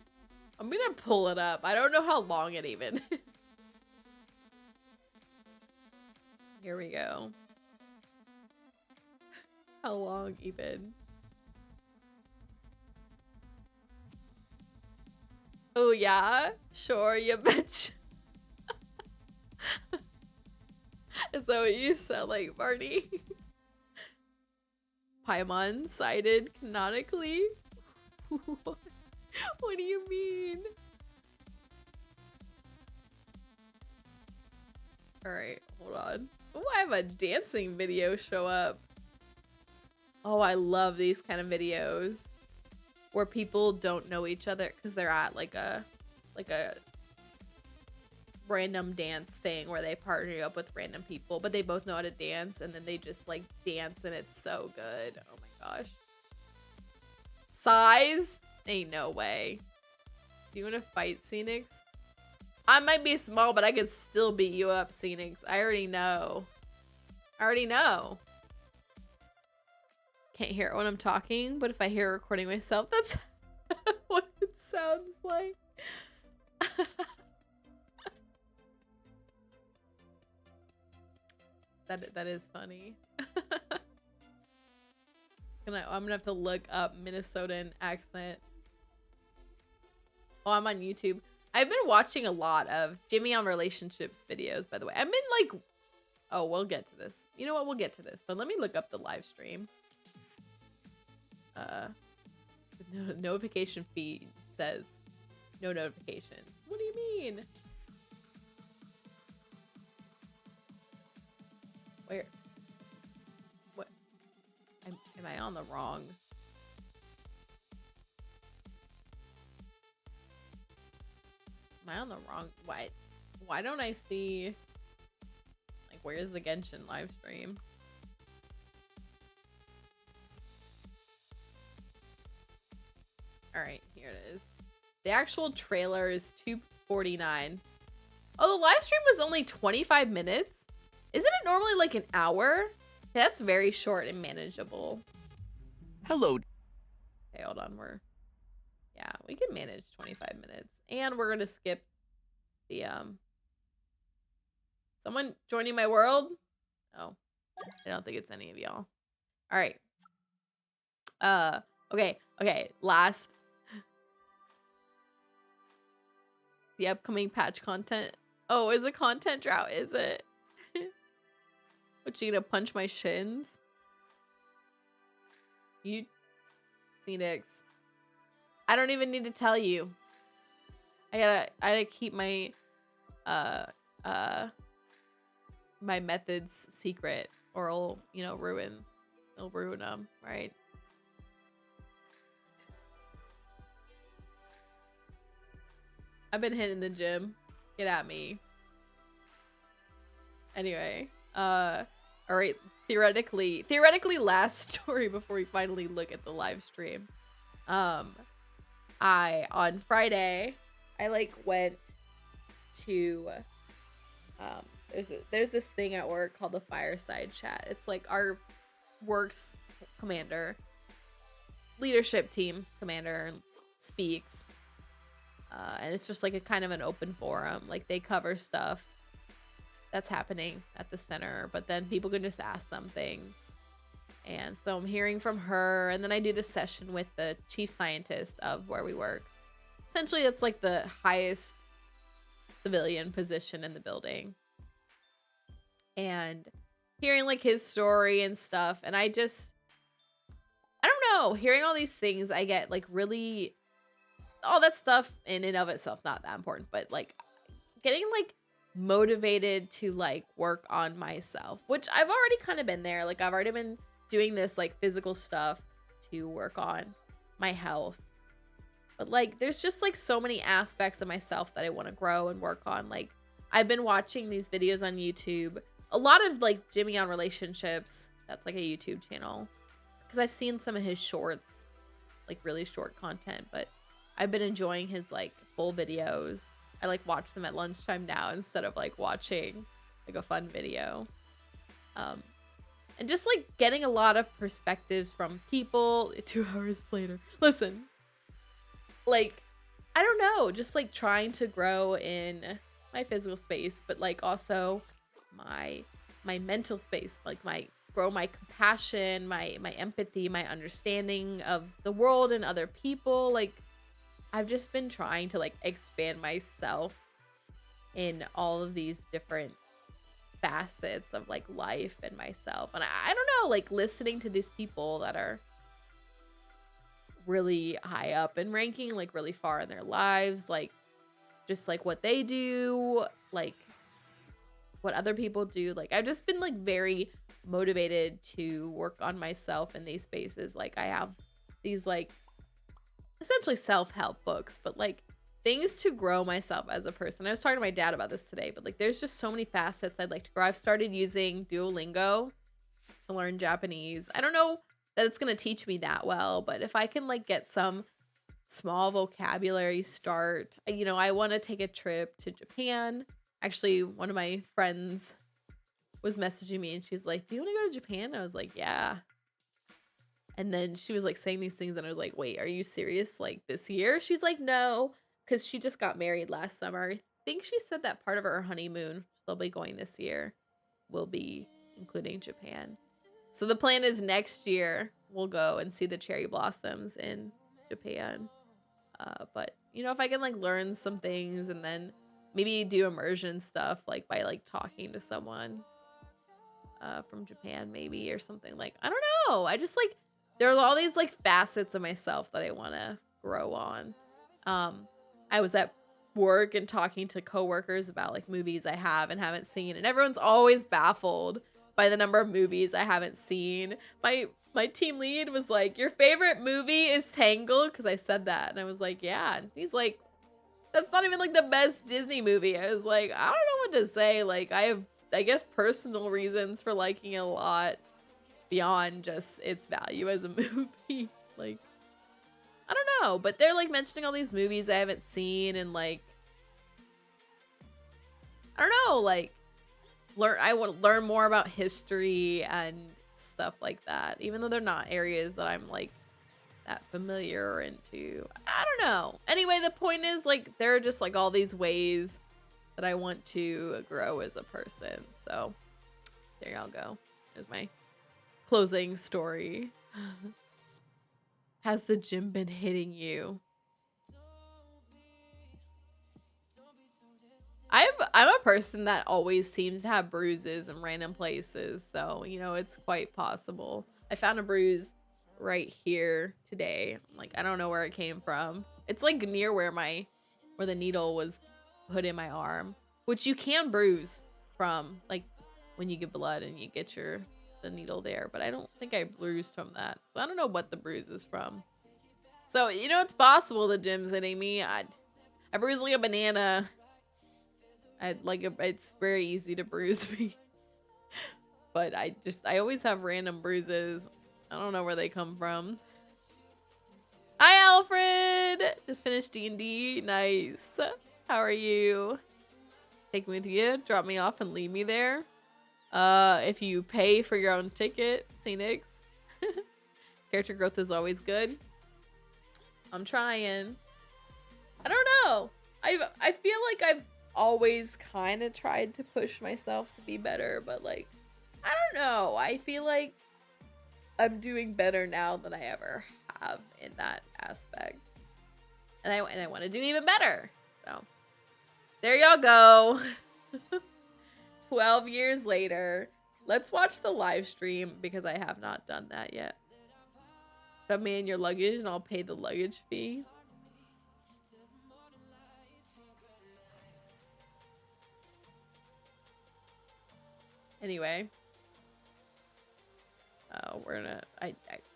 I'm gonna pull it up. I don't know how long it even is. Here we go. How long even? Oh yeah? Sure, you bitch. Is that what you sound like, Barney? Paimon cited canonically? What do you mean? Alright, hold on. Oh, I have a dancing video show up. Oh, I love these kind of videos where people don't know each other because they're at like a random dance thing where they partner up with random people, but they both know how to dance, and then they just like dance, and it's so good. Oh my gosh. Size? Ain't no way. Do you want to fight, Phoenix? I might be small, but I could still beat you up, Phoenix. I already know. I already know. Can't hear it when I'm talking, but if I hear recording myself, that's what it sounds like. That is funny. I'm gonna have to look up Minnesotan accent. Oh, I'm on YouTube. I've been watching a lot of Jimmy on relationships videos, by the way. I've been like, oh, we'll get to this. You know what? We'll get to this, but let me look up the live stream. Notification feed says no notifications. What do you mean? Where? What? Am I on the wrong? Am I on the wrong? What? Why don't I see? Like, where's the Genshin live stream? All right, here it is. The actual trailer is 2:49. Oh, the live stream was only 25 minutes. Isn't it normally like an hour? That's very short and manageable. Hello. Okay, hold on. Yeah, we can manage 25 minutes. And we're gonna skip the someone joining my world? Oh, I don't think it's any of y'all. All right. Okay. Last. The upcoming patch content. Oh, is it content drought? Is it? What, you gonna punch my shins? You, Phoenix. I don't even need to tell you. I gotta keep my my methods secret, or it'll, you know, ruin them, right? I've been hitting the gym. Get at me. Anyway, all right. Theoretically, last story before we finally look at the live stream. On Friday, I like went to there's this thing at work called the fireside chat. It's like our works commander, leadership team commander speaks. And it's just like a kind of an open forum. Like, they cover stuff that's happening at the center, but then people can just ask them things. And so I'm hearing from her, and then I do this session with the chief scientist of where we work. Essentially, it's like the highest civilian position in the building. And hearing like his story and stuff, and I don't know, hearing all these things, I get like really... all that stuff in and of itself not that important, but like getting like motivated to like work on myself, which I've already kind of been there. Like I've already been doing this like physical stuff to work on my health. But like there's just like so many aspects of myself that I want to grow and work on. Like I've been watching these videos on YouTube, a lot of like Jimmy on relationships. That's like a YouTube channel. Because I've seen some of his shorts, like really short content, but I've been enjoying his like full videos. I like watch them at lunchtime now instead of like watching like a fun video. And just like getting a lot of perspectives from people 2 hours later. Listen, like, I don't know, just like trying to grow in my physical space, but like also my mental space, like grow my compassion, my empathy, my understanding of the world and other people. Like I've just been trying to like expand myself in all of these different facets of like life and myself. And I don't know, like listening to these people that are really high up in ranking, like really far in their lives, like just like what they do, like what other people do. Like I've just been like very motivated to work on myself in these spaces. Like I have these like essentially self-help books, but like things to grow myself as a person. I was talking to my dad about this today, but like there's just so many facets I'd like to grow. I've started using Duolingo to learn Japanese. I don't know that it's going to teach me that well, but if I can like get some small vocabulary start, you know, I want to take a trip to Japan. Actually, one of my friends was messaging me and she's like, do you want to go to Japan? I was like, yeah. And then she was like saying these things and I was like, wait, are you serious? Like this year? She's like, no, because she just got married last summer. I think she said that part of her honeymoon, they'll be going this year, will be including Japan. So the plan is next year we'll go and see the cherry blossoms in Japan. But you know, if I can like learn some things and then maybe do immersion stuff, like by like talking to someone from Japan maybe, or something, like I don't know. I just like there are all these like facets of myself that I want to grow on. I was at work and talking to coworkers about like movies I have and haven't seen, and everyone's always baffled by the number of movies I haven't seen. My team lead was like, your favorite movie is Tangled? Because I said that. And I was like, yeah. And he's like, that's not even like the best Disney movie. I was like, I don't know what to say. Like, I have, I guess, personal reasons for liking it a lot beyond just its value as a movie. Like, I don't know. But they're like mentioning all these movies I haven't seen. And like, I don't know. Like, I want to learn more about history and stuff like that, even though they're not areas that I'm like that familiar or into. I don't know. Anyway, the point is like there are just like all these ways that I want to grow as a person. So there y'all go. There's my closing story. Has the gym been hitting you? I'm a person that always seems to have bruises in random places, so you know it's quite possible. I found a bruise right here today. Like I don't know where it came from. It's like near where the needle was put in my arm, which you can bruise from, like when you get blood and you get the needle there. But I don't think I bruised from that, so I don't know what the bruise is from. So you know it's possible the gym's hitting me. I bruised like a banana. It's very easy to bruise me. But I always have random bruises. I don't know where they come from. Hi, Alfred! Just finished D&D. Nice. How are you? Take me with you. Drop me off and leave me there. If you pay for your own ticket, Phoenix. Character growth is always good. I'm trying. I don't know. I feel like I've always kind of tried to push myself to be better, but like I don't know, I feel like I'm doing better now than I ever have in that aspect, and I want to do even better. So there y'all go. 12 years later, let's watch the live stream because I have not done that yet. Shove me in your luggage and I'll pay the luggage fee. Anyway. We're gonna,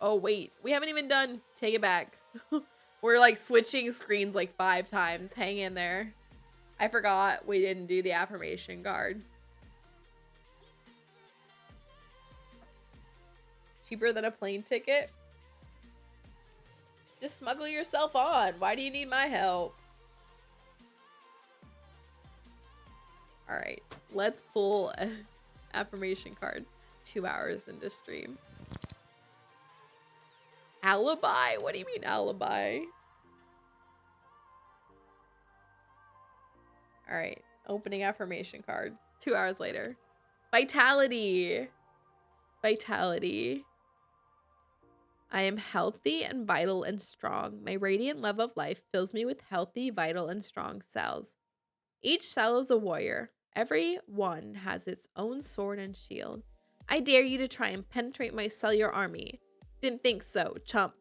oh wait, we haven't even done, take it back. We're like switching screens like 5 times. Hang in there. I forgot we didn't do the affirmation card. Cheaper than a plane ticket? Just smuggle yourself on. Why do you need my help? Alright, let's pull an affirmation card. 2 hours into stream. Alibi? What do you mean alibi? Alright, opening affirmation card. 2 hours later. Vitality. Vitality. I am healthy and vital and strong. My radiant love of life fills me with healthy, vital, and strong cells. Each cell is a warrior. Every one has its own sword and shield. I dare you to try and penetrate my cellular army. Didn't think so, chump.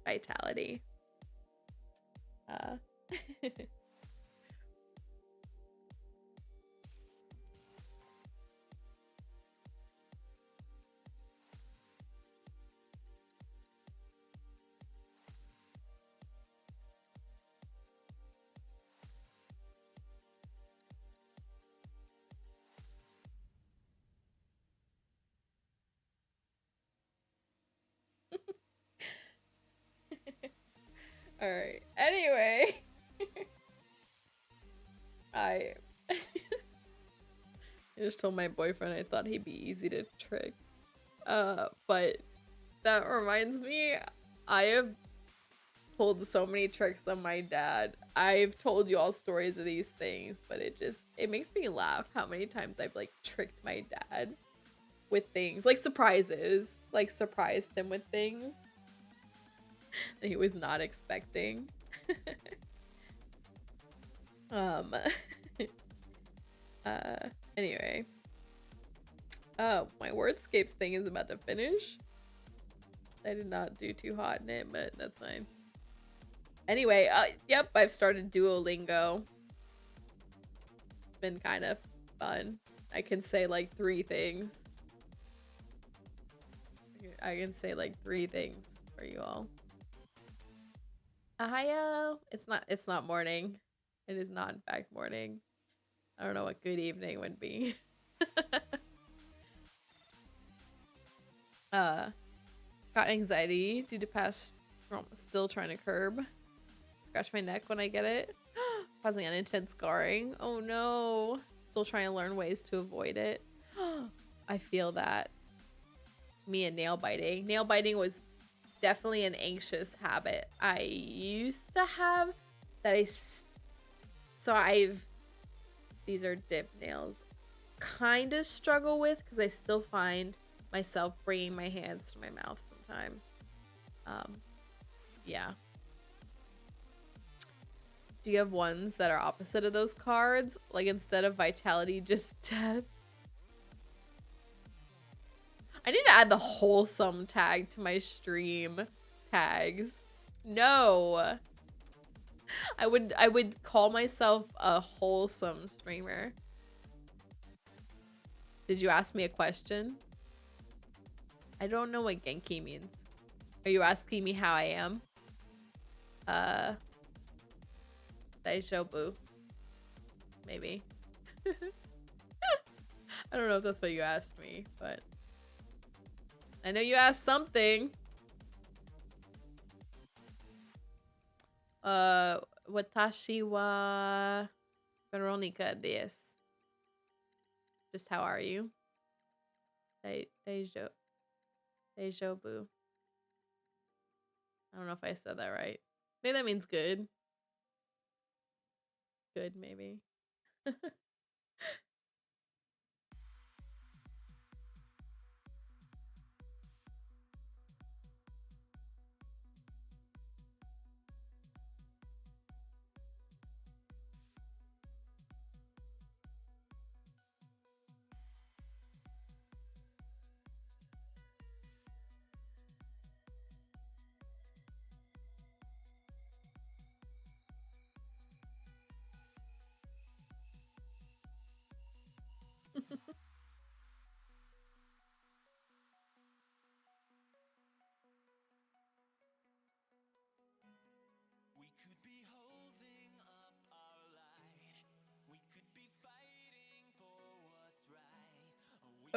Vitality. Alright. Anyway. I just told my boyfriend I thought he'd be easy to trick. But that reminds me, I have pulled so many tricks on my dad. I've told you all stories of these things, but it makes me laugh how many times I've like tricked my dad with things, like surprises, like surprised him with things that he was not expecting. Anyway. Oh, my wordscapes thing is about to finish. I did not do too hot in it, but that's fine. Anyway, yep, I've started Duolingo. It's been kind of fun. I can say like 3 things. I can say like 3 things for you all. Ohio. It's not morning. It is not in fact morning. I don't know what good evening would be. Got anxiety due to past trauma still trying to curb. Scratch my neck when I get it. Causing unintended scarring. Oh no. Still trying to learn ways to avoid it. I feel that. Me and nail biting. Nail biting was definitely an anxious habit I used to have that these are dip nails, kind of struggle with because I still find myself bringing my hands to my mouth sometimes. Yeah. Do you have ones that are opposite of those cards? Like instead of vitality, just death? I need to add the wholesome tag to my stream tags. No. I would call myself a wholesome streamer. Did you ask me a question? I don't know what Genki means. Are you asking me how I am? Daijoubu. Maybe. I don't know if that's what you asked me, but I know you asked something. Watashi wa Veronica desu. Just how are you? Daijoubu. I don't know if I said that right. Maybe that means good. Good, maybe.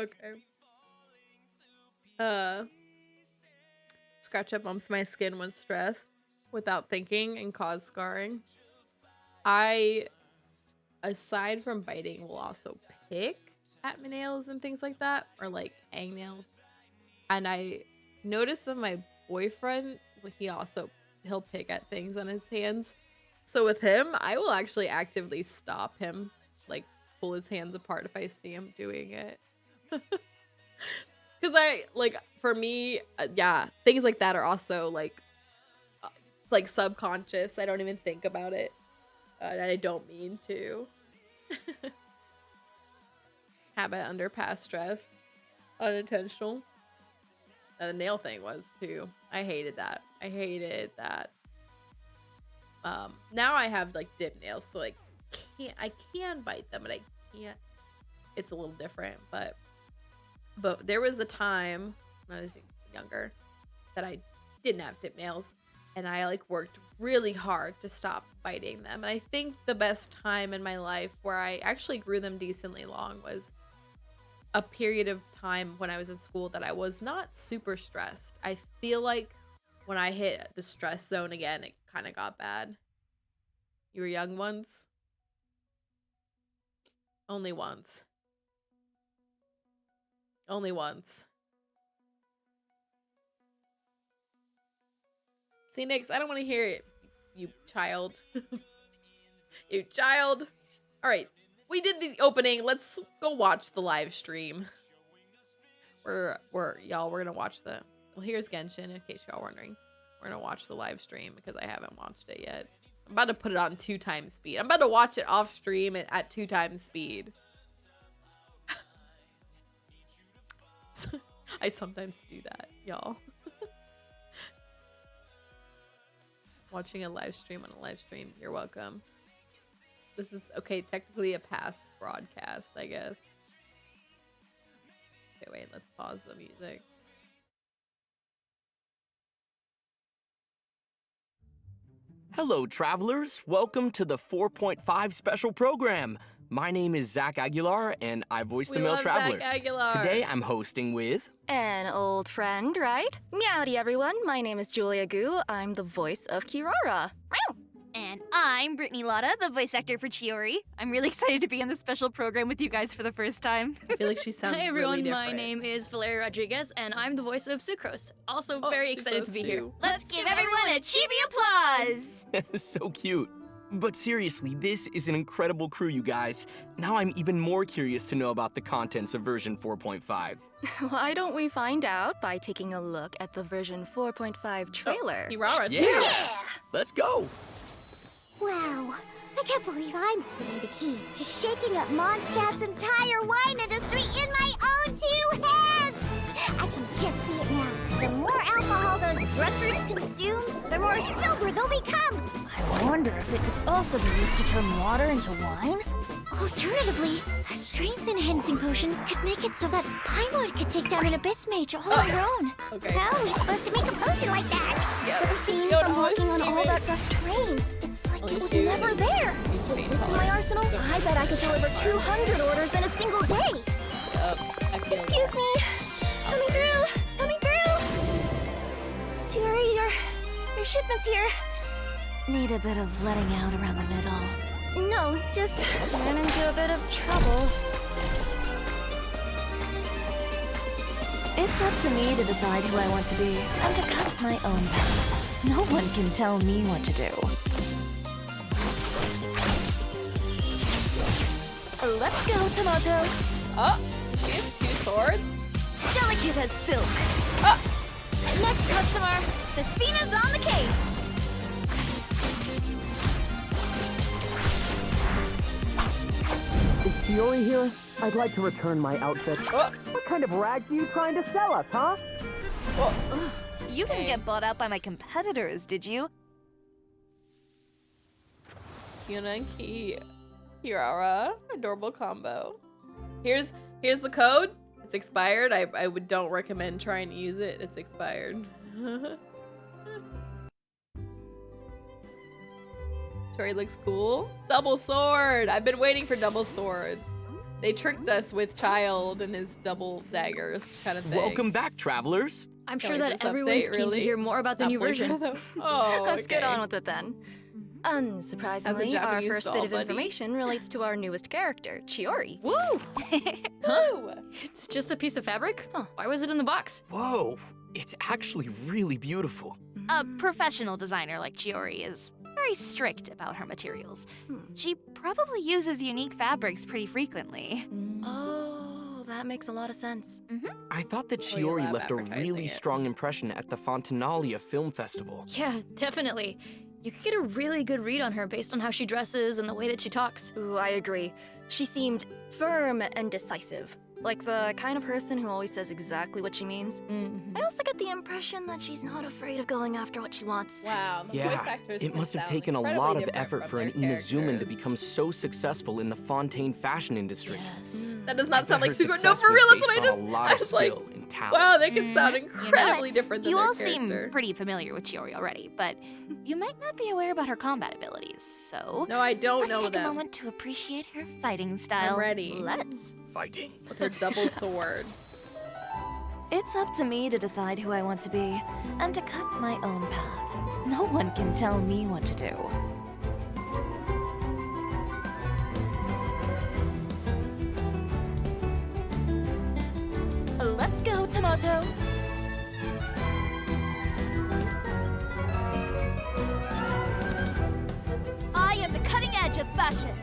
Okay. Uh, Scratch up bumps my skin when stressed without thinking and cause scarring. I, aside from biting, will also pick at my nails and things like that, or like hang nails. And I noticed that my boyfriend, he'll pick at things on his hands. So with him, I will actually actively stop him, like pull his hands apart if I see him doing it. Because for me, yeah, things like that are also like subconscious. I don't even think about it. And I don't mean to. Habit under past stress. Unintentional. The nail thing was too. I hated that. Now I have like dip nails, so I can bite them, but I can't. It's a little different, but there was a time when I was younger that I didn't have dip nails, and I like worked really hard to stop biting them. And I think the best time in my life where I actually grew them decently long was a period of time when I was in school that I was not super stressed. I feel like when I hit the stress zone again, it kind of got bad. You were young once? Only once. Only once. See, Nix, I don't want to hear it, you child. You child. All right, we did the opening. Let's go watch the live stream. We're gonna watch the. Well, here's Genshin. In case y'all wondering, we're gonna watch the live stream because I haven't watched it yet. I'm about to put it on 2x speed. I'm about to watch it off stream at 2x speed. I sometimes do that, y'all. Watching a live stream on a live stream. You're welcome. This is, okay, technically a past broadcast, I guess. Okay, wait, let's pause the music. Hello, travelers. Welcome to the 4.5 special program. My name is Zach Aguilar, and I voice the male traveler. Zach Aguilar. Today, I'm hosting with... An old friend, right? Meowdy, everyone. My name is Julia Gu. I'm the voice of Kirara. And I'm Brittany Lotta, the voice actor for Chiori. I'm really excited to be on this special program with you guys for the first time. I feel like she sounds Hi everyone, really different. my name is Valeria Rodriguez, and I'm the voice of Sucrose. Also very excited to be here. Let's give everyone a chibi applause! So cute. But seriously, this is an incredible crew, you guys. Now I'm even more curious to know about the contents of version 4.5. Why don't we find out by taking a look at the version 4.5 trailer? Kirara, Yeah! Let's go! Wow, I can't believe I'm holding the key to shaking up Mondstadt's entire wine industry in my own two hands! I can just see it now. The more alcohol those drug fruits consume, the more sober they'll become! I wonder if it could also be used to turn water into wine? Alternatively, a strength-enhancing potion could make it so that Pinewood could take down an Abyss Mage all on her own. Okay. How are we supposed to make a potion like that? Yep. The theme Go from to walking on all Steven. that rough terrain. It's like At it was least never there. With this in my arsenal, I bet I could deliver 200 orders in a single day. Excuse me. Coming through. Coming through. Jerry, your shipment's here. Need a bit of letting out around the middle. No, just ran into a bit of trouble. It's up to me to decide who I want to be and to cut my own path. No one can tell me what to do. Let's go, Tomato. Oh, she has 2 swords? Delicate as silk. Next customer, the Sphina's on the case. Is Chiori here? I'd like to return my outfit. Oh. What kind of rags are you trying to sell us, huh? Oh. You didn't get bought out by my competitors, did you? Yuna and Kirara, adorable combo. Here's the code. It's expired. I don't recommend trying to use it. It's expired. Tori looks cool. Double sword. I've been waiting for double swords. They tricked us with Child and his double daggers kind of thing. Welcome back, travelers. I'm Can't sure wait for that this everyone's update, keen to really. hear more about the Not new boys version. though. Oh, Let's get okay. on with it then. Unsurprisingly, our Japanese first doll bit of buddy. information relates to our newest character, Chiori. Woo! Woo! It's just a piece of fabric? Huh. Why was it in the box? Whoa, it's actually really beautiful. A professional designer like Chiori is very strict about her materials. She probably uses unique fabrics pretty frequently. Oh, that makes a lot of sense. I thought that Oh, you Chiori love left a advertising really it. strong impression at the Fontanalia Film Festival. Yeah, definitely. You could get a really good read on her based on how she dresses and the way that she talks. Ooh, I agree. She seemed firm and decisive. Like the kind of person who always says exactly what she means. I also get the impression that she's not afraid of going after what she wants. Wow, the voice Yeah, actors it must have sound taken a incredibly lot of different effort from for an their Inazuman to characters. become so successful in the Fontaine fashion industry. Yes. That does I not bet sound like her super. No, success for was real, that's based what I on just. a lot I of was like, skill and talent. wow, they can sound You know what? incredibly different than You their all character. seem pretty familiar with Chiori already, but you might not be aware about her combat abilities, so No, I don't let's know take them. a moment to appreciate her fighting style. I'm ready. Let's. Fighting. With her double sword. It's up to me to decide who I want to be and to cut my own path. No one can tell me what to do. Let's go, Tomoto. I am the cutting edge of fashion.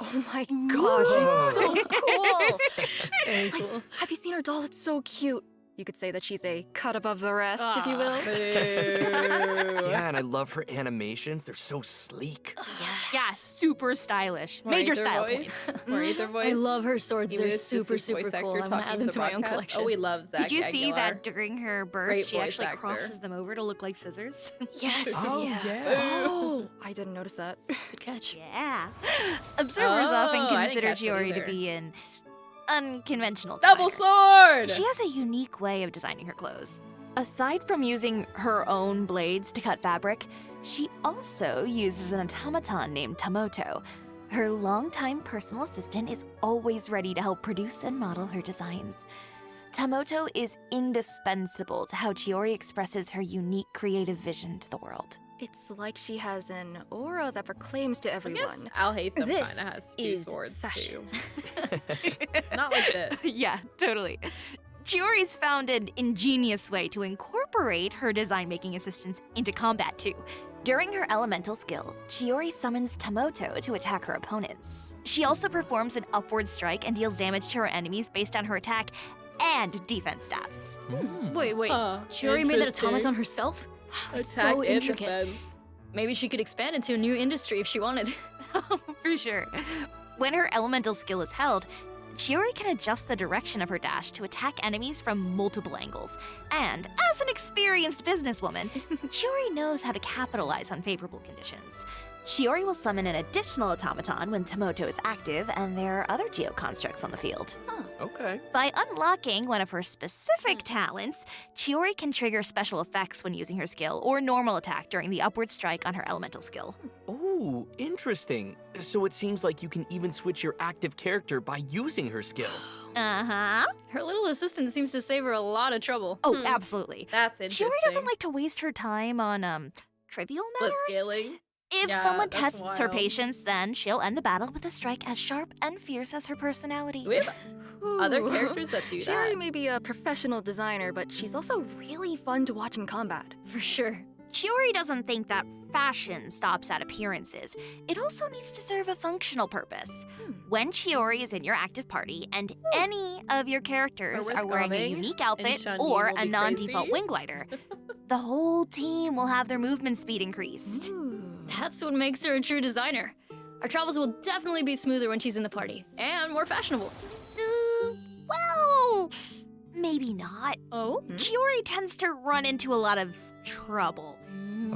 Oh my god, she's so cool! Very cool. Have you seen her doll? It's so cute. You could say that she's a cut above the rest, if you will. Yeah, and I love her animations. They're so sleek. Yeah, super stylish. More Major Aether style voice. points. More Aether voice. I love her swords. Even They're if it's just super, his super voice cool. actor I'm gonna talking add them the to my own broadcast. collection. Oh, we love Zach Did you see Aguilar. that during her burst, Great she voice actually actor. crosses them over to look like scissors? Yes. Oh, yeah. yeah. Oh, I didn't notice that. Good catch. Yeah. Observers often Oh, I didn't consider catch that Chiori to either. be an unconventional Double designer. sword! She has a unique way of designing her clothes. Aside from using her own blades to cut fabric, she also uses an automaton named Tomoto. Her longtime personal assistant is always ready to help produce and model her designs. Tomoto is indispensable to how Chiori expresses her unique creative vision to the world. It's like she has an aura that proclaims to I guess everyone. Al Hatham kind This of has two is swords fashion. too. Not like this. Yeah, totally. Chiori's found an ingenious way to incorporate her design-making assistants into combat too. During her elemental skill, Chiori summons Tomoto to attack her opponents. She also performs an upward strike and deals damage to her enemies based on her attack and defense stats. Wait. Huh, She already made that interesting. automaton herself? It's Attack so and intricate. defense. Maybe she could expand into a new industry if she wanted. For sure. When her elemental skill is held, Chiori can adjust the direction of her dash to attack enemies from multiple angles. And as an experienced businesswoman, Chiori knows how to capitalize on favorable conditions. Chiori will summon an additional automaton when Tomoto is active and there are other geoconstructs on the field. Okay. By unlocking one of her specific talents, Chiori can trigger special effects when using her skill or normal attack during the upward strike on her elemental skill. Oh, interesting. So it seems like you can even switch your active character by using her skill. Uh-huh. Her little assistant seems to save her a lot of trouble. Oh, absolutely. That's interesting. Chiori doesn't like to waste her time on, trivial split matters. scaling. If Yeah, someone that's tests her wild. patience, then she'll end the battle with a strike as sharp and fierce as her personality. Do we have other Ooh. characters that do Chiori that? may be a professional designer, but she's also really fun to watch in combat. For sure. Chiori doesn't think that fashion stops at appearances. It also needs to serve a functional purpose. When Chiori is in your active party and any of your characters Or with are wearing a Gaving, unique and outfit Shun or will a be non-default crazy. wing glider, the whole team will have their movement speed increased. That's what makes her a true designer. Our travels will definitely be smoother when she's in the party, and more fashionable. Well, maybe not. Oh? Chiori tends to run into a lot of trouble.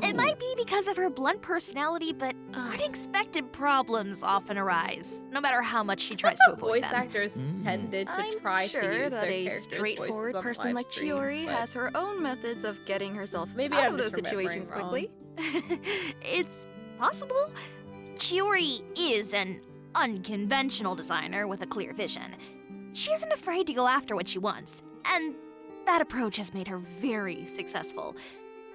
It might be because of her blunt personality, but unexpected problems often arise, no matter how much she tries to avoid Voice them. actors tended to I'm try sure to use that their a characters' straightforward voices on person live like stream, Chiori but has her own methods of getting herself Maybe out I'm of those just remembering situations wrong. quickly. It's possible? Chiori is an unconventional designer with a clear vision. She isn't afraid to go after what she wants, and that approach has made her very successful.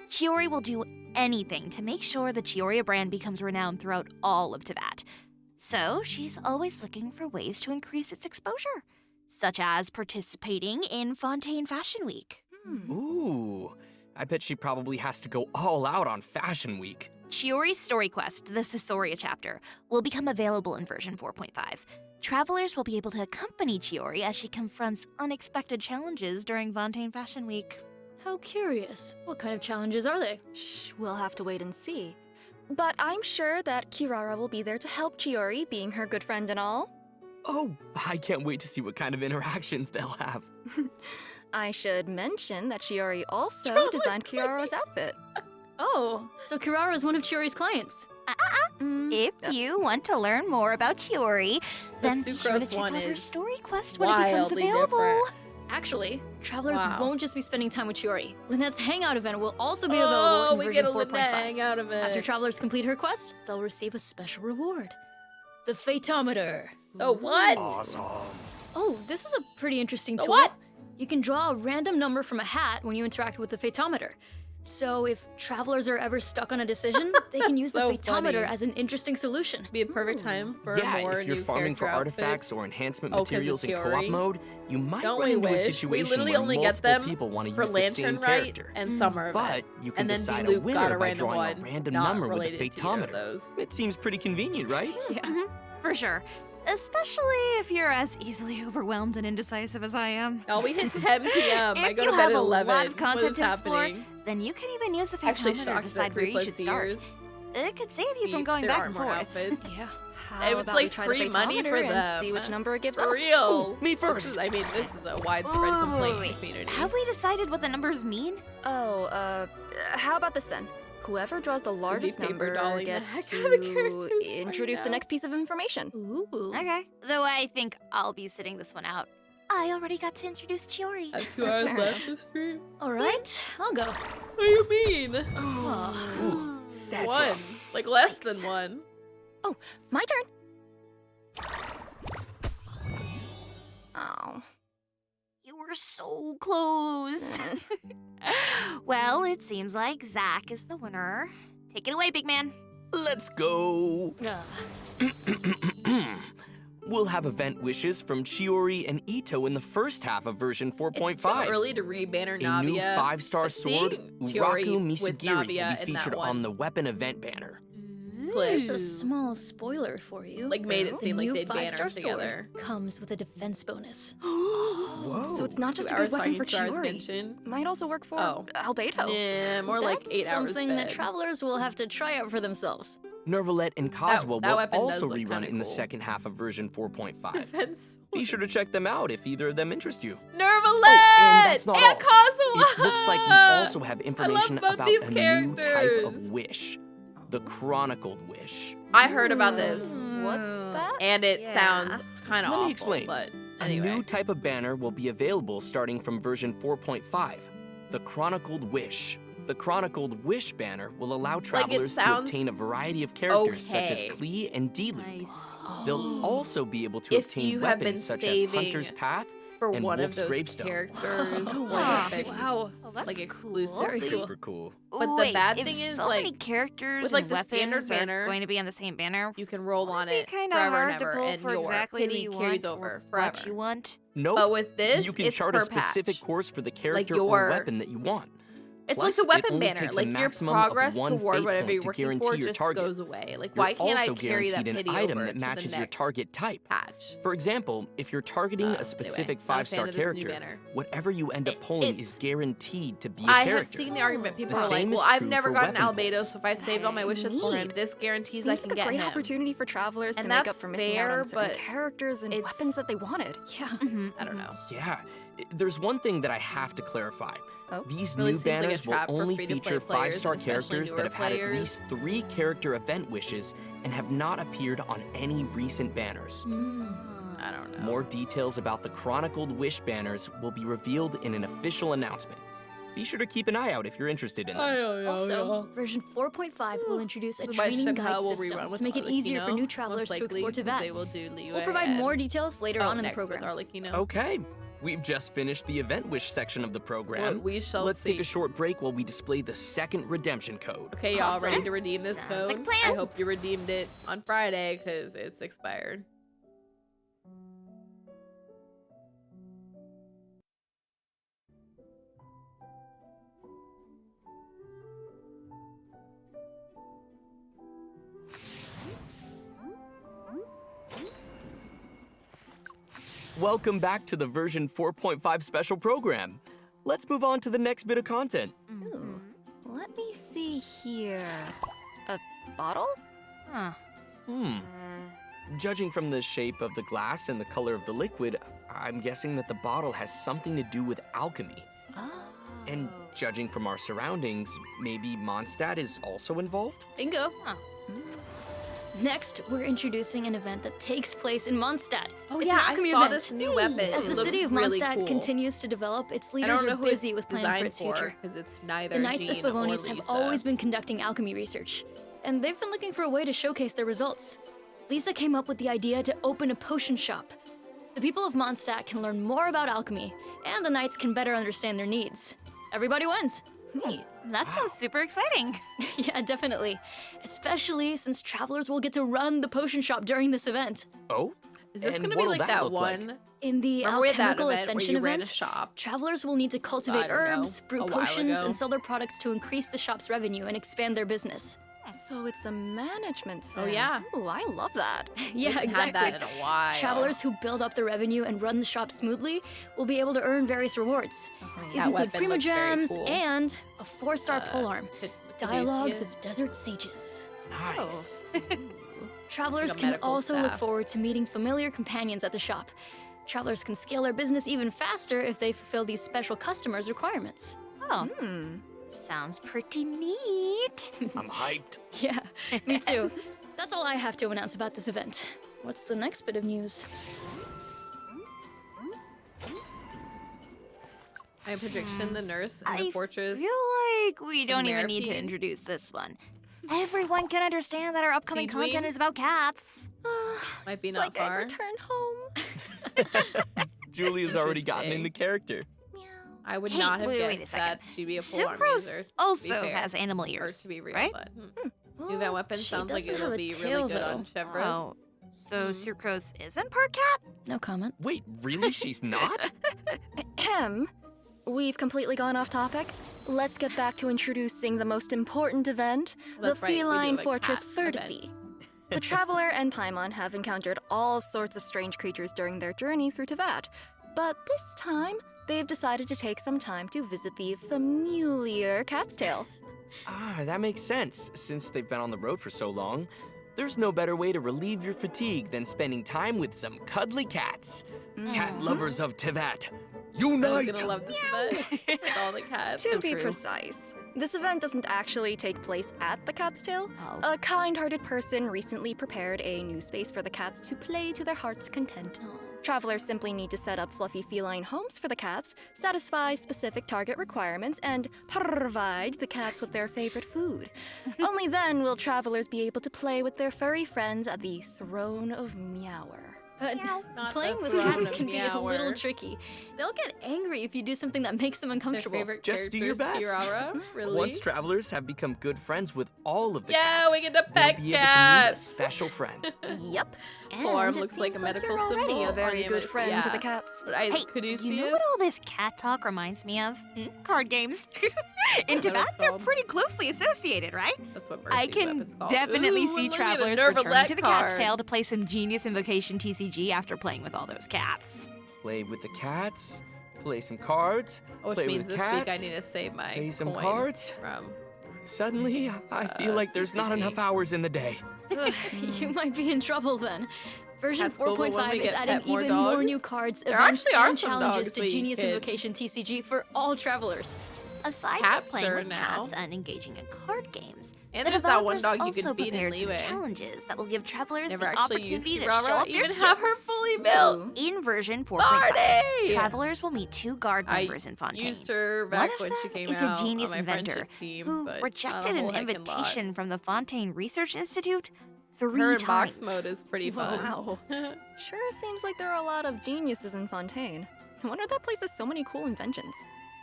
Chiori will do anything to make sure the Chioria brand becomes renowned throughout all of Teyvat. So she's always looking for ways to increase its exposure, such as participating in Fontaine Fashion Week. Ooh, I bet she probably has to go all out on Fashion Week. Chiori's story quest, the Sassoria chapter, will become available in version 4.5. Travelers will be able to accompany Chiori as she confronts unexpected challenges during Fontaine Fashion Week. How curious. What kind of challenges are they? Shh, we'll have to wait and see. But I'm sure that Kirara will be there to help Chiori, being her good friend and all. Oh, I can't wait to see what kind of interactions they'll have. I should mention that Chiori also designed Kirara's outfit. Oh, so Kirara is one of Chiori's clients. If you want to learn more about Chiori, then be sure to sucrose check one out her is story quest when it becomes wildly available. different. Actually, travelers Wow. won't just be spending time with Chiori. Lynette's hangout event will also be Oh, available in we version get a 4.5. Lynette hangout of it. After travelers complete her quest, they'll receive a special reward. The Fatometer. Oh, what? Oh, this is a pretty interesting The tool. what? You can draw a random number from a hat when you interact with the Fatometer. So if travelers are ever stuck on a decision, they can use So the Fatometer funny. as an interesting solution. Be a perfect time for Yeah, more if you're new farming for character artifacts outfits. or enhancement Oh, 'cause of materials in co-op Chiori? mode, you might Don't run we into a wish? situation We literally where only get multiple them people want to for use the same Lantern Rite character. and Summer But event. you can And then decide Luke a winner got a by random drawing one, a random not number with the related to either of Fatometer. those. It seems pretty convenient, right? Yeah. For sure. Especially if you're as easily overwhelmed and indecisive as I am. Oh, we hit 10 p.m. I If go you to bed have at a 11. lot of content what is to explore, happening? then you can even use the Actually Fatometer to shocked decide that where 3 you should plus start. years. It could save you from going There back aren't and more forth. outfits. Yeah. How It's about like we try free the money for Fatometer and them. see which number it gives For us? real. me This first. is a widespread Ooh, complaint wait. community. Have we decided what the numbers mean? Oh, how about this then? Whoever draws the largest paper number dolling the gets heck out of the to characters right introduce the now. next piece of information. Ooh. Okay. Though I think I'll be sitting this one out. I already got to introduce Chiori. I have 2 hours Fair left to stream. All right, I'll go. What do you mean? That's One. Like less than one. Oh, my turn. Oh. You were so close. Well, it seems like Zach is the winner. Take it away, big man. Let's go. Uh, We'll have event wishes from Chiori and Ito in the first half of version 4.5. It's too early to re-banner A Navia. new 5-star but sword, seeing Chiori Uraku with Misagiri, will Navia be in that featured one on the weapon event banner. There's a small spoiler for you. Like, made it The seem like new they'd banner 5-star together. sword comes with a defense bonus. Whoa. So it's not just 2 a good hours weapon for talking, 2 hours Chiori. Genshin. Might also work for Oh. Albedo. Nah, more like That's 8 hours something that bed. travelers will have to try out for themselves. Nervalet and Kazuha that will weapon does also look rerun kinda in the cool. second half of version 4.5. Defense. Be sure to check them out if either of them interest you. Nervalet! and that's not all. Kazuha! It looks like we also have information both about these a new type characters. of wish. The Chronicled Wish. I heard about this, What's that? and it Yeah. sounds kind of Let awful, me explain. but A anyway. new type of banner will be available starting from version 4.5. The Chronicled Wish. The Chronicled Wish banner will allow travelers to sounds obtain a variety of characters such as okay. Klee and Deelu. Nice. They'll also be able to If obtain you have been weapons such as saving Hunter's Path for and one of Wolf's those Gravestone. characters, Oh, or wow. if it's, Wow. Oh, that's like cool. exclusive. Very to- cool. Super cool. But the Wait, bad if thing is, so many like, characters with, like, and the standard weapons are banner, going to be on the same banner. You can roll on It'd it be kinda forever hard and to ever, pull and for your exactly who pity you carries want over or what forever. you want. Nope. But with this, you can it's chart per a specific patch. course for the character your- or weapon that you want. It's Plus, like the it weapon only banner. takes a Like your maximum of progress one toward fate whatever point you're to working guarantee for your just target. goes away. Like, You're why can't I also carry that guaranteed pity an item over that to matches the your next target type. patch? For example, if you're targeting a Anyway, specific not a fan 5-star of this new character, banner. whatever you end up It- pulling it's- is guaranteed to be a I character. have seen the argument. People The are like, same well, is I've true never for gotten weapon Albedo, pulls. so if I've saved all my wishes for him, Neat. this guarantees Seems I can like a get great him. opportunity for travelers And to make that's up for missing out fair, on certain but characters and it's- weapons that they wanted. Yeah. Mhm. I don't know. Yeah, there's one thing that I have to clarify. Oh? These Really new seems like a banners will trap for only free-to-play feature players, 5-star and especially characters that newer have had at players. least 3 character event wishes and have not appeared on any recent banners. I don't know. More details about the Chronicled Wish banners will be revealed in an official announcement. be sure to keep an eye out if you're interested in them. Also, version 4.5 will introduce a My training guide Shenhe will system rerun with to make it easier for Arlecchino, new travelers most to explore likely, 'cause they Teyvat. will do Liyue We'll provide more and- details later on in the next with program. Arlecchino. Okay, we've just finished the event wish section of the program. What we shall Let's see. take a short break while we display the second redemption code. Okay, y'all Awesome. ready to redeem this Sounds code? like a plan. I hope you redeemed it on Friday because it's expired. Welcome back to the version 4.5 special program. Let's move on to the next bit of content. Ooh, let me see here. A bottle? Huh. Judging from the shape of the glass and the color of the liquid, I'm guessing that the bottle has something to do with alchemy. Oh. And judging from our surroundings, maybe Mondstadt is also involved? Bingo. Huh. Next, we're introducing an event that takes place in Mondstadt. Oh It's yeah, an I alchemy saw event. this new weapon. As It the looks city of really Mondstadt cool. continues to develop, its I leaders don't know are who busy it's with planning for designed its future. because it's neither The Knights of Jean or Favonius have Lisa. always been conducting alchemy research, and they've been looking for a way to showcase their results. Lisa came up with the idea to open a potion shop. The people of Mondstadt can learn more about alchemy, and the Knights can better understand their needs. Everybody wins. Neat. That sounds super exciting. Yeah, definitely. Especially since travelers will get to run the potion shop during this event. Oh? Is this And gonna be what'll like that that look like? one? In the Remember we had that Alchemical event where Ascension you ran a event, shop? travelers will need to cultivate don't know, herbs, brew a while potions, ago. and sell their products to increase the shop's revenue and expand their business. So it's a management sim. Oh, yeah. Ooh, I love that. We Yeah, haven't exactly. had that in a while. Travelers who build up their revenue and run the shop smoothly will be able to earn various rewards. These That include weapon Prima looks very Gems cool. and a 4-star polearm. Dialogues Caduceus. of Desert Sages. Nice. Travelers Like a can medical also look staff. forward to meeting familiar companions at the shop. Travelers can scale their business even faster if they fulfill these special customers' requirements. Oh, sounds pretty neat. I'm hyped. Yeah, me too. That's all I have to announce about this event. What's the next bit of news? My prediction: the nurse in the I fortress. feel like we don't even need to Maripede. introduce this one. Everyone can understand that our upcoming Seedwing? content is about cats. Might be It's not like far. I returned home. Julia's already gotten Interesting. into character. I would Hey, not have wait a guessed second. that she'd be a full arm Sucrose user. to be also fair. has animal Or ears, to be real, right? but new that weapon She sounds like doesn't have it'll a be tail, really good on though. Chevrolet. Oh, so Sucrose isn't part cat? No comment. Wait, really? She's not? Ahem. We've completely gone off topic. Let's get back to introducing the most important event, That's the right, we do feline a fortress cat event. Vertice. The Traveler and Paimon have encountered all sorts of strange creatures during their journey through Teyvat, but this time they've decided to take some time to visit the familiar Cat's Tail. That makes sense. Since they've been on the road for so long, there's no better way to relieve your fatigue than spending time with some cuddly cats. Cat lovers of Teyvat, I was unite! gonna love this event with all the cats. To So be true. precise, this event doesn't actually take place at the Cat's Tail. Oh. A kind-hearted person recently prepared a new space for the cats to play to their heart's content. Travelers simply need to set up fluffy feline homes for the cats, satisfy specific target requirements, and provide the cats with their favorite food. Only then will travelers be able to play with their furry friends at the Throne of Meower. But Not playing the with throne cats of can be a little Meower. tricky. They'll get angry if you do something that makes them Their uncomfortable. favorite Just do your characters, best. Kiara? Really? Once travelers have become good friends with all of the Yeah, cats, we get to they'll pet be able to meet a cats. special friend. Yep. And Arm it looks like seems a medical you're already symbol a on very the good image, friend to yeah. the cats. But I, Hey, Caduceus? you know what all this cat talk reminds me of? Card games. In Is that what Teyvat, it's they're called? pretty closely associated, right? That's what I Mercy's can weapon's called. definitely Ooh, see look at a travelers Nervalette returning to the Cat's card. Tail to play some genius invocation TCG after playing with all those cats. Play with the cats, play some cards, Which play means with this cats. week I need to save my play some coins cards. from. Suddenly, I feel like there's not TCG. enough hours in the day. Ugh, you might be in trouble then. Version That's cool, but when 4.5 we is get adding pet more even more dogs- new cards, There events, actually are and some challenges dogs to we Genius could- Invocation TCG for all travelers. Aside from playing Capture with now. cats and engaging in card games, And The there's that one developers dog you also can feed and prepared some leave it. challenges that will give travelers Never the actually used opportunity to Kirara, show up their even have her skills. fully built. In version 4.5, Marty! travelers will meet 2 guard I members in Fontaine. used her One back of when she them came is out a genius on my inventor friendship team, who but rejected not a an whole heckin' lot. invitation from the Fontaine Research Institute 3 Her in times. box mode is pretty fun. Wow. Sure seems like there are a lot of geniuses in Fontaine. I wonder that place has so many cool inventions.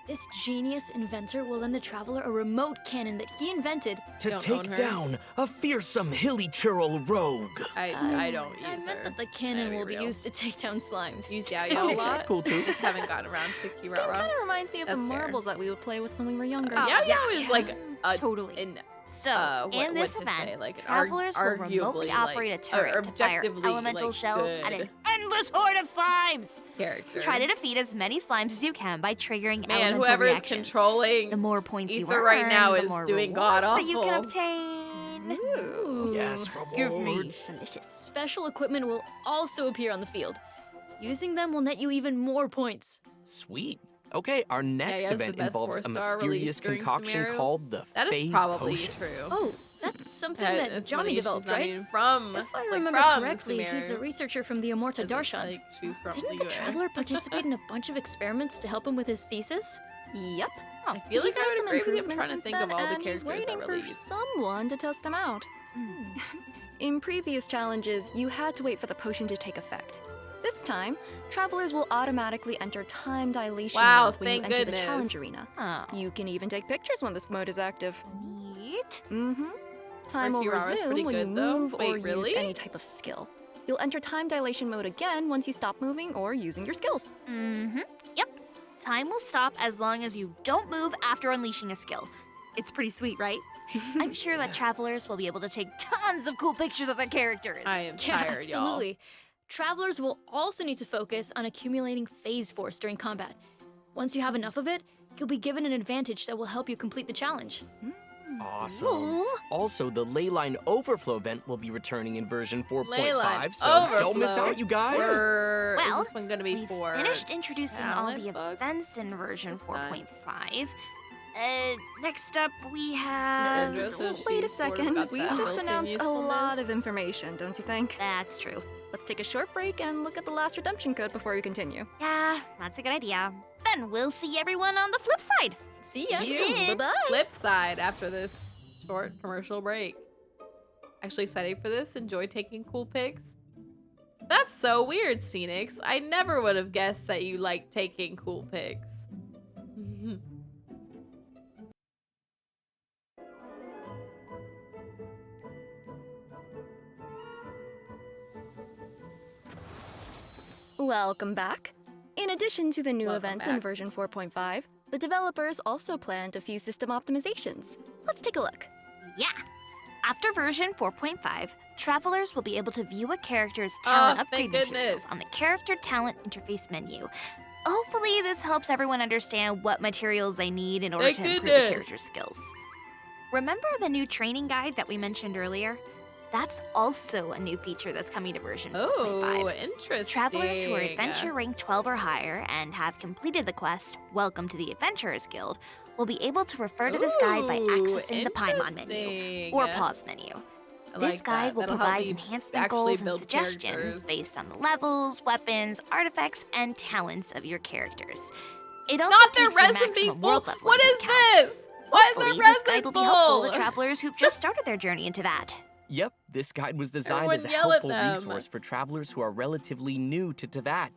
This genius inventor will lend the traveler a remote cannon that he invented. To Don't own take her. down a fearsome hilly churl rogue. I don't use I meant her. that the cannon Gotta will be real. used to take down slimes. Use Yao Yao a lot. That's cool too. Just haven't gotten around to This game Kirara. kind of reminds me of the That's fair. marbles that we would play with when we were younger. Oh, Yao yeah. Yao is like a Totally. an So, what in this to event, say, like, travelers will arguably, remotely like, operate a turret or to fire objectively, elemental like, shells at an good endless horde of slimes. character. Try to defeat as many slimes as you can by triggering Man, elemental whoever is reactions. controlling The more points you Ether earn, right now the is more doing rewards that you can god-awful. obtain. Ooh. Yes, Give me rewards. Delicious. Special equipment will also appear on the field. Using them will net you even more points. Sweet. Okay, our next he has the event best involves a 4-star mysterious release during concoction Sumeru. called the That is Phase probably Potion. true. Oh, that's something That- that it's Jami funny, she's developed, not right? even from, If I like, remember from correctly, he's a Sumeru. researcher from the Amorta As in, Darshan. like, she's from Didn't the Liyue. traveler participate in a bunch of experiments to help him with his thesis? Yep. I feel like He's I made would some agree with you. I'm improvements trying to since think then, of all the and he's characters waiting that for released. someone to test them out. In previous challenges, you had to wait for the potion to take effect. This time, travelers will automatically enter time dilation Wow, mode when you thank enter goodness. the challenge arena. Oh, You can even take pictures when this mode is active. neat. Time will Kirara's resume pretty when you good, though. move or Wait, really? use any type of skill. You'll enter time dilation mode again once you stop moving or using your skills. Yep. Time will stop as long as you don't move after unleashing a skill. It's pretty sweet, right? I'm sure that travelers will be able to take tons of cool pictures of their characters. I am Yeah, tired, y'all. absolutely. Travelers will also need to focus on accumulating phase force during combat. Once you have enough of it, you'll be given an advantage that will help you complete the challenge. Awesome. Cool. Also, the Leyline Overflow event will be returning in version 4.5, Leyline so don't miss Overflow. out, you guys. Well, is this one gonna be We for? finished introducing all the talent books? events in version Is that- 4.5. Next up we have... Andrew says Wait a she sort of second, got we've that just built-in announced a lot usefulness. of information, don't you think? That's true. Let's take a short break and look at the last redemption code before we continue. Yeah, that's a good idea. Then we'll see everyone on the flip side. See ya. Yeah. Bye-bye! Flip side after this short commercial break. Actually excited for this. Enjoy taking cool pics. That's so weird, Scenics. I never would have guessed that you like taking cool pics. Welcome back. In addition to the new Welcome events in back. version 4.5, the developers also planned a few system optimizations. Let's take a look. Yeah. After version 4.5, travelers will be able to view a character's talent upgrade thank materials goodness. on the character talent interface menu. Hopefully, this helps everyone understand what materials they need in order Thank to improve goodness. the character's skills. Remember the new training guide that we mentioned earlier? That's also a new feature that's coming to version 4.5. Oh, interesting. Travelers who are adventure rank 12 or higher and have completed the quest Welcome to the Adventurers Guild will be able to refer to this guide by Ooh, accessing the Paimon menu interesting. or pause menu. I This like guide that. will That'll help provide me enhancement actually goals and build suggestions characters. based on the levels, weapons, artifacts, and talents of your characters. It also Not their takes your resin maximum bowl. world level What into is account. this? Why is Hopefully, there this guide resin will be helpful to bowl? travelers who've just started their journey into that. Yep, this guide was designed Everyone as a yell at helpful them. resource for travelers who are relatively new to Teyvat.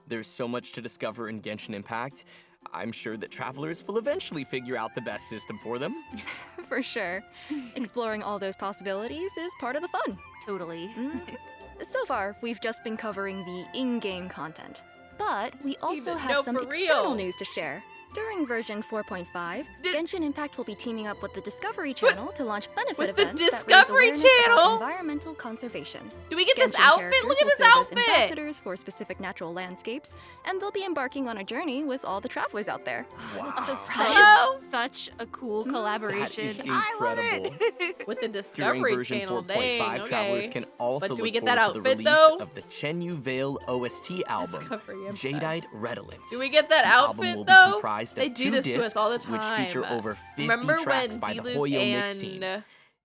There's so much to discover in Genshin Impact. I'm sure that travelers will eventually figure out the best system for them. For sure. Exploring all those possibilities is part of the fun. Totally. So far, we've just been covering the in-game content. But we also Even- have no, some for external real. news to share. During version 4.5, Th- Genshin Impact will be teaming up with the Discovery Channel to launch benefit With the events that raise Discovery awareness about Channel? environmental conservation. Do we get this Genshin outfit? characters Look at will this serve as outfit. ambassadors for specific natural landscapes, and they'll be embarking on a journey with all the travelers out there. That's so That Hello? is such a cool That collaboration. is I love incredible. it. With the During Discovery version Channel, 4.5, dang, travelers okay. can also But do look we get forward that to the outfit, release though? of the Chenyu Vale OST album, Discovery Impact. Jadeite Redolence. Do we get that The album outfit will be though? comprised of They do 2 this to us discs, all the time. which feature over 50 Remember tracks when by the D-Loop Hoyo Mix team. and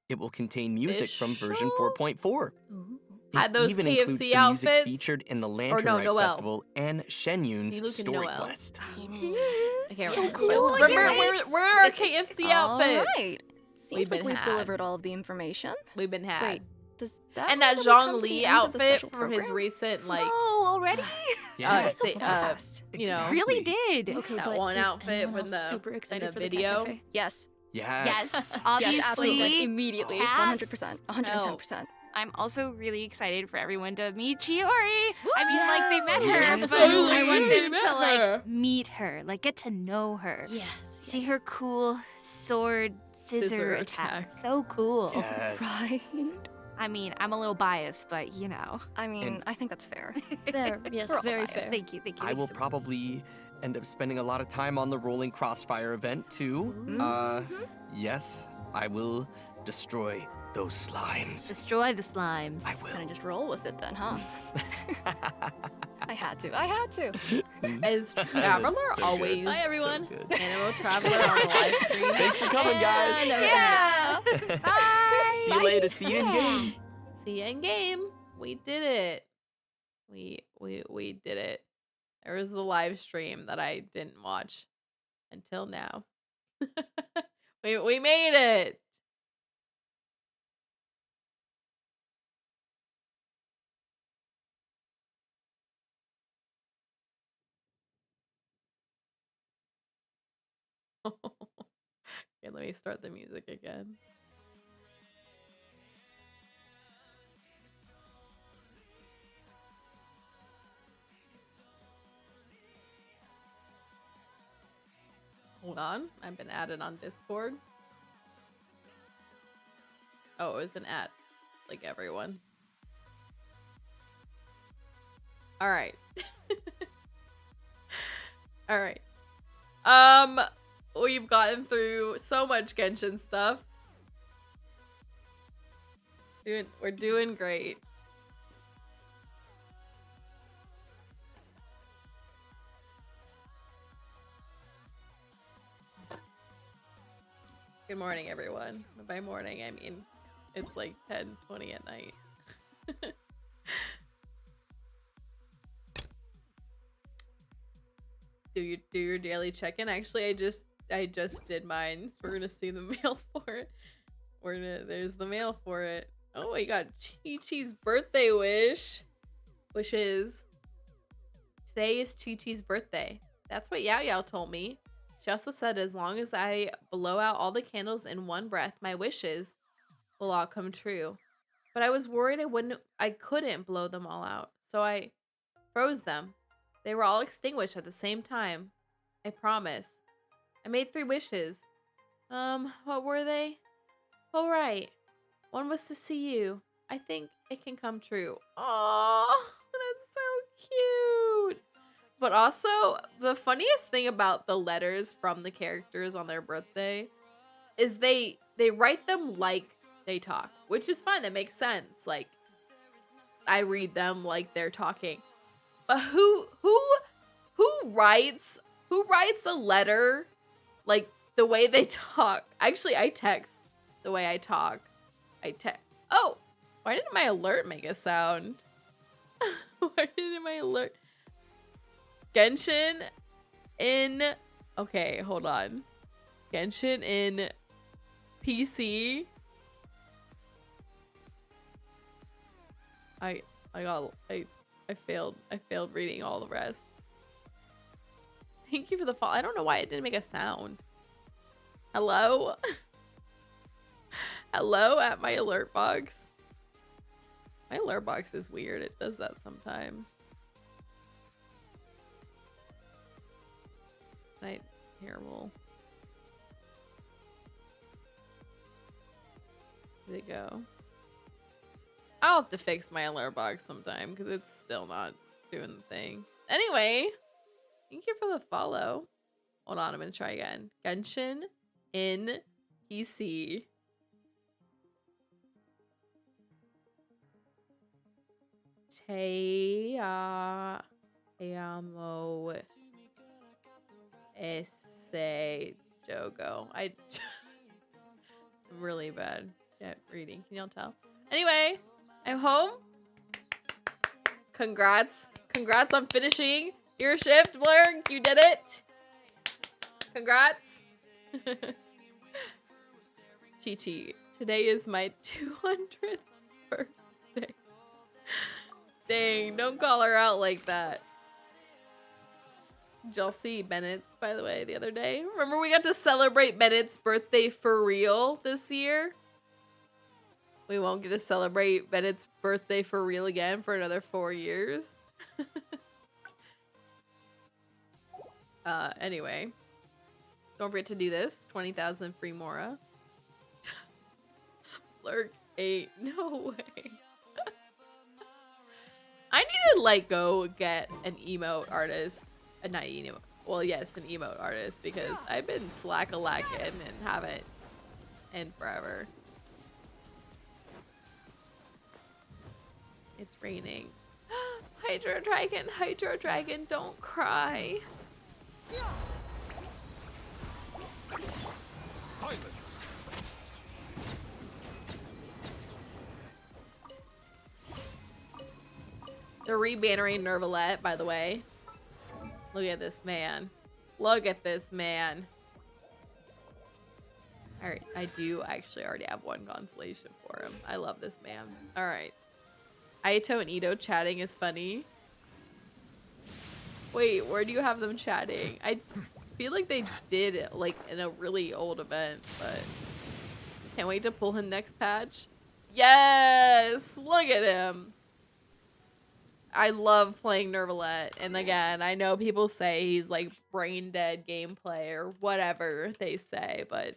It will contain music from version Official? 4.4. Ooh. It Had those even includes KFC the music outfits? featured in the no, Lantern Noel. Festival and Shen You Yun's look in story Noel. quest. I can't remember. cool, But I can't remember, where are our KFC outfits? Alright. We've Seems like been we've had. delivered all of the information. We've been had. Wait, does that And mean that we've come Zhong to the Li end of the outfit special from his program? recent, like, Oh, already? Yeah. so fast. you know, Really did. Okay, that but one is outfit anyone with else the- super in excited the for video. the cat cafe? Yes. Yes. Yes, obviously. absolutely. Like immediately. Cats. 100%. 110%. I'm also really excited for everyone to meet Chiori. I mean, like, they met her, Yes. but I want They them met to, her. like, meet her, like, get to know her. Yes. See her cool sword scissor Scissor attack. attack. So cool. Yes. Right. I mean, I'm a little biased, but you know. I mean, And- I think that's fair. Fair. Yes, We're all very biased. fair. Thank you, thank you. I will probably end up spending a lot of time on the Rolling Crossfire event too. Yes, I will destroy those slimes. Destroy the slimes. I Kind will. of just roll with it then, huh? I had to. I had to. Is That's Traveler so good. always Bye, everyone. So good. Animal Traveler on the live stream? Thanks for coming, guys. And Yeah. Bye. See you later. See you in game. See ya in game. We did it. We did it. There was the live stream that I didn't watch until now. we made it. Okay, let me start the music again. Hold on, I've been added on Discord. Oh, it was an ad, like everyone. All right. All right. We've gotten through so much Genshin stuff. We're doing great. Good morning, everyone. By morning, I mean it's like 10:20 at night. do your daily check-in. Actually, I just did mine. So we're gonna see the mail for it. There's the mail for it. Oh, we got Chi-Chi's birthday wishes. Today is Chi-Chi's birthday. That's what Yao Yao told me. She also said as long as I blow out all the candles in one breath, my wishes will all come true. But I was worried I couldn't blow them all out. So I froze them. They were all extinguished at the same time. I promise. I made 3 wishes. What were they? Oh, right. One was to see you. I think it can come true. Aww, that's so cute. But also, the funniest thing about the letters from the characters on their birthday is they write them like they talk, which is fine. That makes sense. Like, I read them like they're talking. But who writes a letter like the way they talk? Actually, I text the way I talk. Oh, why didn't my alert make a sound? Why didn't my alert? Genshin in... Okay, hold on. Genshin in PC. I failed. I failed reading all the rest. Thank you for the follow. I don't know why it didn't make a sound. Hello? Hello at my alert box. My alert box is weird. It does that sometimes. Here, we'll... Where'd it go? I'll have to fix my alert box sometime because it's still not doing the thing. Anyway, thank you for the follow. Hold on, I'm gonna try again. Genshin in PC. Teamo esse jogo. I'm really bad. at reading. Can y'all tell? Anyway, I'm home. Congrats. Congrats on finishing your shift, Blurg. You did it. Congrats. GT. Today is my 200th birthday. Dang, don't call her out like that. Did y'all see Bennett's, by the way, the other day? Remember we got to celebrate Bennett's birthday for real this year? We won't get to celebrate Bennett's birthday for real again for another 4 years. Anyway. Don't forget to do this. 20,000 free Mora. Lurk 8. No way. I need to, like, go get an emote artist. Not emote. Well, yes, an emote artist, because I've been slack-a-lacking and haven't in forever. It's raining. Hydro Dragon, don't cry. Silence. They're re-bannering Nervalette, by the way. Look at this man. Look at this man. Alright, I do actually already have one constellation for him. I love this man. Alright. Aito and Ito chatting is funny. Wait, where do you have them chatting? I feel like they did it like in a really old event, but can't wait to pull him next patch. Yes! Look at him. I love playing Nervalette, and again, I know people say he's like brain dead gameplay or whatever they say, but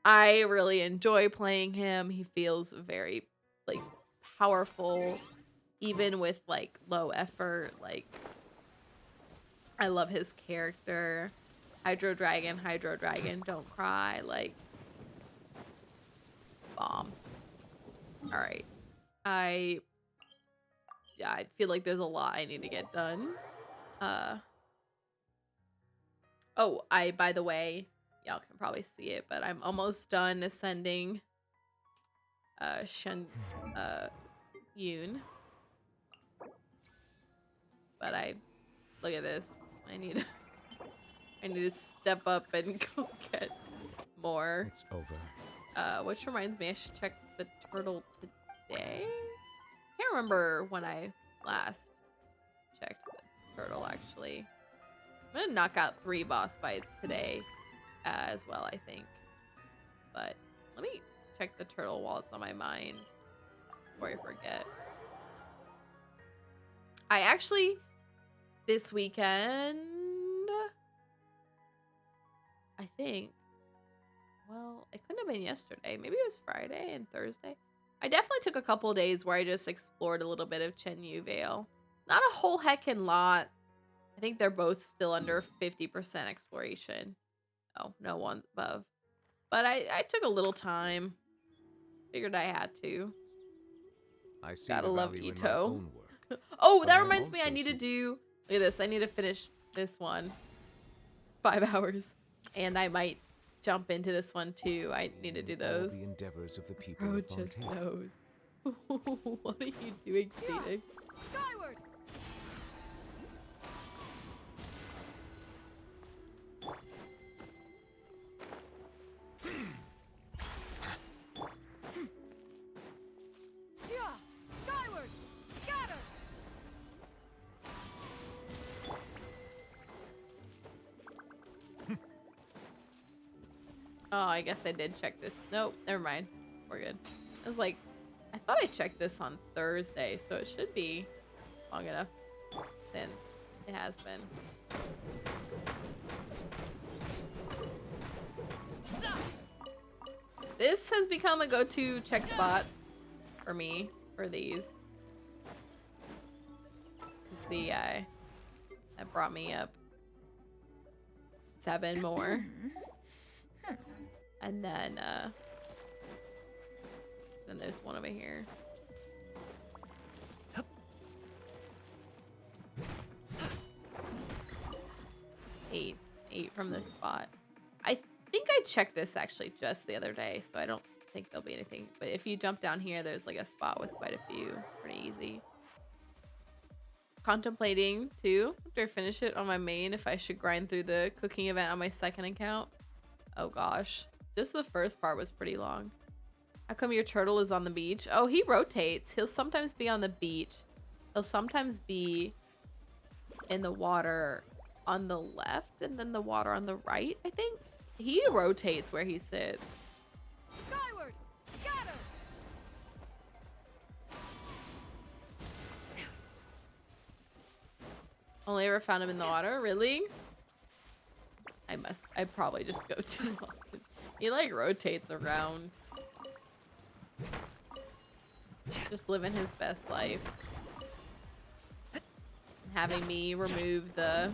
I really enjoy playing him. He feels very like powerful, even with like low effort. Like, I love his character. Hydro Dragon, don't cry. Like, bomb. All right, I feel like there's a lot I need to get done. Oh, by the way, y'all can probably see it, but I'm almost done ascending Yoon. But look at this. I need to step up and go get more. It's over. Which reminds me, I should check the turtle today. Can't remember when I last checked the turtle, actually. I'm gonna knock out 3 boss fights today as well, I think. But let me check the turtle while it's on my mind before I forget. I actually, this weekend, I think, well, it couldn't have been yesterday. Maybe it was Friday and Thursday. I definitely took a couple of days where I just explored a little bit of Chenyu Vale. Not a whole heckin' lot. I think they're both still under 50% exploration. Oh, no one above. But I took a little time. Figured I had to. I see Gotta the love value in my Ito. own work. Oh, But that I reminds me, I also need to see- do... Look at this. I need to finish this one. 5 hours. And I might jump into this one too. I need to do All those. the endeavors of the people Bro of just Fontaine. knows. What are you doing, Phoenix? Skyward! Skyward! Scatter! Oh, I guess I did check this. Nope, never mind. We're good. I was like, I thought I checked this on Thursday, so it should be long enough since it has been. This has become a go-to check spot for me for these. See, that brought me up 7 more. And then there's one over here. 8 from this spot. I think I checked this actually just the other day, so I don't think there'll be anything. But if you jump down here, there's like a spot with quite a few. Pretty easy. Contemplating too, after I finish it on my main, if I should grind through the cooking event on my second account. Oh gosh. Just the first part was pretty long. How come your turtle is on the beach? Oh, he rotates. He'll sometimes be on the beach. He'll sometimes be in the water on the left and then the water on the right, I think. He rotates where he sits. Skyward! Scatter! Only ever found him in the water? Really? I probably just go too often. He like rotates around. Just living his best life. Having me remove the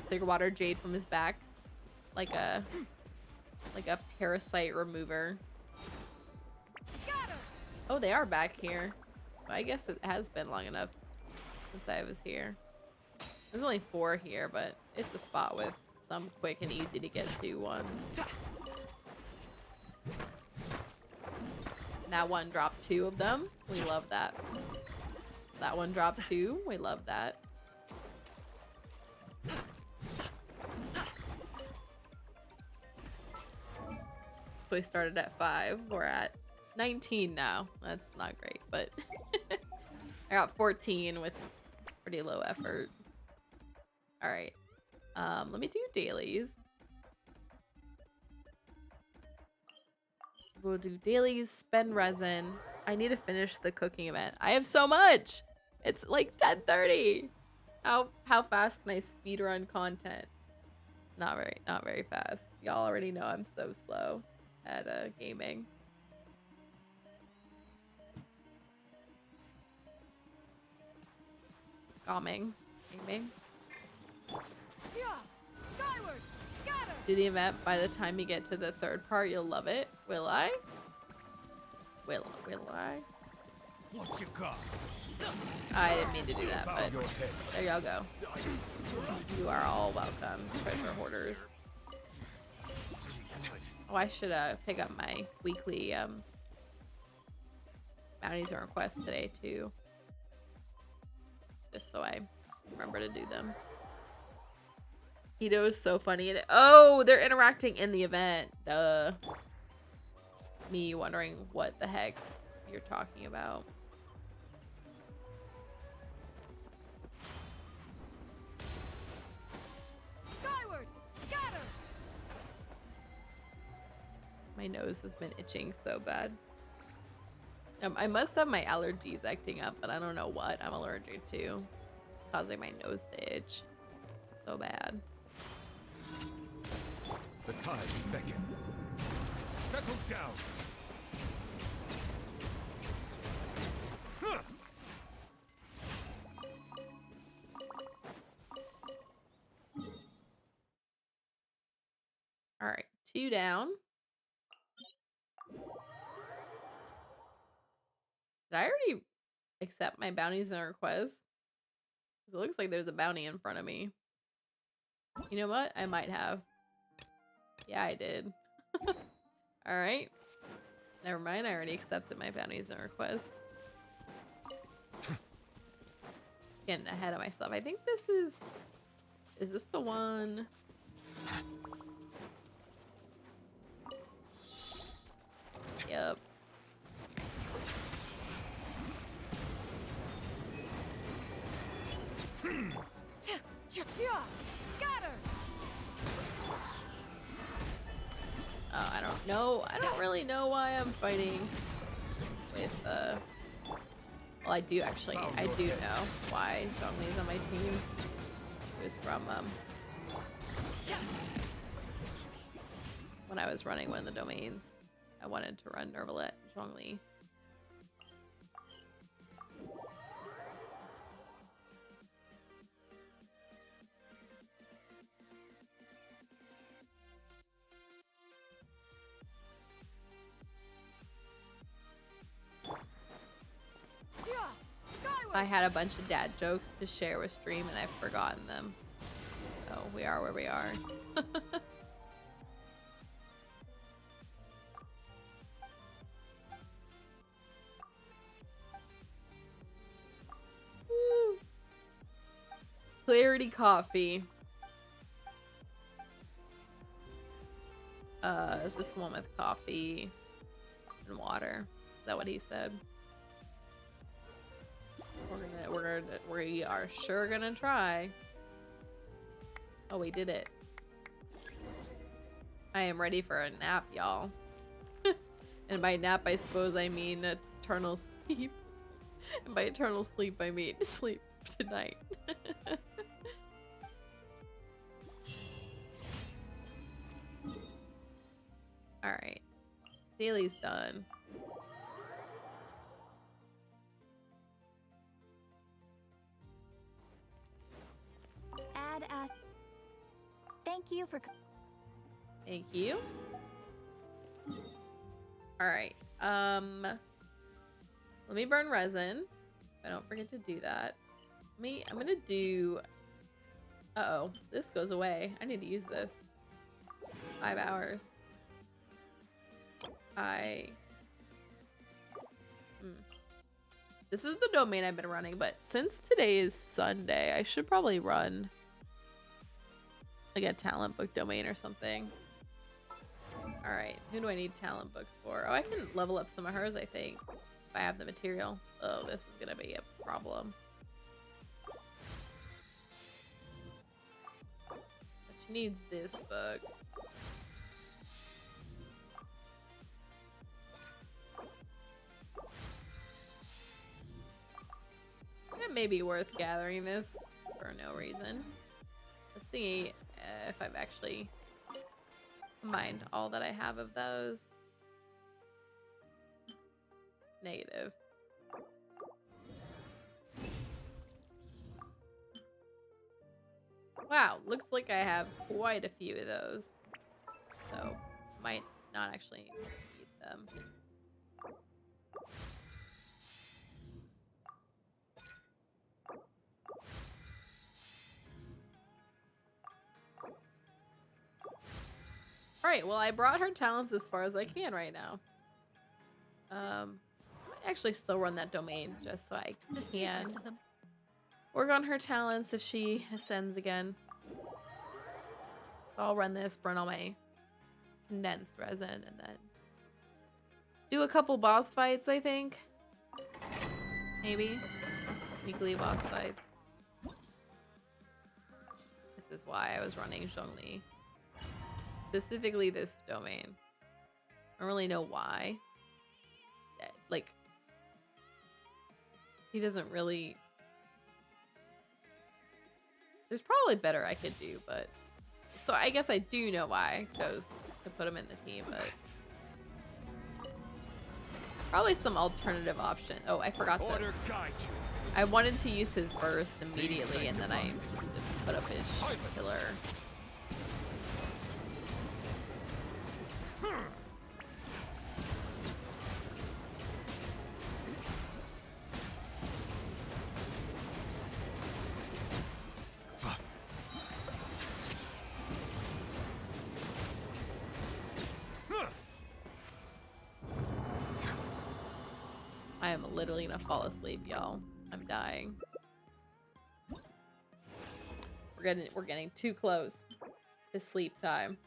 clear water jade from his back. Like a parasite remover. Oh, they are back here. Well, I guess it has been long enough since I was here. There's only 4 here, but it's a spot with some quick and easy to get to one. That one dropped 2 of them. We love that. That one dropped 2. We love that. So we started at 5. We're at 19 now. That's not great, but I got 14 with pretty low effort. All right. Let me do dailies. We'll do dailies, spend resin. I need to finish the cooking event. I have so much. It's like 10:30. How fast can I speedrun content? Not very fast. Y'all already know I'm so slow at gaming. Gaming. Skyward! Scatter! Do the event. By the time you get to the 3rd part, you'll love it. Will I? Will I? What you got? I didn't mean to do that, but Your head. there y'all go. You are all welcome, treasure hoarders. Oh, I should pick up my weekly bounties and requests today too. Just so I remember to do them. Ito is so funny. Oh, they're interacting in the event. Duh. Me wondering what the heck you're talking about. Skyward! Scatter! My nose has been itching so bad. I must have my allergies acting up, but I don't know what I'm allergic to. Causing my nose to itch so bad. The tides beckon. Settle down. Huh. All right, 2 down. Did I already accept my bounties and requests? Because it looks like there's a bounty in front of me. You know what? I might have. Yeah, I did. All right. Never mind. I already accepted my bounties and requests. Getting ahead of myself. I think this is... Is this the one? Yep. Scatter! Oh, I don't know. I don't really know why I'm fighting with, well, I do actually. I do know why Zhongli's on my team. It was from, when I was running one of the domains. I wanted to run Nervalet Zhongli. I had a bunch of dad jokes to share with stream and I've forgotten them. So we are where we are. Clarity coffee. Is this the one with coffee and water? Is that what he said? We are sure gonna try. Oh, we did it. I am ready for a nap, y'all. And by nap, I suppose I mean eternal sleep. And by eternal sleep, I mean sleep tonight. Alright. Daily's done. Add as. Thank you for. Thank you. Alright. Let me burn resin. I don't forget to do that. I'm gonna do... Uh-oh. This goes away. I need to use this. 5 hours. This is the domain I've been running, but since today is Sunday, I should probably run like a talent book domain or something. Alright, who do I need talent books for? Oh, I can level up some of hers, I think, if I have the material. Oh, this is gonna be a problem. But she needs this book. It may be worth gathering this for no reason. Let's see if I've actually combined all that I have of those. Negative. Wow, looks like I have quite a few of those. So, might not actually need them. Alright, well I brought her talents as far as I can right now. I actually still run that domain just so I can work on her talents if she ascends again. So I'll run this, burn all my condensed resin, and then do a couple boss fights, I think. Maybe. Weekly boss fights. This is why I was running Zhongli. Specifically this domain. I don't really know why. Yeah, like, he doesn't really... There's probably better I could do, but... So I guess I do know why I chose to put him in the team, but... Probably some alternative option. Oh, I forgot to... I wanted to use his burst immediately, and then I just put up his killer. I am literally gonna fall asleep, y'all. I'm dying. We're getting too close to sleep time.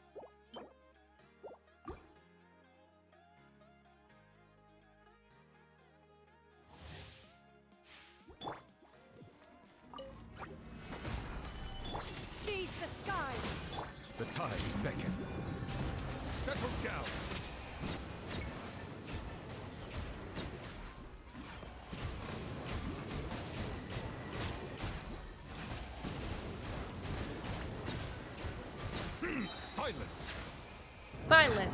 Seize the skies. The tides beckon. Settle down. Silence. Silence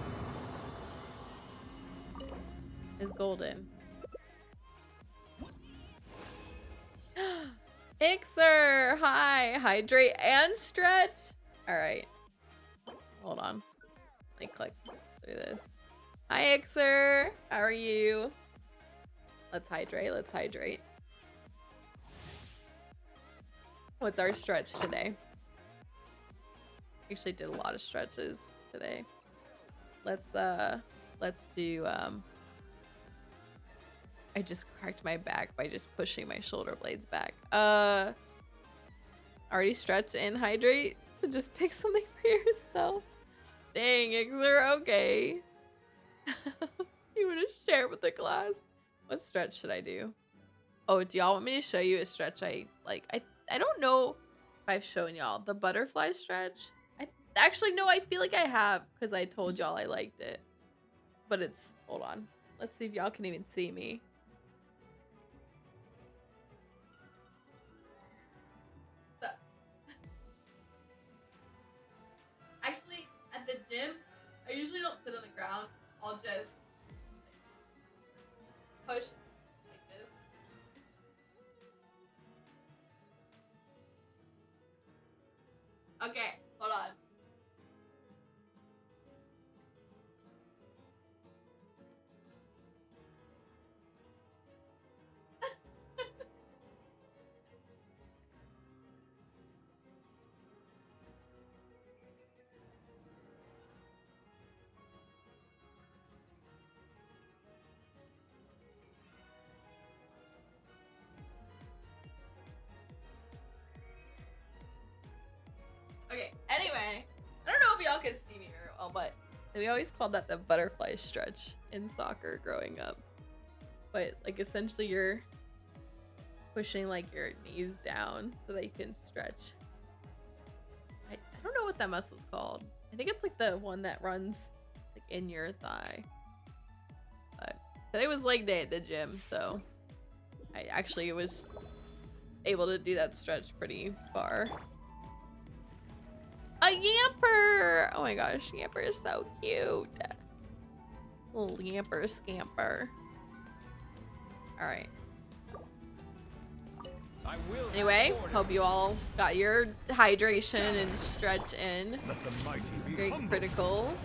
is golden. Ixer, hi, hydrate and stretch. All right, hold on. Let me click through this. Hi, Ixer, how are you? Let's hydrate. Let's hydrate. What's our stretch today? Actually did a lot of stretches today. Let's do I just cracked my back by just pushing my shoulder blades back. Already stretch and hydrate, so just pick something for yourself. Dang, Ixer, okay. You want to share with the class? What stretch should I do? Oh, do y'all want me to show you a stretch I like? I don't know if I've shown y'all the butterfly stretch. Actually, no, I feel like I have because I told y'all I liked it. But it's, hold on. Let's see if y'all can even see me. So, actually, at the gym, I usually don't sit on the ground. I'll just push like this. Okay, hold on. Okay, anyway, I don't know if y'all can see me very well, but we always called that the butterfly stretch in soccer growing up. But like essentially you're pushing like your knees down so that you can stretch. I don't know what that muscle's called. I think it's like the one that runs like in your thigh. But today was leg day at the gym, so I actually was able to do that stretch pretty far. A Yamper! Oh my gosh, Yamper is so cute. Little Yamper scamper. Alright. Anyway, hope you all got your hydration and stretch in. Let the mighty be Very humble. critical.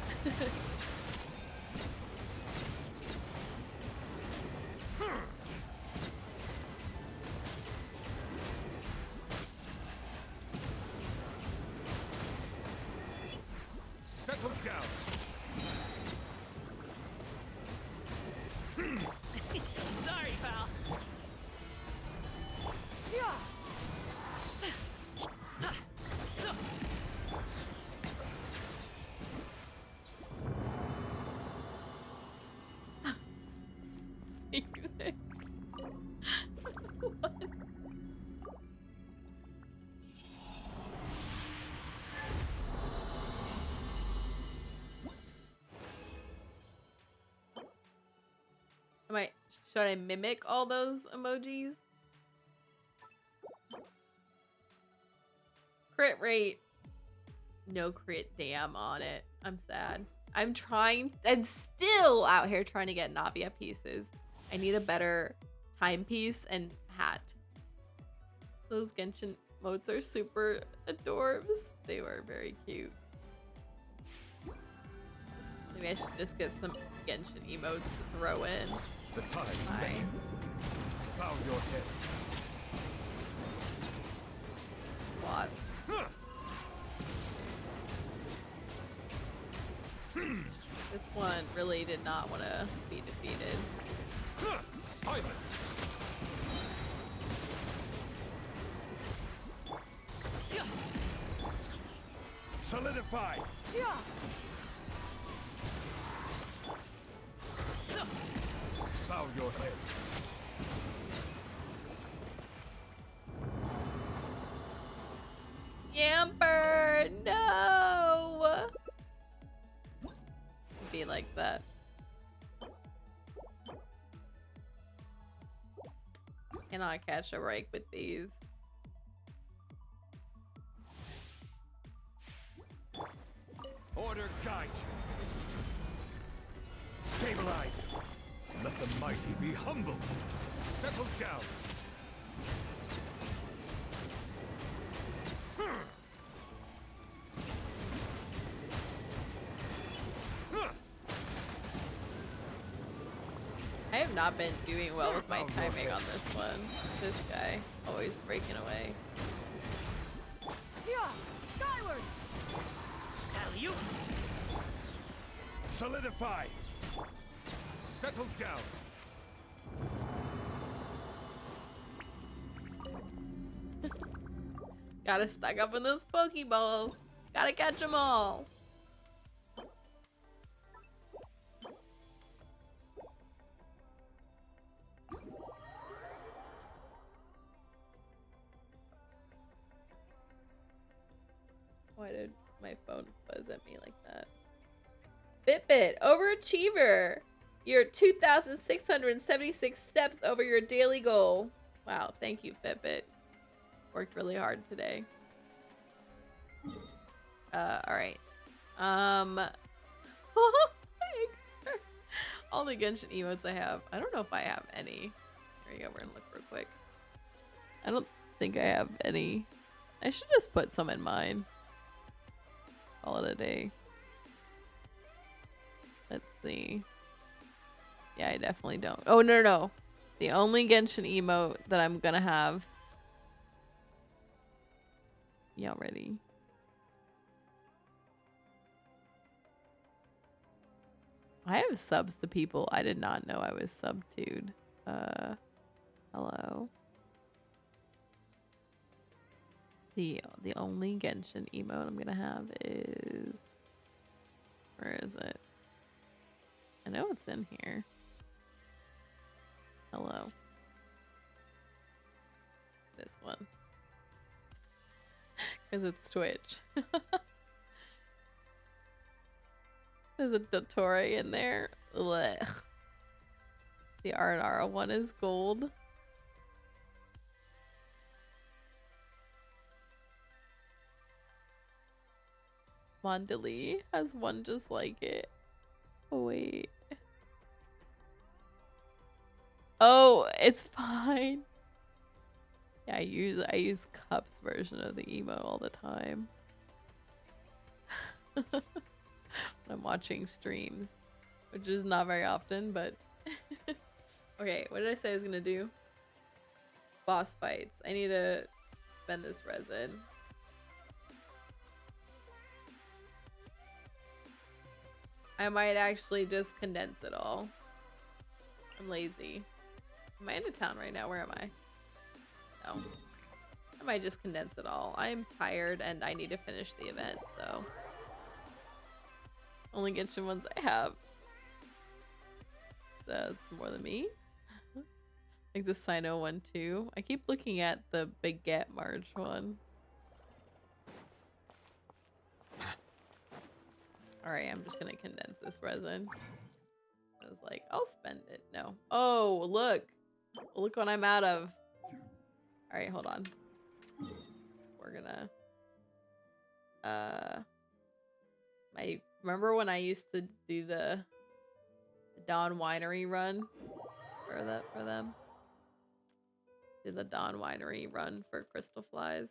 Settle down. Sorry, pal. What? Should I mimic all those emojis? Crit rate. No crit damn on it. I'm sad. I'm still out here trying to get Navia pieces. I need a better timepiece and hat. Those Genshin modes are super adorbs. They were very cute. Maybe I should just get some Genshin emotes to throw in. The tides Bye. beckon. Bow your head. Lots. Huh. This one really did not want to be defeated. Huh. Silence. Solidify. Bow your head. Yamper, no! Be like that. Cannot catch a break with these. Order guide you. Stabilize. Let the mighty be humble. Settle down. I have not been doing well with my timing on this one. This guy always breaking away. Skyward! Alley-oop! Solidify. Settle down. Gotta stack up in those Pokeballs. Gotta catch them all. Why did my phone buzz at me like that? Fitbit, overachiever. You're 2,676 steps over your daily goal. Wow, thank you, Fitbit. Worked really hard today. Alright. Thanks. All the Genshin emotes I have. I don't know if I have any. There you go, we're gonna look real quick. I don't think I have any. I should just put some in mine. Call it a day. Let's see. Yeah, I definitely don't. Oh, no. The only Genshin emote that I'm gonna have. Y'all ready? I have subs to people I did not know I was subbed to. Hello. The only Genshin emote I'm gonna have is... Where is it? I know it's in here. Hello. This one. Because it's Twitch. There's a Dottore in there. Blech. The R&R one is gold. Mondeli has one just like it. Oh, wait. Oh, it's fine. Yeah, I use Cup's version of the emote all the time. When I'm watching streams, which is not very often, but okay, what did I say I was gonna do? Boss fights. I need to spend this resin. I might actually just condense it all. I'm lazy. Am I in a town right now? Where am I? No. I might just condense it all. I'm tired and I need to finish the event, so. Only Genshin ones I have. So it's more than me. Like the Sino one too. I keep looking at the Baguette March one. Alright, I'm just gonna condense this resin. I was like, I'll spend it. No. Oh, look. Look what I'm out of. Alright, hold on. We're gonna... Remember when I used to do the Dawn Winery run? For them? Did the Dawn Winery run for Crystal Flies.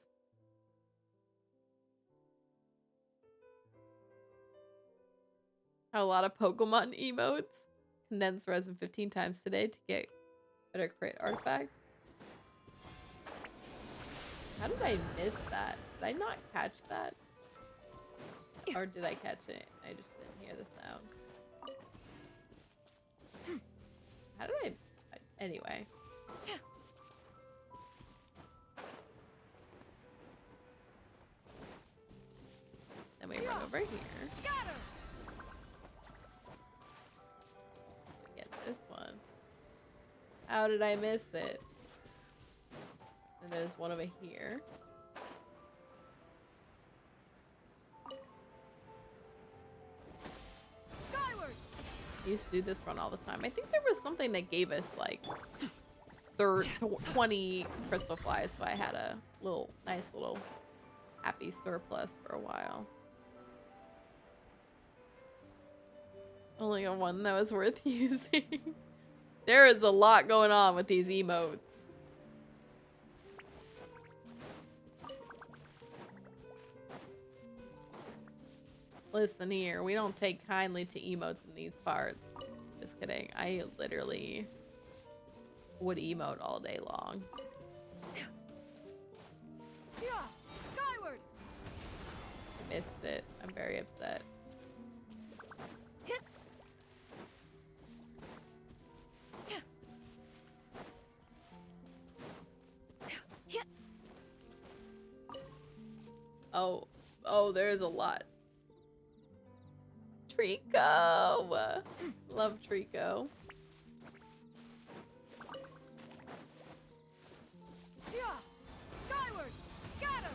A lot of Pokemon emotes. Condense resin 15 times today to get better crit artifact. How did I miss that? Did I not catch that? Or did I catch it? I just didn't hear the sound. How did I... Anyway. Then we run over here. Get this one. How did I miss it? And there's one over here. I used to do this run all the time. I think there was something that gave us like 20 crystal flies, so I had a nice little happy surplus for a while. Only a one that was worth using. There is a lot going on with these emotes. Listen here, we don't take kindly to emotes in these parts. Just kidding. I literally would emote all day long. Skyward! I missed it. I'm very upset. Oh, oh, there's a lot. Trico! Love Trico. Skyward! Scatter!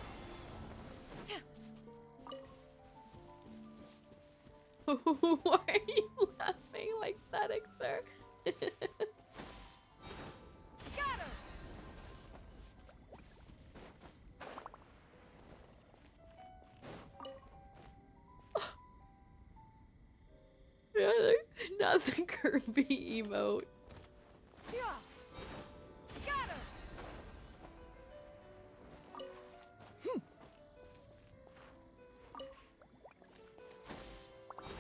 Why are you laughing like that, Ixer? Scatter! Not the Kirby emote. Scatter!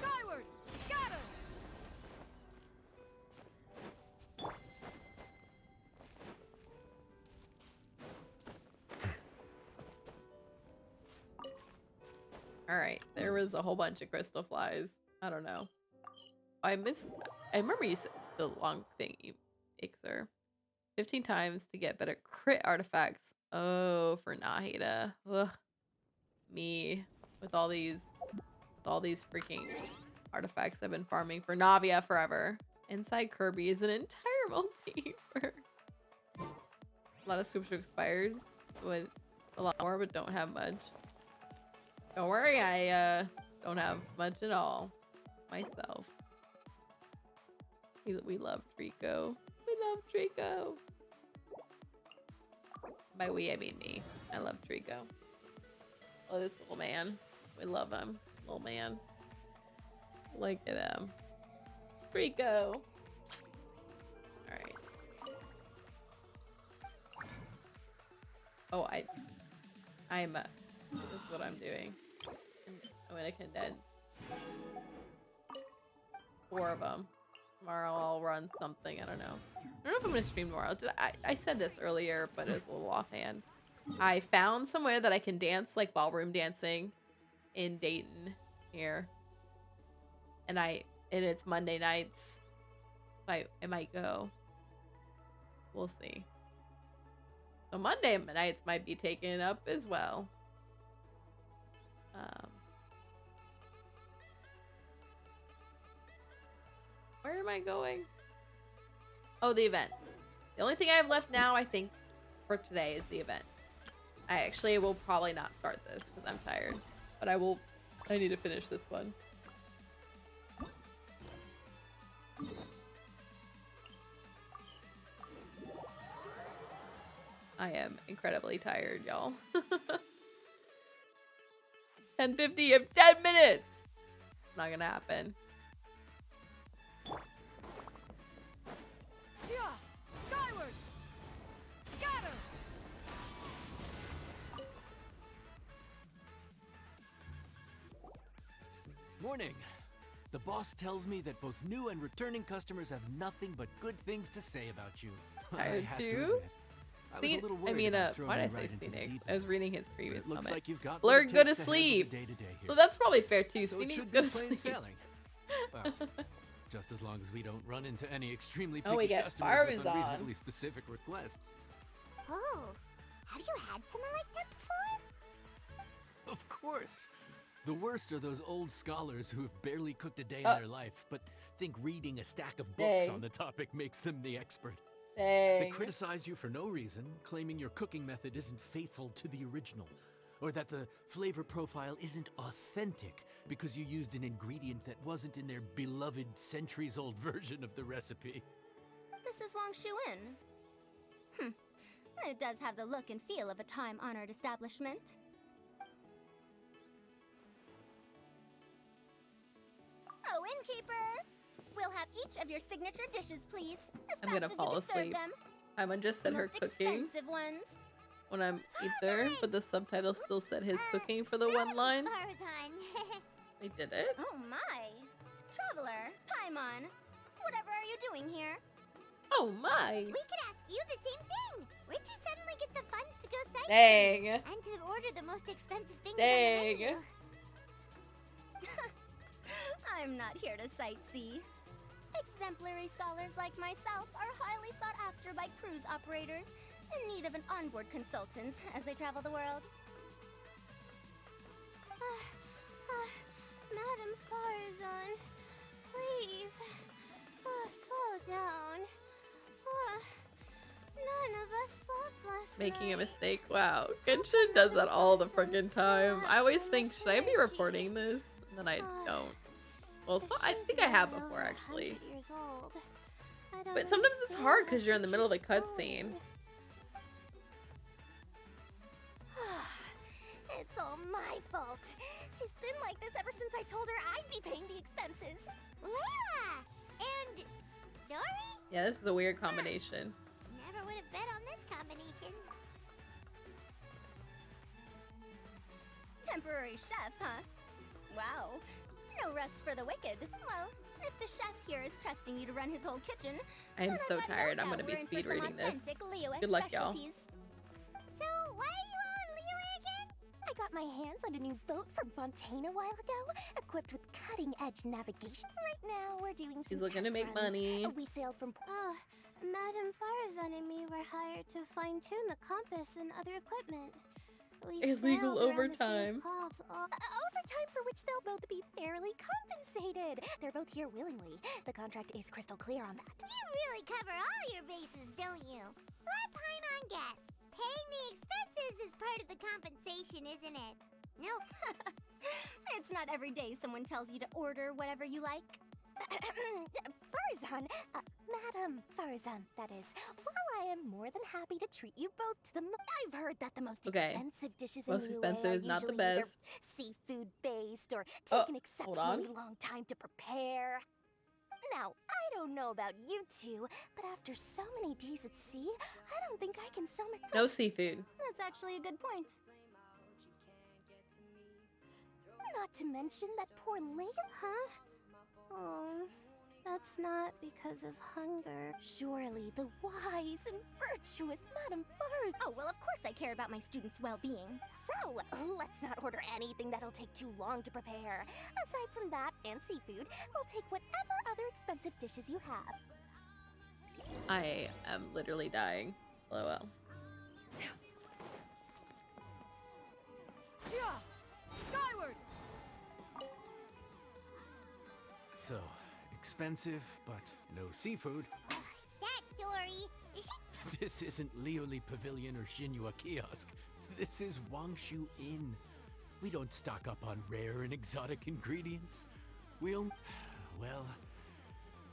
Skyward! Scatter! Alright, there was a whole bunch of crystal flies. I don't know. I remember you said the long thing, Ixer. 15 times to get better crit artifacts. Oh, for Nahida. Ugh. Me. With all these freaking artifacts I've been farming for Navia forever. Inside Kirby is an entire multiverse. A lot of scoops are expired. With a lot more, but don't have much. Don't worry, I don't have much at all myself. We love Trico. We love Trico. By we, I mean me. I love Trico. Oh, this little man. We love him. Little man. Look at him. Trico. Alright. Oh, I'm this is what I'm doing. I'm gonna condense 4 of them. Tomorrow I'll run something. I don't know. I don't know if I'm gonna stream tomorrow. I said this earlier, but it's a little offhand. I found somewhere that I can dance like ballroom dancing in Dayton here, and it's Monday nights. I might go. We'll see. So Monday nights might be taken up as well. Where am I going? Oh, the event. The only thing I have left now, I think, for today is the event. I actually will probably not start this because I'm tired. But I need to finish this one. I am incredibly tired, y'all. 10:50 of 10 minutes! Not gonna happen. Skyward! Scatter! Morning. The boss tells me that both new and returning customers have nothing but good things to say about you. Tired have to too? admit, I was a little worried about throwing why did you I say right into the Phoenix? deep I was end. reading his previous It looks comment. like you've got Blur, what it go to takes handle the sleep. day-to-day here. So that's probably fair too. So it Phoenix, should go be to plain sleep. sailing. Well, just as long as we don't run into any extremely Oh, we picky get customers with Barbizon. unreasonably specific requests. Oh, have you had someone like that before? Of course. The worst are those old scholars who have barely cooked a day in their life, but think reading a stack of books Dang. on the topic makes them the expert. Dang. They criticize you for no reason, claiming your cooking method isn't faithful to the original, or that the flavor profile isn't authentic because you used an ingredient that wasn't in their beloved centuries-old version of the recipe. This is Wang Shuin. It does have the look and feel of a time-honored establishment. Oh, innkeeper! We'll have each of your signature dishes, please. As I'm fast gonna as fall you can serve asleep. them. Hyman just said The her most cooking expensive ones. when I'm either, but the subtitle still said his cooking for the one line. They did it. Oh my! Traveler, Paimon, whatever are you doing here? Oh my! We could ask you the same thing. Where'd you suddenly get the funds to go Dang. and to order the most expensive things Dang. on the menu? I'm not here to sightsee. Exemplary scholars like myself are highly sought after by cruise operators in need of an onboard consultant as they travel the world. Making a mistake. Wow. Genshin does that all the freaking time. I always think, should I be reporting this? And then I don't. Well, so I think I have before, actually. But sometimes it's hard because you're in the middle of a cutscene. It's all my fault. She's been like this ever since I told her I'd be paying the expenses. Layla! And Dory? Yeah, this is a weird combination. Never would have bet on this combination. Temporary chef, huh? Wow. No rest for the wicked. Well, if the chef here is trusting you to run his whole kitchen, I am then so I've got no tired. I'm doubt gonna be we're in for speed some reading this. authentic Liyue Good luck, y'all. specialties. So, why are you all in Liyue again? I got my hands on a new boat from Fontaine a while ago, equipped with cutting-edge navigation. Right now, we're doing some She's looking to test make runs. money. We sailed from... Oh, Madame Farazan and me were hired to fine-tune the compass and other equipment. We Illegal sailed around the Sea overtime. of Calls, overtime for which they'll both be fairly compensated. They're both here willingly. The contract is crystal clear on that. You really cover all your bases, don't you? Let Paimon guess. Paying the expenses is part of the compensation, isn't it? Nope. It's not every day someone tells you to order whatever you like. Farazan, Madam Farazan, that is. While I am more than happy to treat you both to the I've heard that the most Okay. expensive dishes Most in Liyue expensive are is not the usually either best. seafood-based or Oh, take an hold on. exceptionally long time to prepare. Now, I don't know about you two, but after so many days at sea, I don't think I can so much. No seafood. That's actually a good point. Not to mention that poor Leia, huh? Oh, that's not because of hunger. Surely the wise and virtuous Madame Fars. Oh, well, of course I care about my students' well-being. So, let's not order anything that'll take too long to prepare. Aside from that and seafood, we'll take whatever other expensive dishes you have. I am literally dying. LOL. Skyward! So, expensive, but no seafood. That Dory, is she? This isn't Lioli Pavilion or Xinhua Kiosk. This is Wangshu Inn. We don't stock up on rare and exotic ingredients. Well,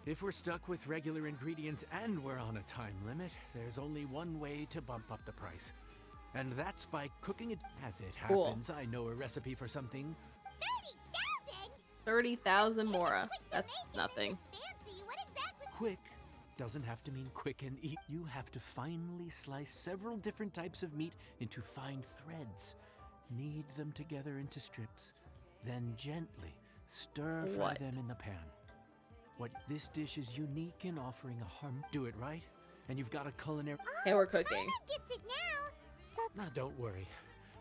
if we're stuck with regular ingredients and we're on a time limit, there's only one way to bump up the price. And that's by cooking it. As it Cool. happens, I know a recipe for something 30,000? 30,000 Mora. That's nothing. Fancy, what exactly? quick. Doesn't have to mean quick and eat. You have to finely slice several different types of meat into fine threads. Knead them together into strips, then gently stir fry What? them in the pan. This dish is unique in offering a harm. Do it right, and you've got a culinary. Hey, we're cooking. Paimon gets it now. So Now, don't worry.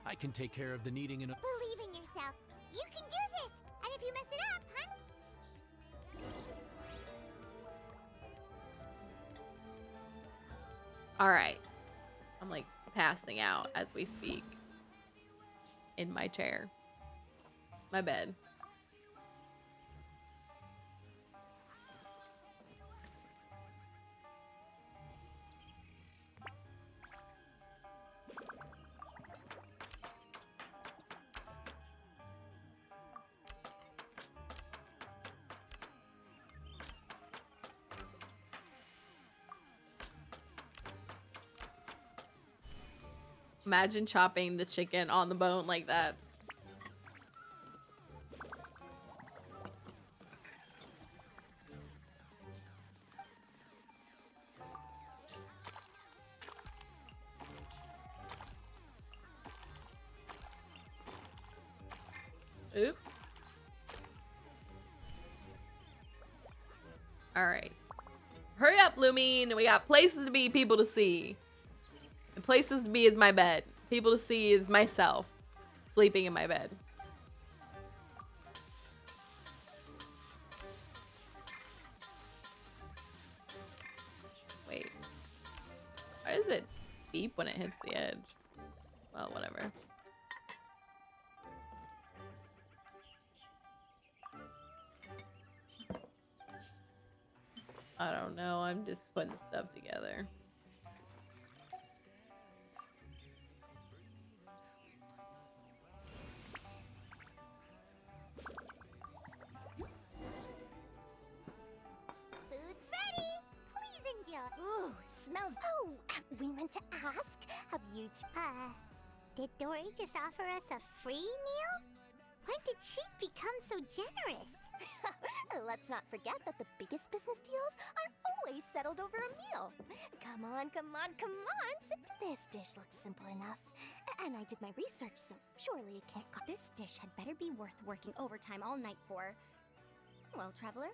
I can take care of the kneading in a. believe in yourself. You can do this. And if you mess it up, Alright. I'm like passing out as we speak. In my chair. My bed. Imagine chopping the chicken on the bone like that. Oop. Alright. Hurry up, Lumine. We got places to be, people to see. The places to be is my bed. People to see is myself. Sleeping in my bed. Wait. Why does it beep when it hits the edge? Well, whatever. I don't know. I'm just putting stuff together. we meant to ask? Have you did Dory just offer us a free meal? When did she become so generous? Let's not forget that the biggest business deals are always settled over a meal. Come on, come on, come on. This dish looks simple enough. And I did my research, so surely it can't cost. This dish had better be worth working overtime all night for. Well, traveler,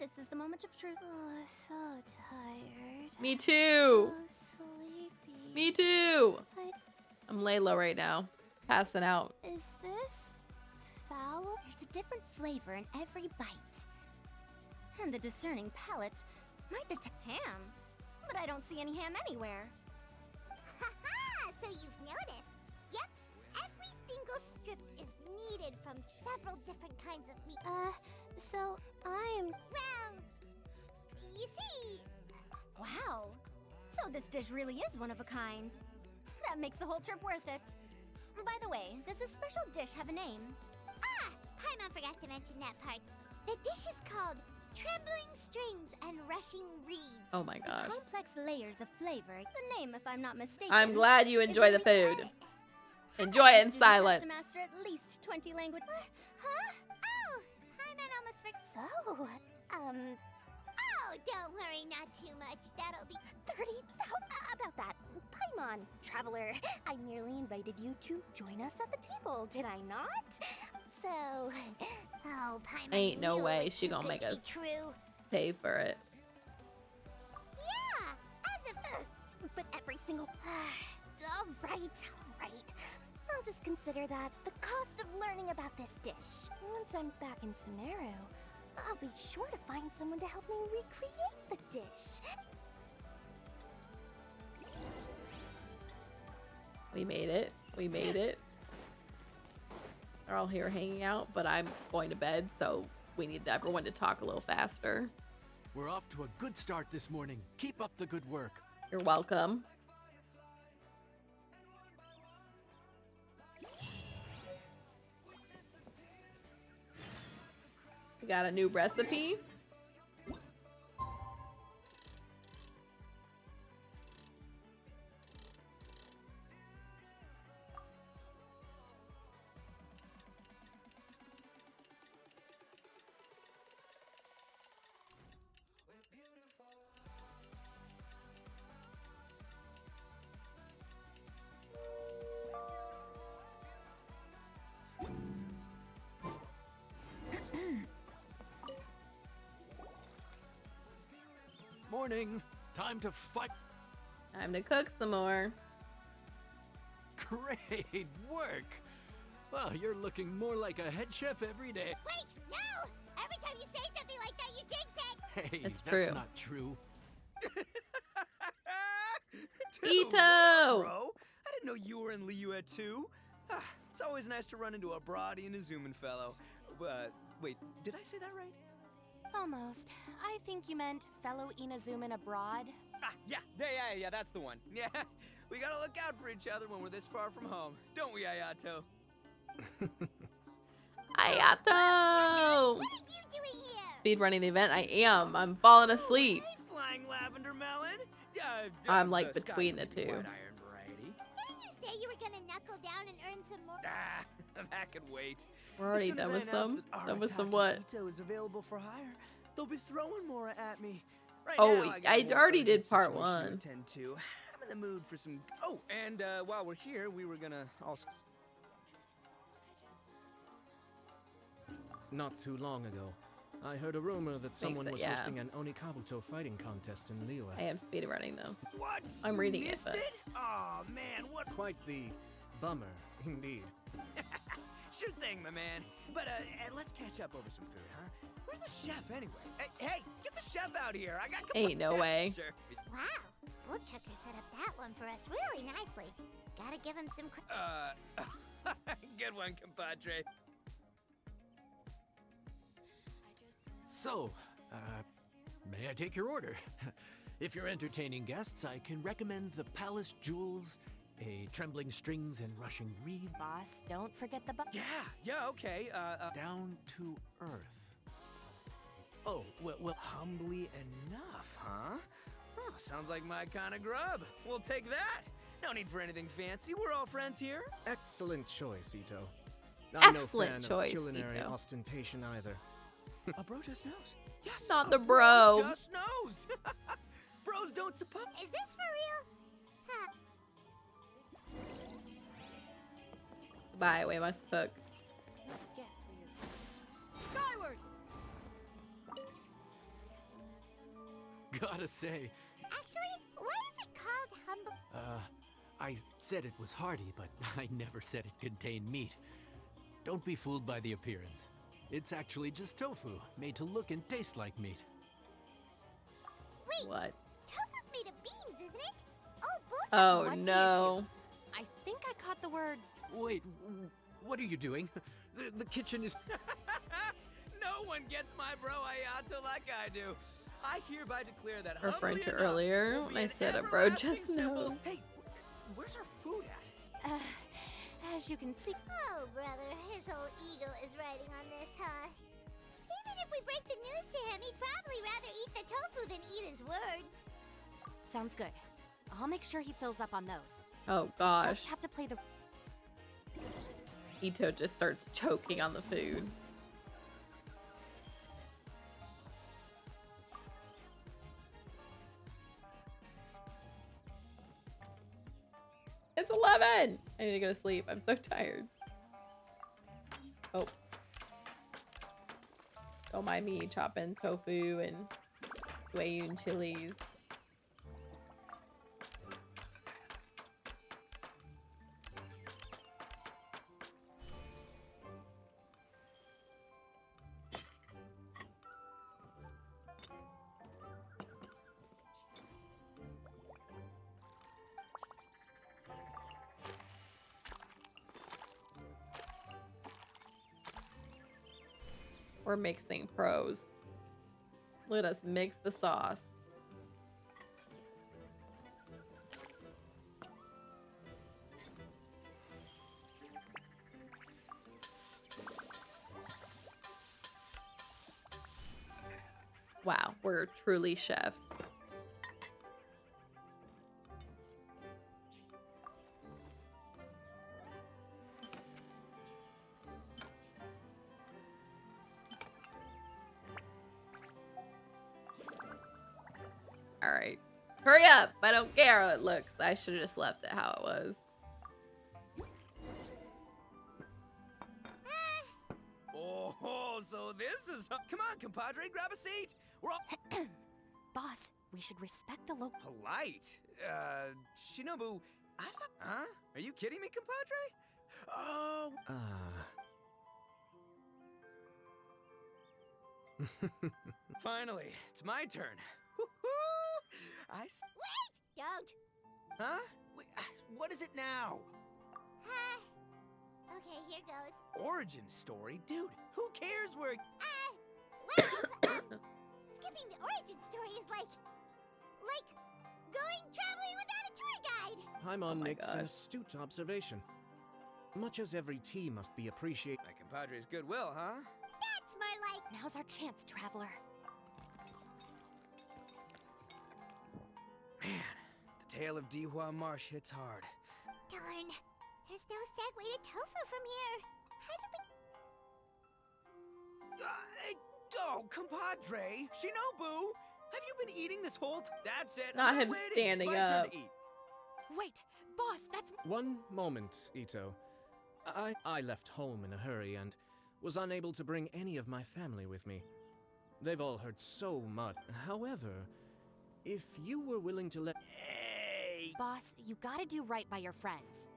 this is the moment of truth. Oh, so tired. Me too. So sleepy. Me too. But I'm lay low right now, passing out. is this foul? There's a different flavor in every bite. And the discerning palate might detect ham. But I don't see any ham anywhere. Haha! So you've noticed? Yep. Every single strip is kneaded from several different kinds of meat. So I'm... Well, you see... Wow. So this dish really is one of a kind. That makes the whole trip worth it. By the way, does this special dish have a name? Ah! Paimon forgot to mention that part. The dish is called Trembling Strings and Rushing Reeds. Oh my god. Complex layers of flavor. The name, if I'm not mistaken. I'm glad you enjoy the food. Enjoy it in Student has silence. to master at least 20 languages. Huh? Oh! Paimon almost forgot. So, Oh, don't worry, not too much. That'll be... 30,000 about that. Paimon, traveler, I merely invited you to join us at the table, did I not? So, Oh, Paimon, Ain't no knew way it was she too gonna good make to be us true. pay for it. Yeah, as if... but every single... all right. I'll just consider that the cost of learning about this dish. Once I'm back in Sumeru, I'll be sure to find someone to help me recreate the dish. We made it. We made it. They're all here hanging out, but I'm going to bed, so we need everyone to talk a little faster. We're off to a good start this morning. Keep up the good work. You're welcome. We got a new recipe. Morning. Time to fight. Time to cook some more. Great work. Well, you're looking more like a head chef every day. Wait, no! Every time you say something like that, you jinx it! Hey, It's that's true. not true. Dude, Ito! what up, bro? I didn't know you were in Liyue too. It's always nice to run into a Brody and a Zoomin fellow. Wait, did I say that right? Almost. I think you meant fellow Inazuman abroad. Yeah, that's the one. Yeah, we gotta look out for each other when we're this far from home, don't we, Ayato? Ayato! What are you doing here? Speed running the event. I am. I'm falling asleep. Hey, flying lavender melon. I'm like the between sky the blue two. white iron variety. Didn't you say you were gonna knuckle down and earn some more? That could wait. We're already As soon as done I with announce some. that Done with some Arataki what? Ito is available for hire, they'll be throwing more at me. Right Oh, now, I got I a more already urgent did part situation to 1. attend to. I'm in the mood for some. Oh, and while we're here, we were gonna also. Not too long ago, I heard a rumor that someone it, was yeah. hosting an Onikabuto fighting contest in Liyue. I am speed running though. What? I'm You reading it, missed but- Oh man, what? Quite the bummer, indeed. Sure thing, my man. But let's catch up over some food, huh? Where's the chef anyway? Hey, get the chef out here. I got. Ain't no way. Sure. Wow, Woodchucker set up that one for us really nicely. Gotta give him some Good one, compadre. So, may I take your order? If you're entertaining guests, I can recommend the Palace Jewels, a Trembling Strings and Rushing Reed. Boss, don't forget the Yeah, okay. Down to earth. Oh, well, Humbly enough, huh? sounds like my kind of grub. We'll take that. No need for anything fancy. We're all friends here. Excellent choice, Ito. I'm Excellent no fan choice, of culinary Ito. ostentation either. A bro just knows. Yes, Not a the bro. just knows. Bros don't suppose. Is this for real? Huh. Bye, we must cook. Skyward! Gotta say, Actually, what is it called? Humble. I said it was hearty, but I never said it contained meat. Don't be fooled by the appearance. It's actually just tofu, made to look and taste like meat. Wait, What? tofu's made of beans, isn't it? Oh, bullshit. Oh What's the no. I think I caught the word. Wait, what are you doing? The kitchen is... No one gets my bro Ayato like I do. I hereby declare that Referring humbly to enough earlier will when be I an said a bro everlasting just symbol. knows. Hey, where's our food at? As you can see. Oh, brother, his whole ego is riding on this, huh? Even if we break the news to him, he'd probably rather eat the tofu than eat his words. Sounds good. I'll make sure he fills up on those. Oh gosh. Just have to play the... Ito just starts choking on the food. It's 11! I need to go to sleep. I'm so tired. Oh. Don't mind me chopping tofu and Guayun chilies. We're mixing pros. Let us mix the sauce. Wow, we're truly chefs. All right. Hurry up. I don't care how it looks. I should have just left it how it was. Oh, so this is... Come on, compadre, grab a seat. We're all... Boss, we should respect the local... Polite? Shinobu, I thought... Huh? Are you kidding me, compadre? Oh... Finally, it's my turn. Woohoo! Wait! Don't. Huh? Wait, what is it now? Okay, here goes. Origin story? Dude, who cares where... Well, skipping the origin story is like going traveling without a tour guide. Paimon my makes an gosh. astute observation. Much as every tea must be appreciated. My compadre's goodwill, huh? That's more like... Now's our chance, traveler. Man, the tale of Dihua Marsh hits hard. Darn. There's no segue to tofu from here. How do we... Oh, compadre! Shinobu! Have you been eating this whole That's it. Not I'm him waiting. standing It's my turn up. to eat. Wait, boss, that's... One moment, Ito. I left home in a hurry and was unable to bring any of my family with me. They've all heard so much. However, if you were willing to let... Hey! Boss, you gotta do right by your friends.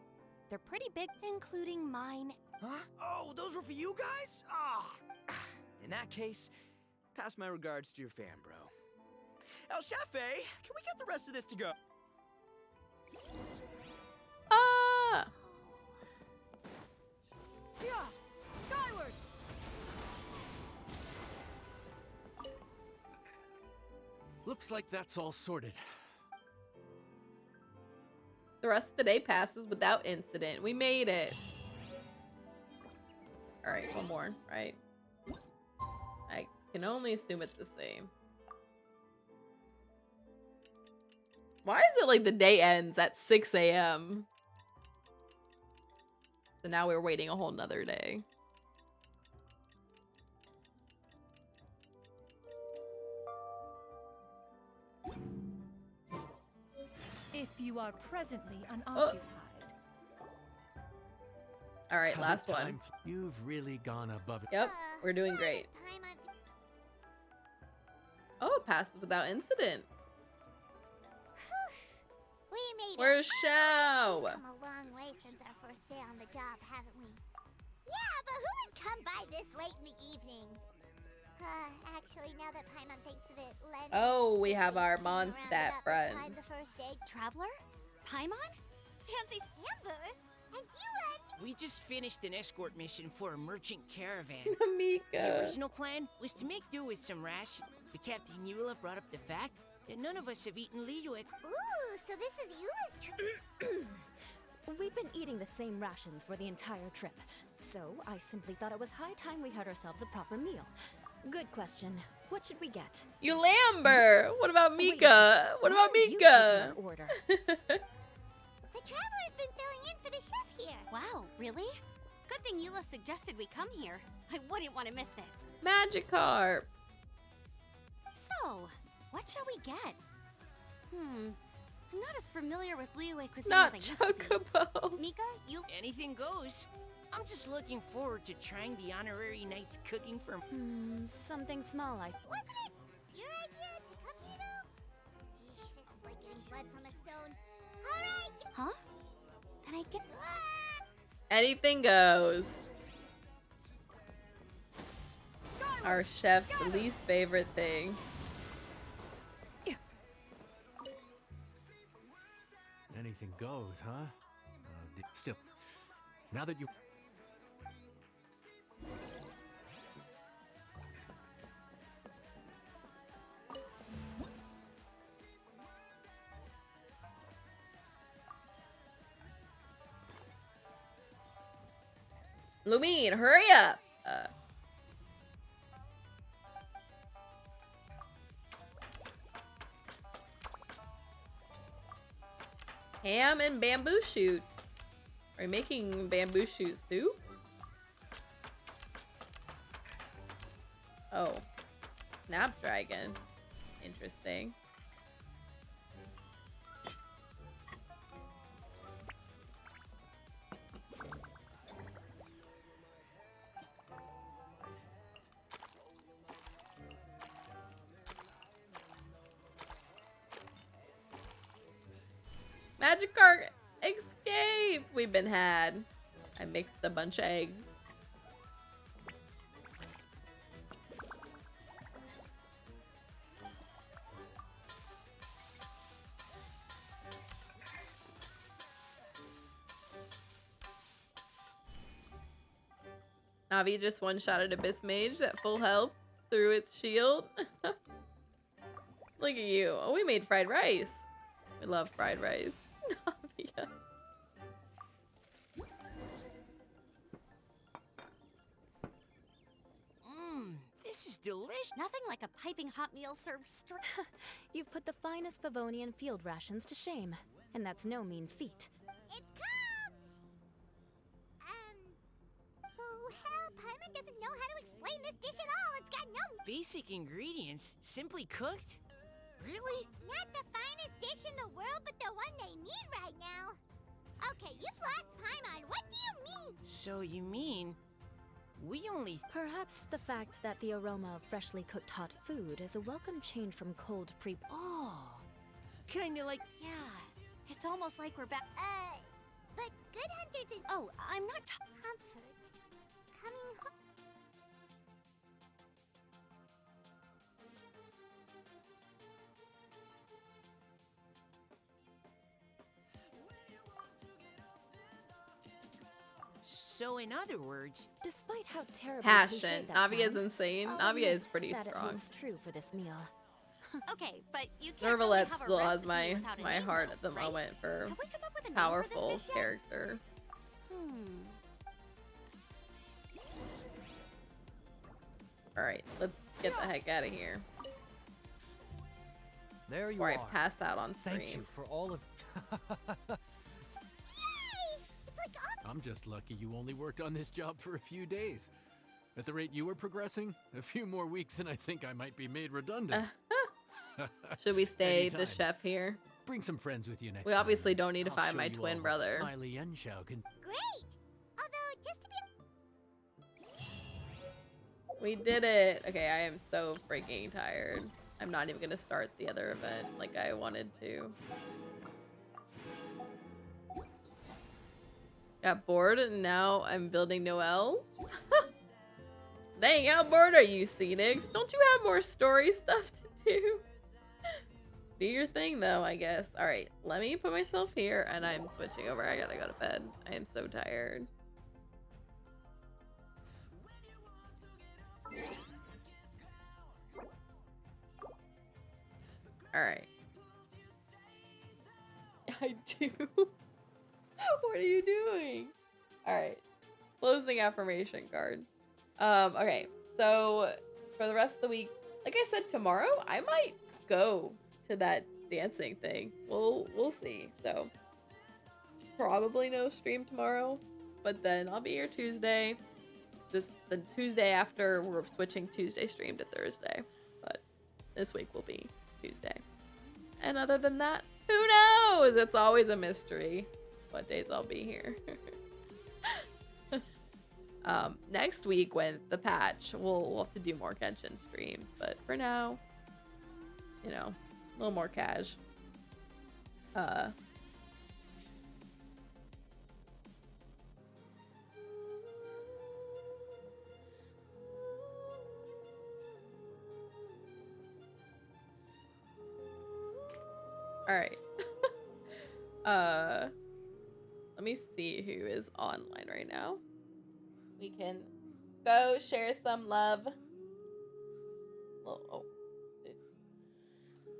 They're pretty big, including mine. Huh? Oh, those were for you guys? Ah! In that case, pass my regards to your fan, bro. El Chefe, can we get the rest of this to go? Ah! Yeah! Skyward! Looks like that's all sorted. The rest of the day passes without incident. We made it. All right, one more, right? I can only assume it's the same. Why is it like the day ends at 6 a.m.? So now we're waiting a whole nother day. If you are presently unoccupied. All right, last one. Time. You've really gone above it. Yep, we're doing great. Oh, it passes without incident. We made Where's it. Shao? We've come a long way since our first day on the job, haven't we? Yeah, but who would come by this late in the evening? Actually, now that Paimon thinks of it, Len. Oh, we have our Mondstadt friend. The first day. Traveler? Paimon? Fancy Amber? And you, Len? We just finished an escort mission for a merchant caravan. Mika. The original plan was to make do with some rations, but Captain Eula brought up the fact that none of us have eaten Liyuek. Ooh, so this is Eula's trip. We've been eating the same rations for the entire trip, so I simply thought it was high time we had ourselves a proper meal. Good question. What should we get? Eulamber! What about Mika? What about Mika? Order. The traveler's been filling in for the chef here. Wow, really? Good thing Eula suggested we come here. I wouldn't want to miss this. Magikarp. So, what shall we get? I'm not as familiar with Liyue cuisine Not as I used to be. Chocobo. Mika, you... Anything goes. I'm just looking forward to trying the honorary knight's cooking for... Something small, Wasn't it your idea to come here, though? Yeesh, this is like getting blood from a stone. All right. Huh? Can I get... Anything goes. Our chef's least favorite thing. Anything goes, huh? Still, now that you... Lumine, hurry up! Ham and bamboo shoot. Are you making bamboo shoot soup? Oh. Snapdragon. Interesting. Magikarp escape! We've been had. I mixed a bunch of eggs. Navi just one-shotted Abyss Mage at full health through its shield. Look at you. Oh, we made fried rice. We love fried rice. Navia. This is delicious. Nothing like a piping hot meal served straight. You've put the finest Favonian field rations to shame, and that's no mean feat. It's cooked! Hell, Paimon doesn't know how to explain this dish at all. It's got no... Basic ingredients, simply cooked? Really? Not the finest dish in the world, but the one they need right now. Okay, you've lost Paimon. What do you mean? So you mean... we only... Perhaps the fact that the aroma of freshly cooked hot food is a welcome change from cold pre... Oh. Kinda like... Yeah, it's almost like we're back... But good hunters is... Oh, I'm not... Comfort. Coming home. So in other words... Despite how terrible Passion. Navia is insane. Navia is pretty that strong. It holds true for this meal. Okay, but you can't really Nervalette have a still has recipe my without a name, heart though, at the right? moment for Have we come up with a name powerful for this dish yet? character. Alright, let's get the heck out of here. There you before I are. pass out on stream. Thank you for all of. I'm just lucky you only worked on this job for a few days. At the rate you were progressing, a few more weeks and I think I might be made redundant. Should we stay the Anytime. chef here? Bring some friends with you next We time. obviously don't need to I'll find show my you all twin what brother. Smiley Yenshao can. Great! Although, just to be... We did it. Okay, I am so freaking tired. I'm not even gonna start the other event like I wanted to. Got bored and now I'm building Noelle. Dang, how bored are you, Phoenix? Don't you have more story stuff to do? Do your thing though, I guess. Alright, let me put myself here and I'm switching over. I gotta go to bed. I am so tired. Alright. I do. What are you doing? Alright. Closing affirmation card. Okay. So for the rest of the week, like I said, tomorrow I might go to that dancing thing. We'll see. So probably no stream tomorrow, but then I'll be here Tuesday. Just the Tuesday after, we're switching Tuesday stream to Thursday. But this week will be Tuesday. And other than that, who knows? It's always a mystery what days I'll be here. Next week when the patch, we'll have to do more Genshin streams. But for now, you know, a little more cash. Alright. Let me see who is online right now. We can go share some love. Oh.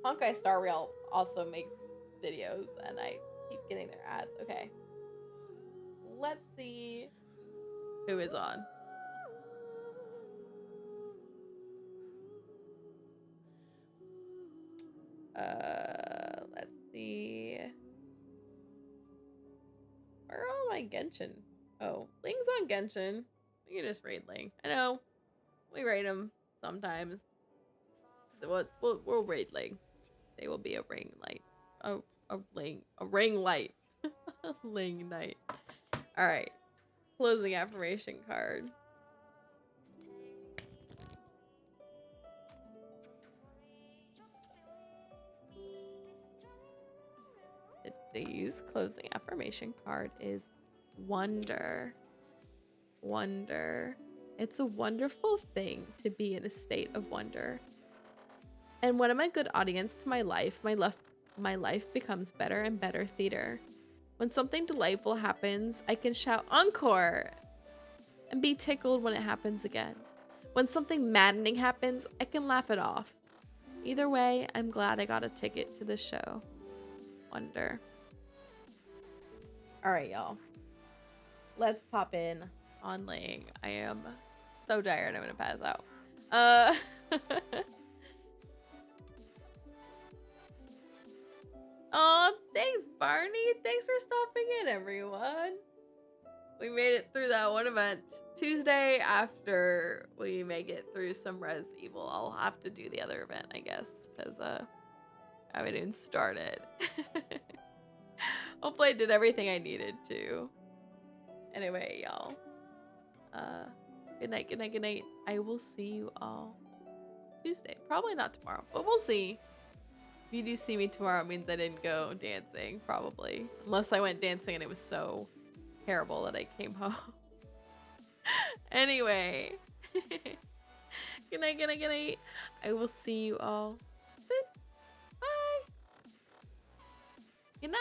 Honkai Star Rail also makes videos and I keep getting their ads. Okay. Let's see who is on. Let's see. Where are all my Genshin? Oh, Ling's on Genshin. We can just raid Ling. I know. We raid him sometimes. We'll raid Ling. They will be a ring light. A ring light. Ling night. Alright. Closing affirmation card. Today's closing affirmation card is wonder. Wonder. It's a wonderful thing to be in a state of wonder. And when I'm a good audience to my life becomes better and better theater. When something delightful happens, I can shout encore and be tickled when it happens again. When something maddening happens, I can laugh it off. Either way, I'm glad I got a ticket to the show. Wonder. Alright, y'all. Let's pop in on Ling. I am so tired, I'm gonna pass out. Oh, thanks, Barney. Thanks for stopping in, everyone. We made it through that one event. Tuesday, after we make it through some Res Evil, I'll have to do the other event, I guess, because I haven't even started. Hopefully I did everything I needed to. Anyway, y'all. Good night, good night, good night. I will see you all Tuesday. Probably not tomorrow, but we'll see. If you do see me tomorrow, it means I didn't go dancing, probably. Unless I went dancing and it was so terrible that I came home. Anyway. Good night, good night, good night. I will see you all. Bye. Good night.